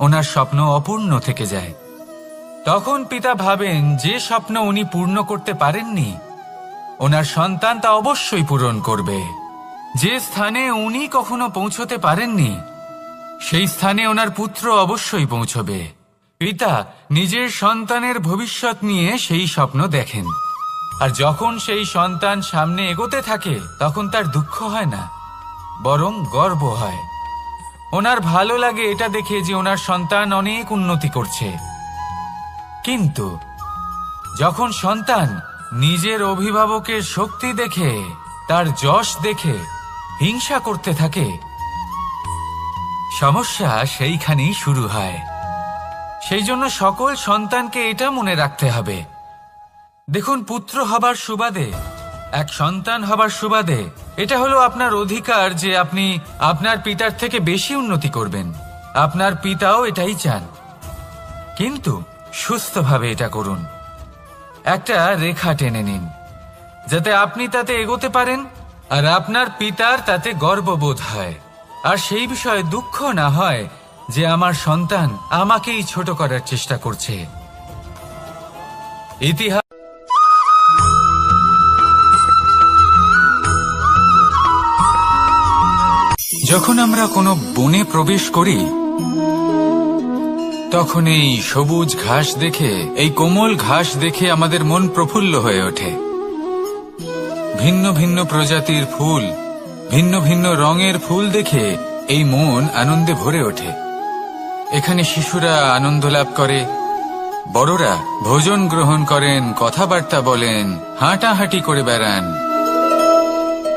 ওনার স্বপ্ন অপূর্ণ থেকে যায়। তখন পিতা ভাবেন যে স্বপ্ন উনি পূর্ণ করতে পারেননি, ওনার সন্তান তা অবশ্যই পূরণ করবে। যে স্থানে উনি কখনো পৌঁছতে পারেননি, সেই স্থানে ওনার পুত্র অবশ্যই পৌঁছবে। পিতা নিজের সন্তানের ভবিষ্যৎ নিয়ে সেই স্বপ্ন দেখেন, আর যখন সেই সন্তান সামনে এগোতে থাকে তখন তার দুঃখ হয় না, বরং গর্ব হয়। ওনার ভালো লাগে এটা দেখে যে ওনার সন্তান অনেক উন্নতি করছে। কিন্তু যখন সন্তান নিজের অভিভাবকের শক্তি দেখে, তার যশ দেখে হিংসা করতে থাকে, সমস্যা সেইখানেই শুরু হয়। সেই জন্য সকল সন্তানকে এটা মনে রাখতে হবে, দেখুন, পুত্র হবার সুবাদে, এক সন্তান হবার সুবাদে এটা হলো আপনার অধিকার যে আপনি আপনার পিতার থেকে বেশি উন্নতি করবেন। আপনার পিতাও এটাই চান, কিন্তু সুস্থভাবে এটা করুন। একটা রেখা টেনে নিন যাতে আপনি তাতে এগোতে পারেন আর আপনার পিতার তাতে গর্ববোধ হয়, আর সেই বিষয়ে দুঃখ না হয় যে আমার সন্তান আমাকেই ছোট করার চেষ্টা করছে। ইতিহাস যখন আমরা কোনো বনে প্রবেশ করি, তখন এই সবুজ ঘাস দেখে, এই কোমল ঘাস দেখে আমাদের মন প্রফুল্ল হয়ে ওঠে। ভিন্ন ভিন্ন প্রজাতির ফুল, ভিন্ন ভিন্ন রঙের ফুল দেখে এই মন আনন্দে ভরে ওঠে। এখানে শিশুরা আনন্দ লাভ করে, বড়রা ভোজন গ্রহণ করেন, কথাবার্তা বলেন, হাঁটাহাঁটি করে বেড়ান।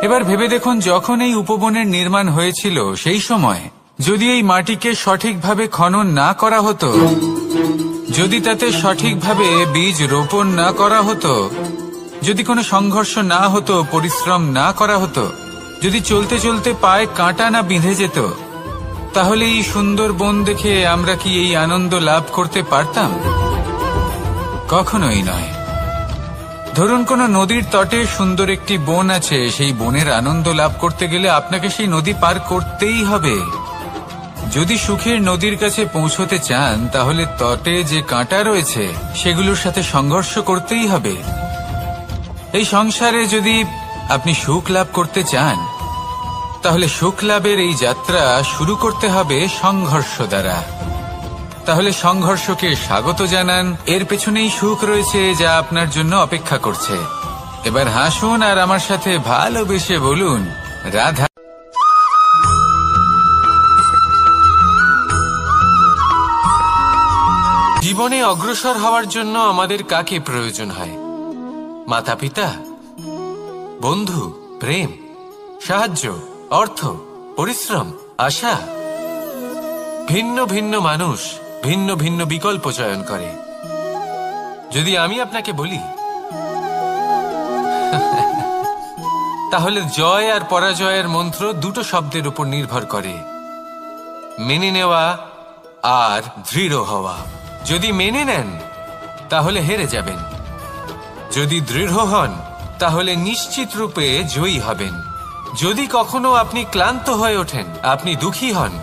এবার ভেবে দেখুন, যখন এই উপবনের নির্মাণ হয়েছিল সেই সময় যদি এই মাটিকে সঠিকভাবে খনন না করা হতো, যদি তাতে সঠিকভাবে বীজ রোপণ না করা হতো, যদি কোনো সংঘর্ষ না হতো, পরিশ্রম না করা হতো, যদি চলতে চলতে পায়ে কাঁটা না বিঁধে যেত, তাহলে এই সুন্দর বন দেখে আমরা কি এই আনন্দ লাভ করতে পারতাম? কখনোই নয়। ধরুন কোনো নদীর তটে সুন্দর একটি বন আছে, সেই বনের আনন্দ লাভ করতে গেলে আপনাকে সেই নদী পার করতেই হবে। যদি সুখের নদীর কাছে পৌঁছতে চান, তাহলে তটে যে কাঁটা রয়েছে সেগুলোর সাথে সংঘর্ষ করতেই হবে। এই সংসারে যদি আপনি সুখ লাভ করতে চান, তাহলে সুখ লাভের এই যাত্রা শুরু করতে হবে সংঘর্ষ দ্বারা। তাহলে সংঘর্ষকে স্বাগত জানান, এর পেছনেই সুখ রয়েছে যা আপনার জন্য অপেক্ষা করছে। এবার হাসুন আর আমার সাথে ভালোবেসে বলুন, রাধা। জীবনে অগ্রসর হওয়ার জন্য আমাদের কাকে প্রয়োজন হয়? মাতা পিতা, বন্ধু, প্রেম, সাহায্য, অর্থ, পরিশ্রম, আশা। ভিন্ন ভিন্ন মানুষ ভিন্ন ভিন্ন বিকল্প চয়ন করে। যদি আমি আপনাকে বলি, তাহলে জয় আর পরাজয়ের মন্ত্র দুটো শব্দের উপর নির্ভর করে, মেনে নেওয়া আর দৃঢ় হওয়া। যদি মেনে নেন তাহলে হেরে যাবেন, যদি দৃঢ় হন তাহলে নিশ্চিত রূপে জয়ী হবেন। যদি কখনো আপনি ক্লান্ত হয়ে ওঠেন, আপনি দুঃখী হন,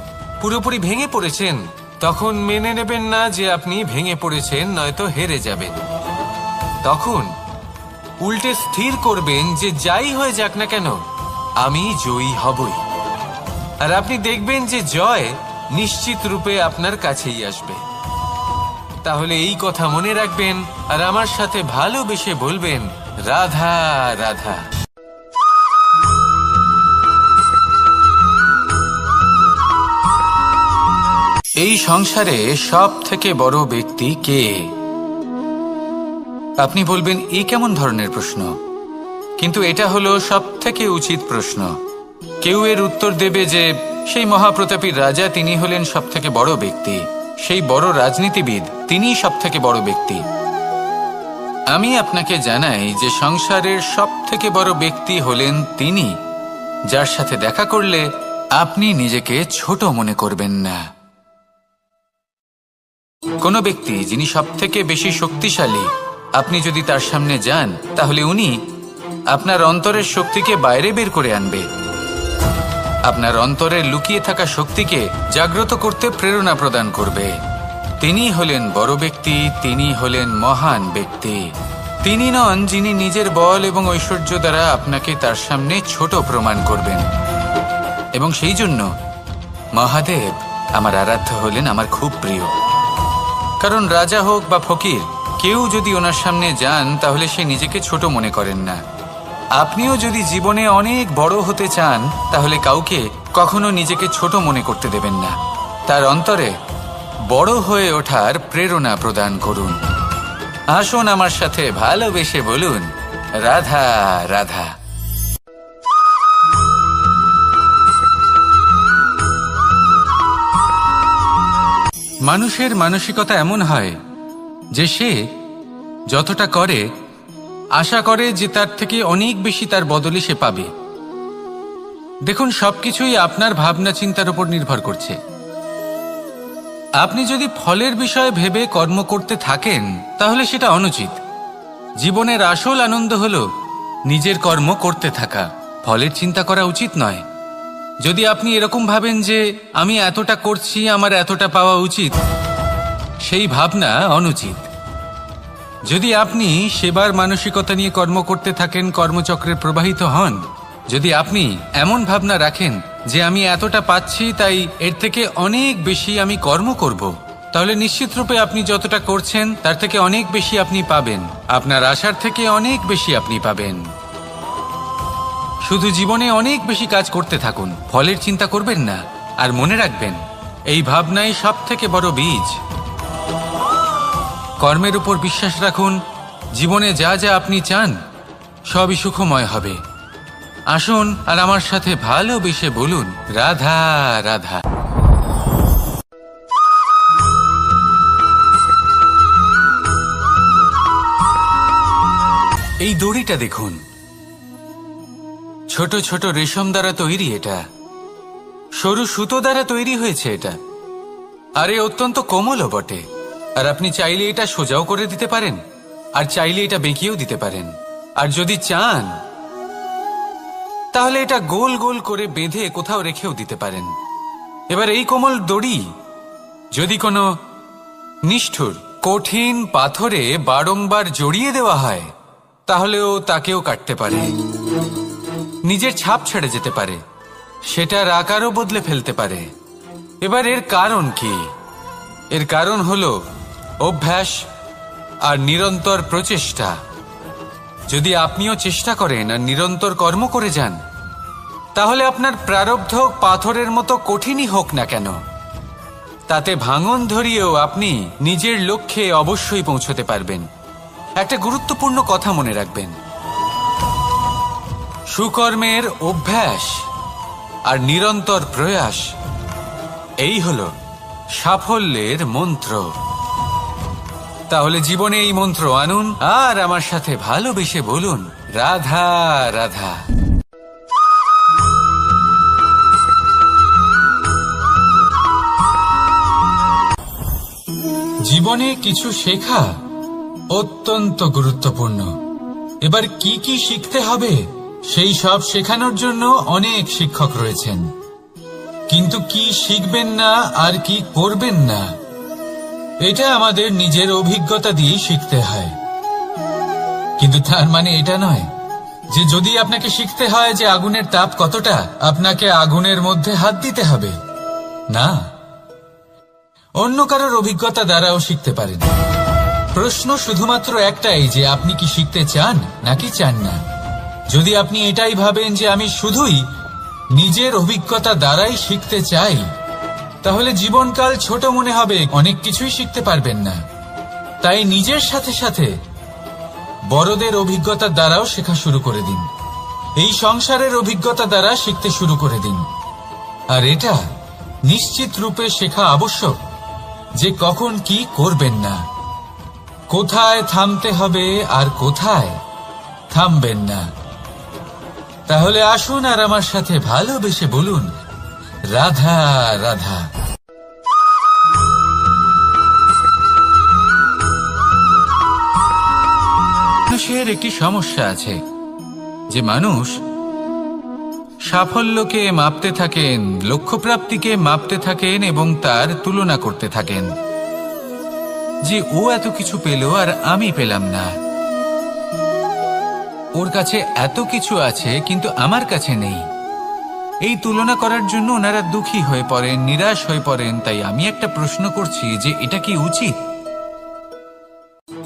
পুরোপুরি ভেঙে পড়েছেন, তখন মেনে নেবেন না যে আপনি ভেঙে পড়েছেন, নয়তো হেরে যাবেন। তখন উল্টে স্থির করবেন যে যাই হয়ে যাক না কেন, আমি জয়ী হবই। আর আপনি দেখবেন যে জয় নিশ্চিত রূপে আপনার কাছেই আসবে। তাহলে এই কথা মনে রাখবেন আর আমার সাথে ভালোবেসে বলবেন, রাধা রাধা। এই সংসারে সব থেকে বড় ব্যক্তি কে? আপনি বলবেন, এই কেমন ধরনের প্রশ্ন? কিন্তু এটা হলো সব থেকে উচিত প্রশ্ন। কেউ এর উত্তর দেবে যে সেই মহাপ্রতাপী রাজা, তিনি হলেন সব থেকে বড় ব্যক্তি, সেই বড় রাজনীতিবিদ, তিনিই সব থেকে বড় ব্যক্তি। আমি আপনাকে জানাই যে সংসারের সব থেকে বড় ব্যক্তি হলেন তিনি, যার সাথে দেখা করলে আপনি নিজেকে ছোট মনে করবেন না। কোনো ব্যক্তি যিনি সব থেকে বেশি শক্তিশালী, আপনি যদি তার সামনে যান, তাহলে উনি আপনার অন্তরের শক্তিকে বাইরে বের করে আনবে। আপনার অন্তরে লুকিয়ে থাকা শক্তিকে জাগ্রত করতে প্রেরণা প্রদান করবে। তিনি হলেন বড় ব্যক্তি, তিনি হলেন মহান ব্যক্তি। তিনি নন যিনি নিজের বল এবং ঐশ্বর্য দ্বারা আপনাকে তার সামনে ছোট প্রমাণ করবেন। এবং সেই জন্য মহাদেব আমার আরাধ্য হলেন আমার খুব প্রিয়। কারণ রাজা হোক বা ফকির, কেউ যদি ওনার সামনে যান তাহলে সে নিজেকে ছোট মনে করেন না। আপনিও যদি জীবনে অনেক বড় হতে চান তাহলে কাউকে কখনো নিজেকে ছোট মনে করতে দেবেন না। তার অন্তরে বড় হয়ে ওঠার প্রেরণা প্রদান করুন। আসুন আমার সাথে ভালোবেসে বলুন, রাধা রাধা। মানুষের মানসিকতা এমন হয় যে সে যতটা করে আশা করে যে তার থেকে অনেক বেশি তার বদলে সে পাবে। দেখুন, সবকিছুই আপনার ভাবনা চিন্তার উপর নির্ভর করছে। আপনি যদি ফলের বিষয়ে ভেবে কর্ম করতে থাকেন তাহলে সেটা অনুচিত। জীবনের আসল আনন্দ হলো নিজের কর্ম করতে থাকা, ফলের চিন্তা করা উচিত নয়। যদি আপনি এরকম ভাবেন যে আমি এতটা করছি, আমার এতটা পাওয়া উচিত, সেই ভাবনা অনুচিত। যদি আপনি সেবার মানসিকতা নিয়ে কর্ম করতে থাকেন, কর্মচক্রে প্রবাহিত হন, যদি আপনি এমন ভাবনা রাখেন যে আমি এতটা পাচ্ছি তাই এর থেকে অনেক বেশি আমি কর্ম করব, তাহলে নিশ্চিত রূপে আপনি যতটা করছেন তার থেকে অনেক বেশি আপনি পাবেন। আপনার আশার থেকে অনেক বেশি আপনি পাবেন। শুধু জীবনে অনেক বেশি কাজ করতে থাকুন, ফলের চিন্তা করবেন না। আর মনে রাখবেন, এই ভাবনাই সব থেকে বড় বীজ। কর্মের উপর বিশ্বাস রাখুন। জীবনে যা যা আপনি চান সবই সুখময় হবে। আসুন আর আমার সাথে ভালোবেসে বলুন, রাধা রাধা। এই দড়িটা দেখুন, ছোট ছোট রেশম দ্বারা তৈরি। এটা সরু সুতো দ্বারা তৈরি হয়েছে এটা, আর এ অত্যন্ত কোমলও বটে। আর আপনি চাইলে এটা সোজাও করে দিতে পারেন, আর চাইলে এটা বেঁকিয়েও দিতে পারেন। আর যদি চান তাহলে এটা গোল গোল করে বেঁধে কোথাও রেখেও দিতে পারেন। এবার এই কোমল দড়ি যদি কোনো নিষ্ঠুর কঠিন পাথরে বারংবার জড়িয়ে দেওয়া হয় তাহলেও তাকেও কাটতে পারে, নিজের ছাপ ছেড়ে যেতে পারে, সেটার আকারও বদলে ফেলতে পারে। এবার এর কারণ কি? এর কারণ হলো অভ্যাস আর নিরন্তর প্রচেষ্টা। যদি আপনিও চেষ্টা করেন আর নিরন্তর কর্ম করে যান, তাহলে আপনার প্রারব্ধ পাথরের মতো কঠিনই হোক না কেন, তাতে ভাঙন ধরিয়েও আপনি নিজের লক্ষ্যে অবশ্যই পৌঁছতে পারবেন। একটা গুরুত্বপূর্ণ কথা মনে রাখবেন, সুকর্মের অভ্যাস আর নিরন্তর প্রয়াস, এই হলো সাফল্যের মন্ত্র। তাহলে জীবনে এই মন্ত্র আনুন আর আমার সাথে ভালোবেসে বলুন, রাধা রাধা। জীবনে কিছু শেখা অত্যন্ত গুরুত্বপূর্ণ। এবার কি কি শিখতে হবে সেই সব শেখানোর জন্য অনেক শিক্ষক রয়েছেন, কিন্তু কি শিখবেন না আর কি করবেন না এটা আমাদের নিজের অভিজ্ঞতা দিয়ে শিখতে হয়। কিন্তু তার মানে এটা নয় যে যদি আপনাকে শিখতে হয় যে আগুনের তাপ কতটা, আপনাকে আগুনের মধ্যে হাত দিতে হবে। না, অন্য কারোর অভিজ্ঞতা দ্বারাও শিখতে পারেন। প্রশ্ন শুধুমাত্র একটাই যে আপনি কি শিখতে চান নাকি চান না। যদি আপনি এটাই ভাবেন যে আমি শুধুই নিজের অভিজ্ঞতা দ্বারাই শিখতে চাই, তাহলে জীবনকাল ছোট মনে হবে, অনেক কিছুই শিখতে পারবেন না। তাই নিজের সাথে সাথে বড়দের অভিজ্ঞতা দ্বারাও শেখা শুরু করে দিন। এই সংসারের অভিজ্ঞতা দ্বারা শিখতে শুরু করে দিন। আর এটা নিশ্চিত রূপে শেখা আবশ্যক যে কখন কি করবেন না, কোথায় থামতে হবে আর কোথায় থামবেন না। তাহলে আসুন আর আমার সাথে ভালোবেসে বলুন, রাধা রাধা। মানুষের একটি সমস্যা আছে যে মানুষ সাফল্যকে মাপতে থাকেন, লক্ষ্যপ্রাপ্তিকে মাপতে থাকেন এবং তার তুলনা করতে থাকেন যে ও এত কিছু পেল আর আমি পেলাম না, ওর কাছে এত কিছু আছে কিন্তু আমার কাছে নেই। এই তুলনা করার জন্য ওনারা দুঃখী হয়ে পড়েন, নিরাশ হয়ে পড়েন। তাই আমি একটা প্রশ্ন করছি যে এটা কি উচিত?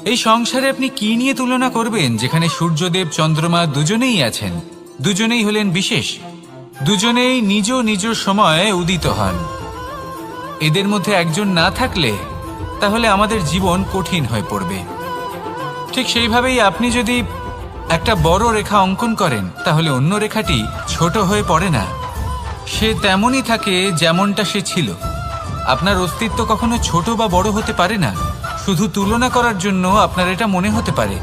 এই সংসারে আপনি কি নিয়ে তুলনা করবেন, যেখানে সূর্যদেব চন্দ্রমা দুজনেই আছেন, দুজনেই হলেন বিশেষ, দুজনেই নিজ নিজ সময়ে উদিত হন। এদের মধ্যে একজন না থাকলে তাহলে আমাদের জীবন কঠিন হয়ে পড়বে। ঠিক সেইভাবেই আপনি যদি একটা বড় রেখা অঙ্কন করেন তাহলে অন্য রেখাটি ছোট হয়ে পড়ে না, সে তেমনই থাকে যেমনটা সে ছিল। আপনার অস্তিত্ব কখনো ছোট বা বড় হতে পারে না, শুধু তুলনা করার জন্য আপনার এটা মনে হতে পারে।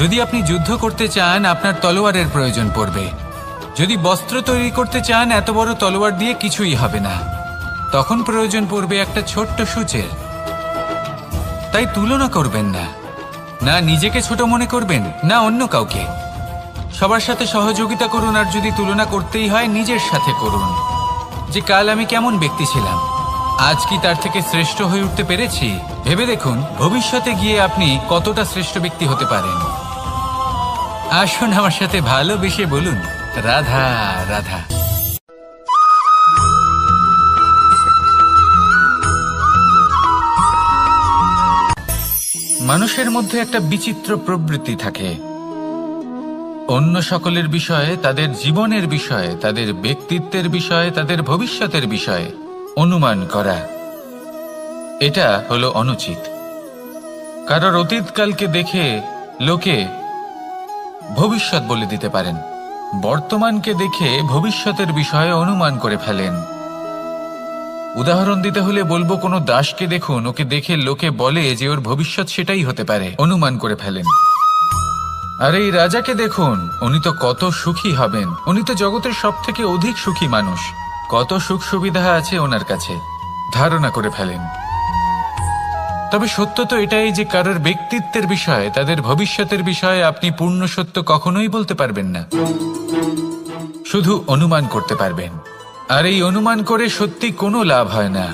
যদি আপনি যুদ্ধ করতে চান আপনার তলোয়ারের প্রয়োজন পড়বে, যদি বস্ত্র তৈরি করতে চান এত বড় তলোয়ার দিয়ে কিছুই হবে না, তখন প্রয়োজন পড়বে একটা ছোট্ট সূচের। তাই তুলনা করবেন না, না নিজেকে ছোট মনে করবেন না অন্য কাউকে। সবার সাথে সহযোগিতা করুন, আর যদি তুলনা করতেই হয় নিজের সাথে করুন, যে কাল আমি কেমন ব্যক্তি ছিলাম, আজ কি তার থেকে শ্রেষ্ঠ হয়ে উঠতে পেরেছি। ভেবে দেখুন ভবিষ্যতে গিয়ে আপনি কতটা শ্রেষ্ঠ ব্যক্তি হতে পারেন। আসুন আমার সাথে ভালোবেসে বলুন রাধা রাধা। মানুষের মধ্যে একটা বিচিত্র প্রবৃত্তি থাকে, অন্য সকলের বিষয়ে, তাদের জীবনের বিষয়ে, তাদের ব্যক্তিত্বের বিষয়ে, তাদের ভবিষ্যতের বিষয়ে অনুমান করা। এটা হলো অনুচিত। কারোর অতীতকালকে দেখে লোকে ভবিষ্যৎ বলে দিতে পারেন, বর্তমানকে দেখে ভবিষ্যতের বিষয়ে অনুমান করে ফেলেন। উদাহরণ দিতে হলে বলবো, কোনো দাসকে দেখুন, ওকে দেখে লোকে বলে যে ওর ভবিষ্যৎ সেটাই হতে পারে, অনুমান করে ফেলেন। আর এই রাজাকে দেখুন, উনি তো কত সুখী হবেন, উনি তো জগতের সব থেকে অধিক সুখী মানুষ, কত সুখ সুবিধা আছে ওনার কাছে, ধারণা করে ফেলেন। তবে সত্য তো এটাই যে কারোর ব্যক্তিত্বের বিষয়ে, তাদের ভবিষ্যতের বিষয়ে আপনি পূর্ণ সত্য কখনোই বলতে পারবেন না, শুধু অনুমান করতে পারবেন। আর এই অনুমান করে সত্যি কোনো লাভ হয় না,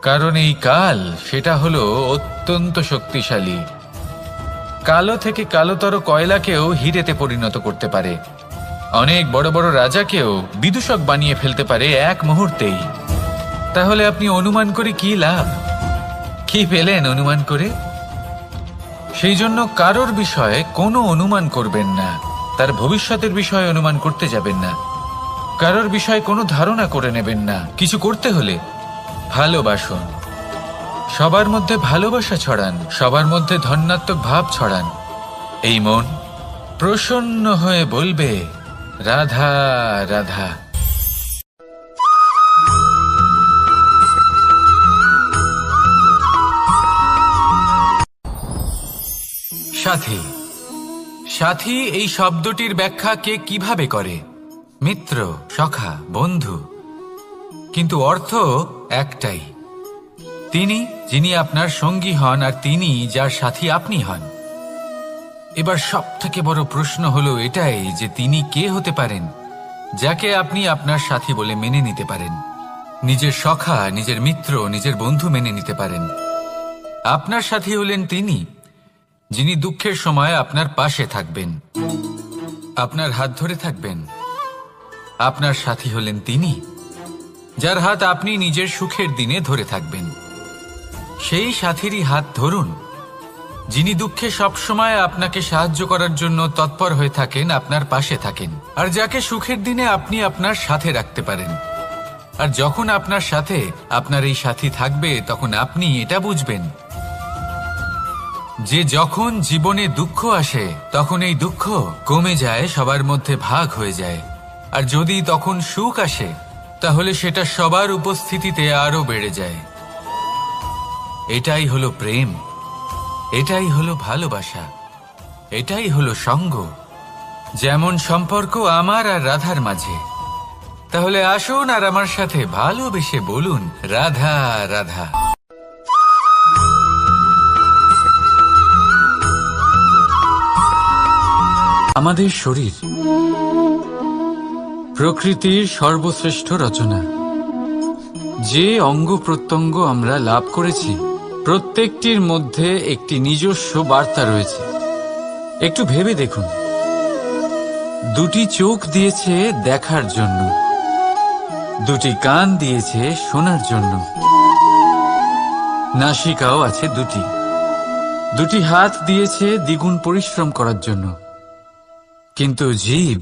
কারণ এই কাল সেটা হলো অত্যন্ত শক্তিশালী। কালো থেকে কালোতর কয়লাকেও হিরেতে পরিণত করতে পারে, অনেক বড় বড় রাজাকেও বিদূষক বানিয়ে ফেলতে পারে এক মুহূর্তেই। তাহলে আপনি অনুমান করে কি লাভ? কি পেলেন অনুমান করে? সেই জন্য কারোর বিষয়ে কোনো অনুমান করবেন না, তার ভবিষ্যতের বিষয়ে অনুমান করতে যাবেন না, কারোর বিষয়ে কোনো ধারণা করে নেবেন না। কিছু করতে হলে ভালোবাসুন, সবার মধ্যে ভালোবাসা ছড়ান, সবার মধ্যে ধন্যাত্মক ভাব ছড়ান। এই মন প্রসন্ন হয়ে বলবে রাধা রাধা। সাথী, সাথী এই শব্দটির ব্যাখ্যা কে কিভাবে করে? মিত্র, সখা, বন্ধু, কিন্তু অর্থ একটাই, তিনি যিনি আপনার সঙ্গী হন আর তিনি যার সাথী আপনি হন। এবার সব থেকে বড় প্রশ্ন হলো এটাই যে তিনি কে হতে পারেন যাকে আপনি আপনার সাথী বলে মেনে নিতে পারেন, নিজের সখা, নিজের মিত্র, নিজের বন্ধু মেনে নিতে পারেন। আপনার সাথী হলেন তিনি যিনি দুঃখের সময় আপনার পাশে থাকবেন, আপনার হাত ধরে থাকবেন। আপনার সাথী হলেন তিনি যার হাত আপনি নিজের সুখের দিনে ধরে থাকবেন। সেই সাথীরই হাত ধরুন যিনি দুঃখে সবসময় আপনাকে সাহায্য করার জন্য তৎপর হয়ে থাকেন, আপনার পাশে থাকেন, আর যাকে সুখের দিনে আপনি আপনার সাথে রাখতে পারেন। আর যখন আপনার সাথে আপনার এই সাথী থাকবে তখন আপনি এটা বুঝবেন যে যখন জীবনে দুঃখ আসে তখন এই দুঃখ কমে যায়, সবার মধ্যে ভাগ হয়ে যায়। আর যদি তখন সুখ আসে তাহলে সেটা সবার উপস্থিতিতে আরো বেড়ে যায়। এটাই হলো প্রেম, এটাই হলো ভালোবাসা, এটাই হলো সঙ্গ, যেমন সম্পর্ক আমার আর রাধার মাঝে। তাহলে আসুন আর আমার সাথে ভালোবেসে বলুন রাধা রাধা। আমাদের শরীর প্রকৃতির সর্বশ্রেষ্ঠ রচনা। যে অঙ্গ প্রত্যঙ্গ আমরা লাভ করেছি প্রত্যেকটির মধ্যে একটি নিজস্ব বার্তা রয়েছে। একটু ভেবে দেখুন, দুটি চোখ দিয়েছে দেখার জন্য, দুটি কান দিয়েছে শোনার জন্য, নাসিকাও আছে দুটি, দুটি হাত দিয়েছে দ্বিগুণ পরিশ্রম করার জন্য। কিন্তু জীব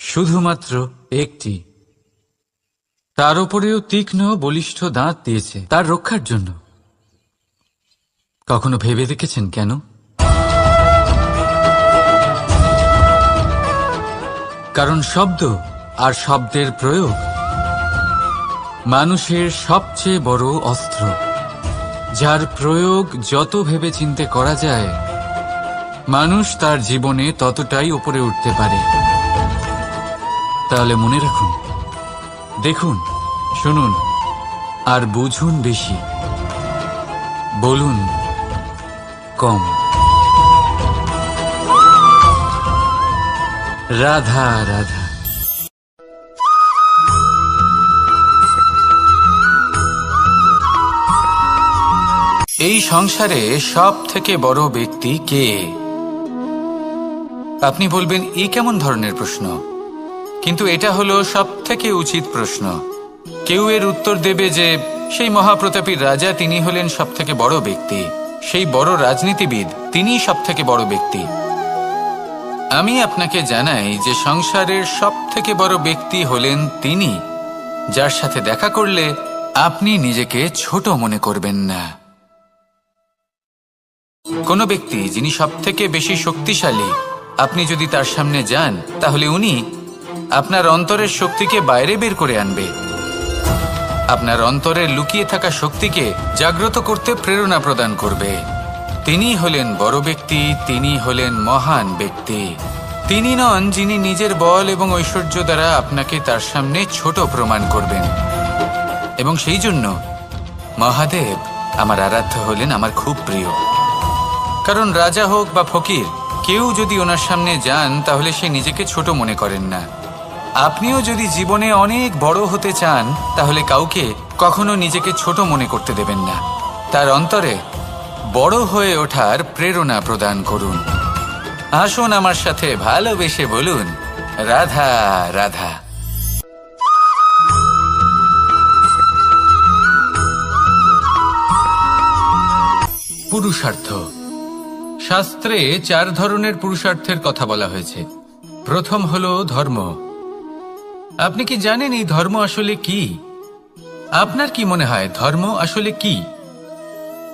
শুধুমাত্র একটি, তার উপরেও তীক্ষ্ণ বলিষ্ঠ দাঁত দিয়েছে তার রক্ষার জন্য। কখনো ভেবে দেখেছেন কেন? কারণ শব্দ আর শব্দের প্রয়োগ মানুষের সবচেয়ে বড় অস্ত্র, যার প্রয়োগ যত ভেবেচিন্তে করা যায় মানুষ তার জীবনে ততটাই উপরে উঠতে পারে। তাহলে মনে রাখুন, দেখুন, শুনুন আর বুঝুন বেশি, বলুন কম। রাধা রাধা। এই সংসারে সব থেকে বড় ব্যক্তি কে? আপনি বলবেন, এই কেমন ধরনের প্রশ্ন? কিন্তু এটা হলো সব থেকে উচিত প্রশ্ন। কেউ এর উত্তর দেবে যে সেই মহাপ্রতাপী রাজা, তিনি হলেন সব থেকে বড় ব্যক্তি, সেই বড় রাজনীতিবিদ, তিনিই সব থেকে বড় ব্যক্তি। আমি আপনাকে জানাই যে সংসারের সব থেকে বড় ব্যক্তি হলেন তিনি, যার সাথে দেখা করলে আপনি নিজেকে ছোট মনে করবেন না। কোনো ব্যক্তি যিনি সব থেকে বেশি শক্তিশালী, আপনি যদি তার সামনে যান তাহলে উনি আপনার অন্তরের শক্তিকে বাইরে বের করে আনবে, আপনার অন্তরে লুকিয়ে থাকা শক্তিকে জাগ্রত করতে প্রেরণা প্রদান করবে। তিনি হলেন বড় ব্যক্তি, তিনি হলেন মহান ব্যক্তি। তিনি নন যিনি নিজের বল এবং ঐশ্বর্য দ্বারা আপনাকে তার সামনে ছোট প্রমাণ করবেন। এবং সেই জন্য মহাদেব আমার আরাধ্য হলেন আমার খুব প্রিয়। কারণ রাজা হোক বা ফকির, কেউ যদি ওনার সামনে যান তাহলে সে নিজেকে ছোট মনে করেন না। আপনিও যদি জীবনে অনেক বড় হতে চান তাহলে কাউকে কখনো নিজেকে ছোট মনে করতে দেবেন না। তার অন্তরে বড় হয়ে ওঠার প্রেরণা প্রদান করুন। আসুন আমার সাথে ভালোবেসে বলুন, রাধা রাধা। পুরুষার্থ। শাস্ত্রে 4 ধরনের পুরুষার্থের কথা বলা হয়েছে। প্রথম হলো ধর্ম। আপনি কি জানেন এই ধর্ম আসলে কি? আপনার কি মনে হয় ধর্ম আসলে কি?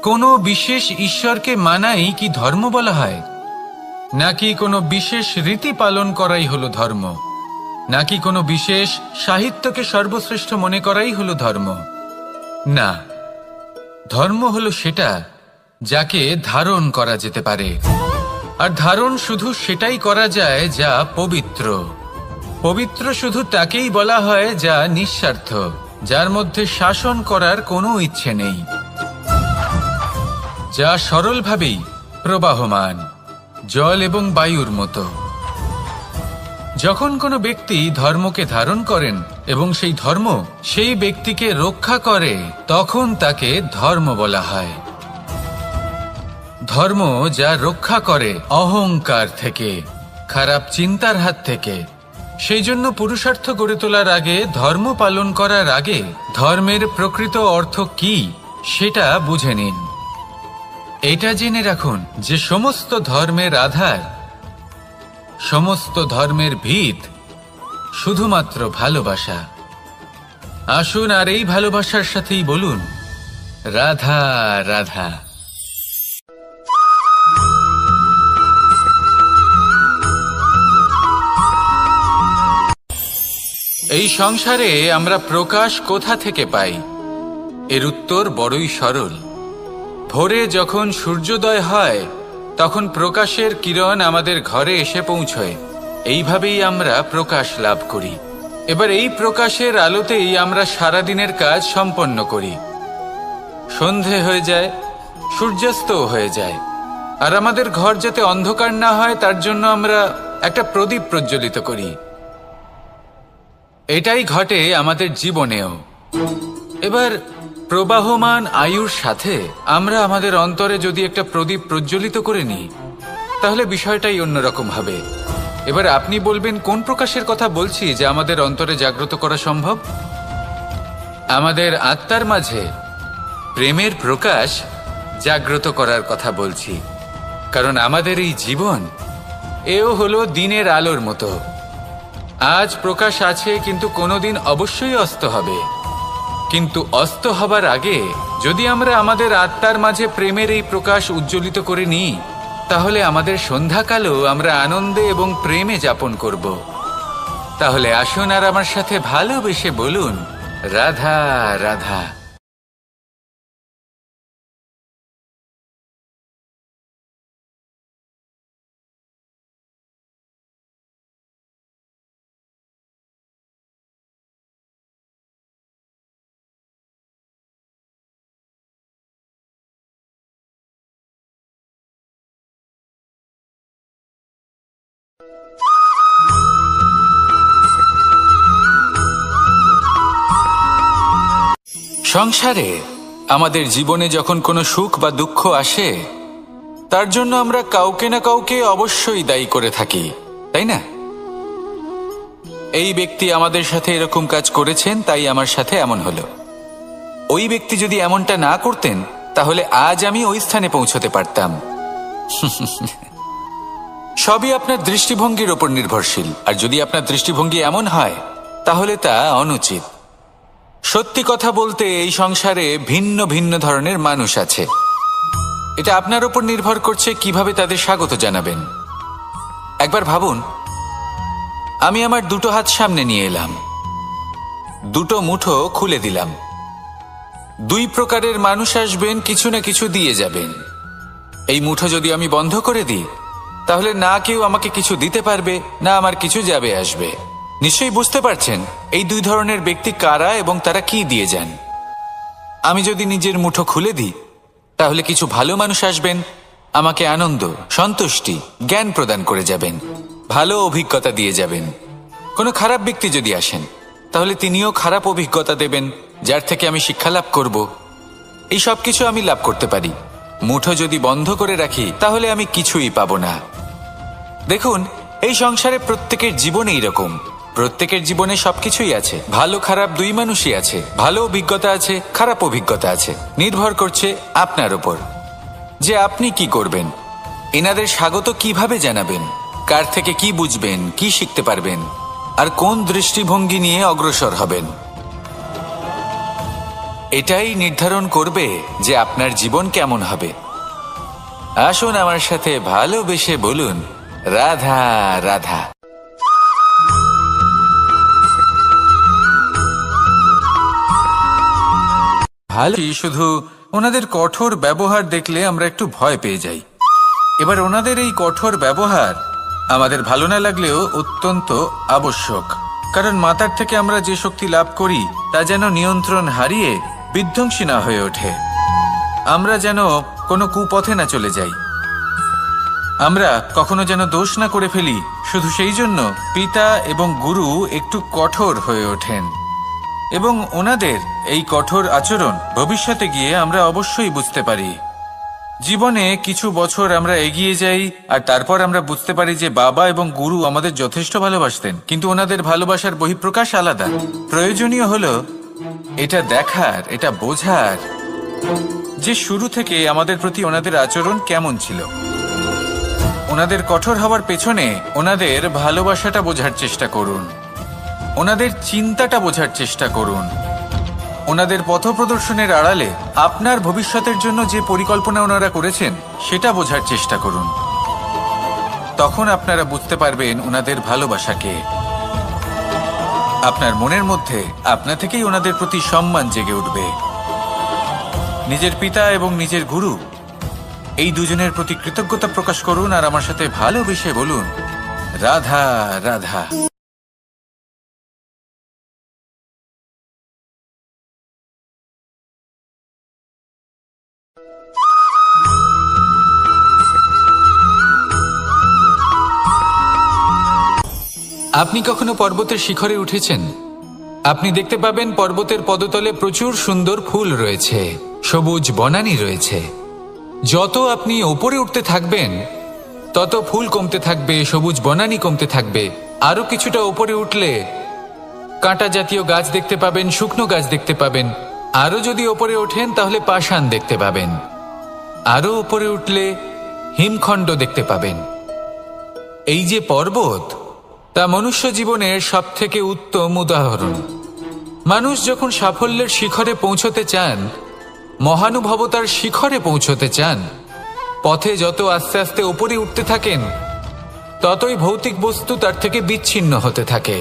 কোনো বিশেষ ঈশ্বরকে মানাই কি ধর্ম বলা হয়? নাকি কোনো বিশেষ রীতি পালন করাই হলো ধর্ম? নাকি কোনো বিশেষ সাহিত্যকে সর্বশ্রেষ্ঠ মনে করাই হলো ধর্ম? না, ধর্ম হলো সেটা যাকে ধারণ করা যেতে পারে। আর ধারণ শুধু সেটাই করা যায় যা পবিত্র। পবিত্র শুধু তাকেই বলা হয় যা নিঃস্বার্থ, যার মধ্যে শাসন করার কোনো ইচ্ছে নেই, যা সরলভাবেই প্রবাহমান, জল এবং বায়ুর মতো। যখন কোনো ব্যক্তি ধর্মকে ধারণ করেন এবং সেই ধর্ম সেই ব্যক্তিকে রক্ষা করে, তখন তাকে ধর্ম বলা হয়। ধর্ম যা রক্ষা করে অহংকার থেকে, খারাপ চিন্তার হাত থেকে। সেই জন্য পুরুষার্থ গড়ে তোলার আগে, ধর্ম পালন করার আগে ধর্মের প্রকৃত অর্থ কি সেটা বুঝে নিন। এটা জেনে রাখুন যে সমস্ত ধর্মের আধার, সমস্ত ধর্মের ভিত শুধুমাত্র ভালোবাসা। আসুন আর এই ভালোবাসার সাথেই বলুন, রাধা রাধা। এই সংসারে আমরা প্রকাশ কোথা থেকে পাই? এর উত্তর বড়ই সরল। ভোরে যখন সূর্যোদয় হয় তখন প্রকাশের কিরণ আমাদের ঘরে এসে পৌঁছয়। এইভাবেই আমরা প্রকাশ লাভ করি। এবার এই প্রকাশের আলোতেই আমরা সারাদিনের কাজ সম্পন্ন করি। সন্ধে হয়ে যায়, সূর্যাস্তও হয়ে যায়। আর আমাদের ঘর যাতে অন্ধকার না হয় তার জন্য আমরা একটা প্রদীপ প্রজ্বলিত করি। এটাই ঘটে আমাদের জীবনেও। এবার প্রবাহমান আয়ুর সাথে আমরা আমাদের অন্তরে যদি একটা প্রদীপ প্রজ্বলিত করে নিই, তাহলে বিষয়টাই অন্যরকম হবে। এবার আপনি বলবেন কোন প্রকাশের কথা বলছি যে আমাদের অন্তরে জাগ্রত করা সম্ভব? আমাদের আত্মার মাঝে প্রেমের প্রকাশ জাগ্রত করার কথা বলছি। কারণ আমাদের এই জীবন এও হলো দিনের আলোর মতো। আজ প্রকাশ আছে, কিন্তু কোনোদিন অবশ্যই অস্ত হবে। কিন্তু অস্ত হবার আগে যদি আমরা আমাদের আত্মার মাঝে প্রেমের এই প্রকাশ উজ্জ্বলিত করে নিই, তাহলে আমাদের সন্ধ্যাকালও আমরা আনন্দে এবং প্রেমে যাপন করব। তাহলে আসুন আর আমার সাথে ভালোবেসে বলুন, রাধা রাধা। সংসারে আমাদের জীবনে যখন কোনো সুখ বা দুঃখ আসে, তার জন্য আমরা কাউকে না কাউকে অবশ্যই দায়ী করে থাকি, তাই না? এই ব্যক্তি আমাদের সাথে এরকম কাজ করেছেন, তাই আমার সাথে এমন হলো। ওই ব্যক্তি যদি এমনটা না করতেন, তাহলে আজ আমি ওই স্থানে পৌঁছতে পারতাম। সবই আপনার দৃষ্টিভঙ্গির ওপর নির্ভরশীল। আর যদি আপনার দৃষ্টিভঙ্গি এমন হয়, তাহলে তা অনুচিত। সত্যি কথা বলতে এই সংসারে ভিন্ন ভিন্ন ধরনের মানুষ আছে। এটা আপনার উপর নির্ভর করছে কিভাবে তাদের স্বাগত জানাবেন। একবার ভাবুন, আমি আমার দুটো হাত সামনে নিয়ে এলাম, দুটো মুঠো খুলে দিলাম। দুই প্রকারের মানুষ আসবেন, কিছু না কিছু দিয়ে যাবেন। এই মুঠো যদি আমি বন্ধ করে দিই, তাহলে না কেউ আমাকে কিছু দিতে পারবে, না আমার কিছু যাবে আসবে। নিশ্চয়ই বুঝতে পারছেন এই দুই ধরনের ব্যক্তি কারা এবং তারা কি দিয়ে যান। আমি যদি নিজের মুঠো খুলে দিই, তাহলে কিছু ভালো মানুষ আসবেন, আমাকে আনন্দ, সন্তুষ্টি, জ্ঞান প্রদান করে যাবেন, ভালো অভিজ্ঞতা দিয়ে যাবেন। কোনো খারাপ ব্যক্তি যদি আসেন, তাহলে তিনিও খারাপ অভিজ্ঞতা দেবেন, যার থেকে আমি শিক্ষা লাভ করব। এই সব কিছু আমি লাভ করতে পারি। মুঠো যদি বন্ধ করে রাখি, তাহলে আমি কিছুই পাবো না। দেখুন, এই সংসারে প্রত্যেকের জীবনে এইরকম। প্রত্যেকের জীবনে সবকিছুই আছে, ভালো খারাপ দুই মানুষই আছে। ভালো অভিজ্ঞতা আছে, খারাপ অভিজ্ঞতা আছে। নির্ভর করছে আপনার উপর যে আপনি কি করবেন। এনাদের স্বাগত কিভাবে জানাবেন, কার থেকে কি বুঝবেন, কি শিখতে পারবেন, আর কোন দৃষ্টিভঙ্গি নিয়ে অগ্রসর হবেন। এটাই নির্ধারণ করবে যে আপনার জীবন কেমন হবে। আসুন আমার সাথে ভালোবেসে বলুন, রাধা রাধা। ভালো, শুধু ওনাদের কঠোর ব্যবহার দেখলে আমরা একটু ভয় পেয়ে যাই। এবার ওনাদের এই কঠোর ব্যবহার আমাদের ভালো না লাগলেও অত্যন্ত আবশ্যক। কারণ মাতার থেকে আমরা যে শক্তি লাভ করি, তা যেন নিয়ন্ত্রণ হারিয়ে বিধ্বংসী না হয়ে ওঠে। আমরা যেন কোনো কুপথে না চলে যাই, আমরা কখনো যেন দোষ না করে ফেলি। শুধু সেই জন্য পিতা এবং গুরু একটু কঠোর হয়ে ওঠেন, এবং ওনাদের এই কঠোর আচরণ ভবিষ্যতে গিয়ে আমরা অবশ্যই বুঝতে পারি। জীবনে কিছু বছর আমরা এগিয়ে যাই, আর তারপর আমরা বুঝতে পারি যে বাবা এবং গুরু আমাদের যথেষ্ট ভালোবাসতেন, কিন্তু ওনাদের ভালোবাসার বহিঃপ্রকাশ আলাদা। প্রয়োজনীয় হলো এটা দেখার, এটা বোঝার যে শুরু থেকে আমাদের প্রতি ওনাদের আচরণ কেমন ছিল। ওনাদের কঠোর হওয়ার পেছনে ওনাদের ভালোবাসাটা বোঝার চেষ্টা করুন, ওনাদের চিন্তাটা বোঝার চেষ্টা করুন, ওনাদের পথপ্রদর্শনের আড়ালে আপনার ভবিষ্যতের জন্য যে পরিকল্পনা ওনারা করেছেন সেটা বোঝার চেষ্টা করুন। তখন আপনারা বুঝতে পারবেন ওনাদের ভালোবাসাকে। আপনার মনের মধ্যে আপনা থেকেই ওনাদের প্রতি সম্মান জেগে উঠবে। নিজের পিতা এবং নিজের গুরু, এই দুজনের প্রতি কৃতজ্ঞতা প্রকাশ করুন আর আমার সাথে ভালোবেসে বলুন, রাধা রাধা। আপনি কখনো পর্বতের শিখরে উঠেছেন? আপনি দেখতে পাবেন পর্বতের পদতলে প্রচুর সুন্দর ফুল রয়েছে, সবুজ বনানী রয়েছে। যত আপনি ওপরে উঠতে থাকবেন তত ফুল কমতে থাকবে, সবুজ বনানী কমতে থাকবে। আরো কিছুটা ওপরে উঠলে কাঁটা জাতীয় গাছ দেখতে পাবেন, শুকনো গাছ দেখতে পাবেন। আরো যদি ওপরে ওঠেন তাহলে পাষাণ দেখতে পাবেন। আরো ওপরে উঠলে হিমখণ্ড দেখতে পাবেন। এই যে পর্বত, তা মনুষ্য জীবনের সবথেকে উত্তম উদাহরণ। মানুষ যখন সাফল্যের শিখরে পৌঁছতে চান, মহানুভবতার শিখরে পৌঁছতে চান, পথে যত আস্তে আস্তে উপরে উঠতে থাকেন ততই ভৌতিক বস্তু তার থেকে বিচ্ছিন্ন হতে থাকে।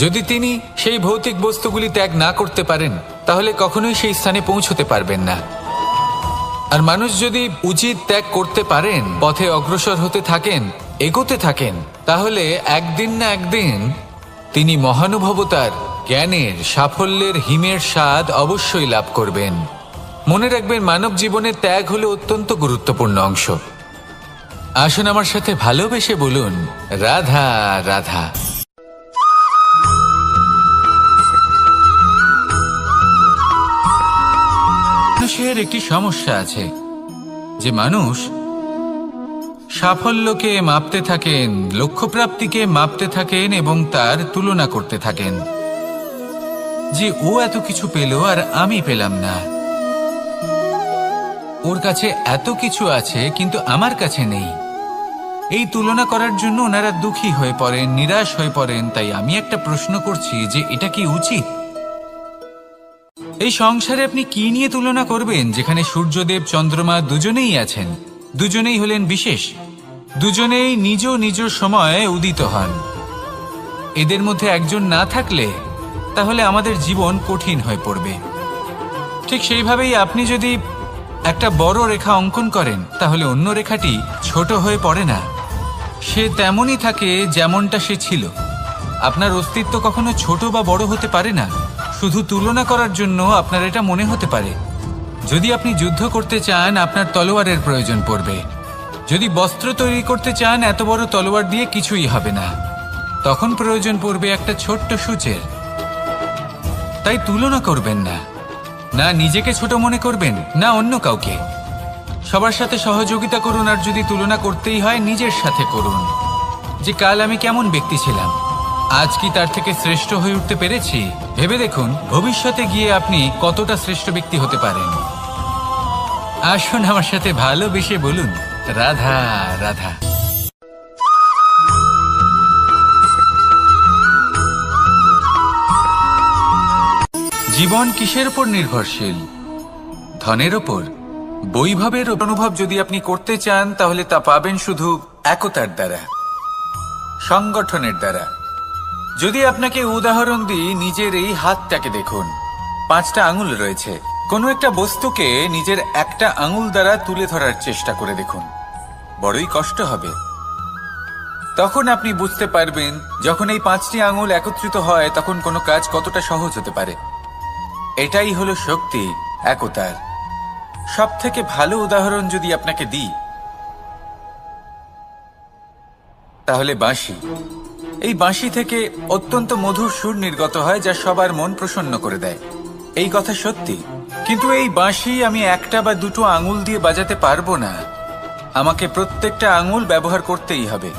যদি তিনি সেই ভৌতিক বস্তুগুলি ত্যাগ না করতে পারেন তাহলে কখনোই সেই স্থানে পৌঁছতে পারবেন না। আর মানুষ যদি উচিত ত্যাগ করতে পারেন, পথে অগ্রসর হতে থাকেন, এগোতে থাকেন, তাহলে একদিন না একদিন তিনি মহানুভবতার, জ্ঞানের, সাফল্যের হিমের স্বাদ অবশ্যই লাভ করবেন। মনে রাখবেন, মানব জীবনে ত্যাগ হলো অত্যন্ত গুরুত্বপূর্ণ অংশ। আসুন আমার সাথে ভালোবেসে বলুন, রাধা রাধা। মানুষের একটি সমস্যা আছে যে মানুষ সাফল্যকে মাপতে থাকেন, লক্ষ্যপ্রাপ্তিকে মাপতে থাকেন এবং তার তুলনা করতে থাকেন যে ও এত কিছু পেল আর আমি পেলাম না, ওর কাছে এত কিছু আছে কিন্তু আমার কাছে নেই। এই তুলনা করার জন্য ওনারা দুঃখী হয়ে পড়েন, নিরাশ হয়ে পড়েন। তাই আমি একটা প্রশ্ন করছি যে এটা কি উচিত? এই সংসারে আপনি কি নিয়ে তুলনা করবেন, যেখানে সূর্যদেব, চন্দ্রমা দুজনেই আছেন, দুজনেই হলেন বিশেষ, দুজনেই নিজ নিজ সময়ে উদিত হন। এদের মধ্যে একজন না থাকলে তাহলে আমাদের জীবন কঠিন হয়ে পড়বে। ঠিক সেইভাবেই আপনি যদি একটা বড় রেখা অঙ্কন করেন তাহলে অন্য রেখাটি ছোট হয়ে পড়ে না, সে তেমনই থাকে যেমনটা সে ছিল। আপনার অস্তিত্ব কখনো ছোট বা বড় হতে পারে না। শুধু তুলনা করার জন্য আপনার এটা মনে হতে পারে। যদি আপনি যুদ্ধ করতে চান, আপনার তলোয়ারের প্রয়োজন পড়বে। যদি বস্ত্র তৈরি করতে চান, এত বড় তলোয়ার দিয়ে কিছুই হবে না, তখন প্রয়োজন পড়বে একটা ছোট্ট সূচের। তাই তুলনা করবেন না, না নিজেকে ছোট মনে করবেন, না অন্য কাউকে। সবার সাথে সহযোগিতা করুন, আর যদি তুলনা করতেই হয় নিজের সাথে করুন, যে কাল আমি কেমন ব্যক্তি ছিলাম, আজ কি তার থেকে শ্রেষ্ঠ হয়ে উঠতে পেরেছি। ভেবে দেখুন ভবিষ্যতে গিয়ে আপনি কতটা শ্রেষ্ঠ ব্যক্তি হতে পারেন। আসুন আমার সাথে ভালোবেসে বলুন, রাধা রাধা। জীবন কিসের উপর নির্ভরশীল? ধনের ওপর, বৈভবের অনুভব যদি আপনি করতে চান তাহলে তা পাবেন শুধু একতার দ্বারা, সংগঠনের দ্বারা। যদি আপনাকে উদাহরণ দিই, নিজের এই হাতটাকে দেখুন, 5টা আঙুল রয়েছে। কোনো একটা বস্তুকে নিজের একটা আঙুল দ্বারা তুলে ধরার চেষ্টা করে দেখুন, বড়ই কষ্ট হবে। তখন আপনি বুঝতে পারবেন যখন এই 5টি আঙুল একত্রিত হয় তখন কোনো কাজ কতটা সহজ হতে পারে। এটাই হলো শক্তি, একতার। সব থেকে ভালো উদাহরণ যদি আপনাকে দিই তাহলে বাঁশি। এই বাঁশি থেকে অত্যন্ত মধুর সুর নির্গত হয় যা সবার মন প্রসন্ন করে দেয়। এই কথা সত্যি, কিন্তু এই বাঁশি আমি একটা বা দুটো আঙুল দিয়ে বাজাতে পারবো না। আমাকে প্রত্যেকটা আঙুল ব্যবহার করতেই হবে,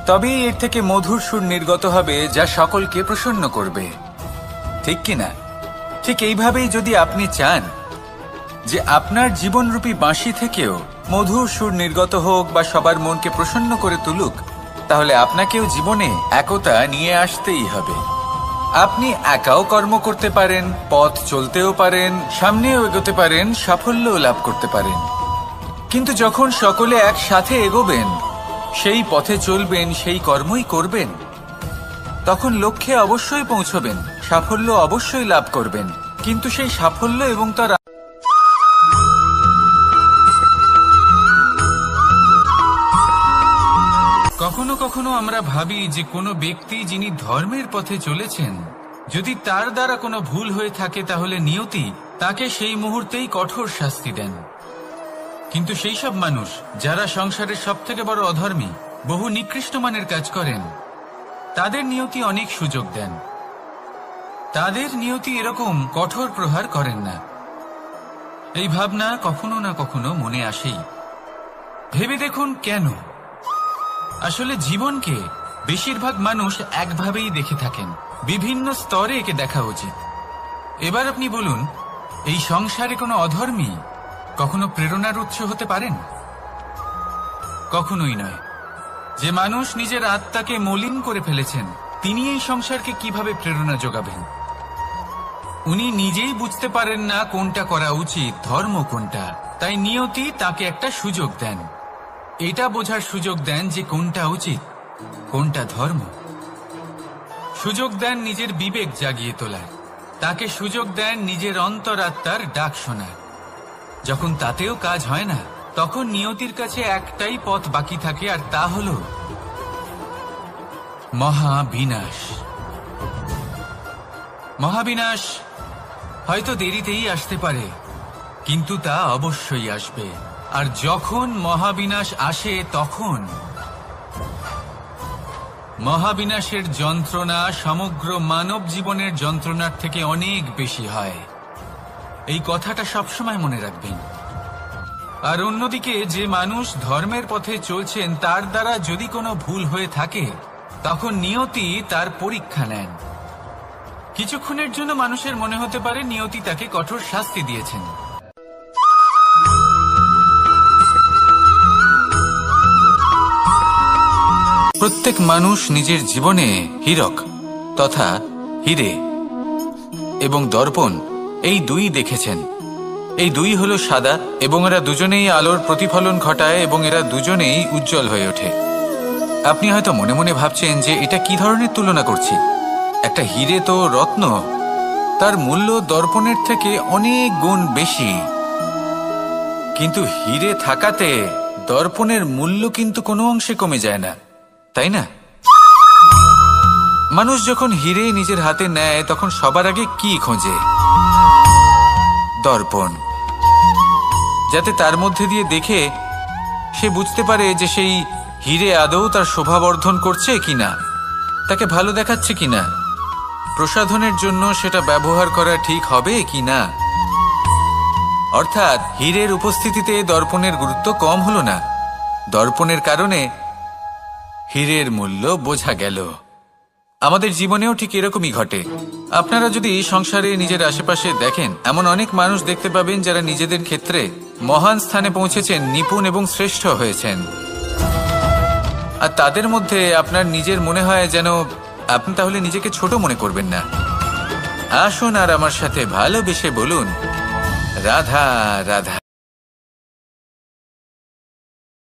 তবেই এর থেকে মধুর সুর নির্গত হবে যা সকলকে প্রসন্ন করবে, ঠিক কিনা? ঠিক এইভাবেই যদি আপনি চান যে আপনার জীবনরূপী বাঁশি থেকেও মধুর সুর নির্গত হোক বা সবার মনকে প্রসন্ন করে তুলুক, তাহলে আপনাকেও জীবনে একতা নিয়ে আসতেই হবে। আপনি একাও কর্ম করতে পারেন, পথ চলতেও পারেন, সামনেও এগোতে পারেন, সাফল্যও লাভ করতে পারেন। কিন্তু যখন সকলে একসাথে এগোবেন, সেই পথে চলবেন, সেই কর্মই করবেন, তখন লক্ষ্যে অবশ্যই পৌঁছবেন, সাফল্য অবশ্যই লাভ করবেন। কিন্তু সেই সাফল্য এবং তার কখনো কখনো আমরা ভাবি যে কোনো ব্যক্তি যিনি ধর্মের পথে চলেছেন, যদি তার দ্বারা কোনো ভুল হয়ে থাকে তাহলে নিয়তি তাকে সেই মুহূর্তেই কঠোর শাস্তি দেন। কিন্তু সেই সব মানুষ যারা সংসারের সবথেকে বড় অধর্মী, বহু নিকৃষ্ট মানের কাজ করেন, তাদের নিয়তি অনেক সুযোগ দেন। তাদের নিয়তি এরকম কঠোর প্রহার করেন না। এই ভাবনা কখনো না কখনো মনে আসেই। ভেবে দেখুন কেন? আসলে জীবনকে বেশিরভাগ মানুষ একভাবেই দেখে থাকেন, বিভিন্ন স্তরে একে দেখা উচিত। এবার আপনি বলুন, এই সংসারে কোনো অধর্মী কখনো প্রেরণার উৎস হতে পারেন? কখনোই নয়। যে মানুষ নিজের আত্মাকে মলিন করে ফেলেছেন, তিনি এই সংসারকে কিভাবে প্রেরণা যোগাবেন? উনি নিজেই বুঝতে পারেন না কোনটা করা উচিত, ধর্ম কোনটা। তাই নিয়তি তাকে একটা সুযোগ দেন, এটা বোঝার সুযোগ দেন যে কোনটা উচিত, কোনটা ধর্ম। সুযোগ দেন নিজের বিবেক জাগিয়ে তোলার, তাকে সুযোগ দেন নিজের অন্তরাত্মার ডাক শোনার। যখন তাতেও কাজ হয় না, তখন নিয়তির কাছে একটাই পথ বাকি থাকে, আর তা হল মহাবিনাশ। মহাবিনাশ হয়তো দেরিতেই আসতে পারে, কিন্তু তা অবশ্যই আসবে। আর যখন মহাবিনাশ আসে, তখন মহাবিনাশের যন্ত্রণা সমগ্র মানব জীবনের যন্ত্রণার থেকে অনেক বেশি হয়। এই কথাটা সবসময় মনে রাখবেন। আর অন্যদিকে যে মানুষ ধর্মের পথে চলছেন, তার দ্বারা যদি কোনো ভুল হয়ে থাকে, তখন নিয়তি তার পরীক্ষা নেন। কিছুক্ষণের জন্য মানুষের মনে হতে পারে নিয়তি তাকে কঠোর শাস্তি দিয়েছেন। প্রত্যেক মানুষ নিজের জীবনে হীরক তথা হিরে এবং দর্পণ এই দুই দেখেছেন। এই দুই হলো সাদা, এবং এরা দুজনেই আলোর প্রতিফলন ঘটায় এবং এরা দুজনেই উজ্জ্বল হয়ে ওঠে। আপনি হয়তো মনে মনে ভাবছেন যে এটা কি ধরনের তুলনা করছি। একটা হিরে তো রত্ন, তার মূল্য দর্পণের থেকে অনেক গুণ বেশি। কিন্তু হিরে থাকাতে দর্পণের মূল্য কিন্তু কোনো অংশে কমে যায় না, তাই না? মানুষ যখন হিরে নিজের হাতে নেয়, তখন সবার আগে কি খোঁজে? দর্পণ, যাতে তার মধ্যে দিয়ে দেখে সে বুঝতে পারে যে সেই হিরে আদৌ তার শোভাবর্ধন করছে কিনা, তাকে ভালো দেখাচ্ছে কিনা, প্রসাধনের জন্য সেটা ব্যবহার করা ঠিক হবে কিনা। অর্থাৎ হীরের উপস্থিতিতে দর্পণের গুরুত্ব কম হলো না, দর্পণের কারণে হীরের মূল্য বোঝা গেল। আমাদের জীবনেও ঠিক এরকমই ঘটে। আপনারা যদি সংসারে নিজের আশেপাশে দেখেন, এমন অনেক মানুষ দেখতে পাবেন যারা নিজেদের ক্ষেত্রে মহান স্থানে পৌঁছেছেন, নিপুণ এবং শ্রেষ্ঠ হয়েছেন। আর তাদের মধ্যে আপনার নিজের মনে হয় যেন আপনি তাহলে নিজেকে ছোট মনে করবেন না। আসুন আর আমার সাথে ভালোবেসে বলুন, রাধা রাধা।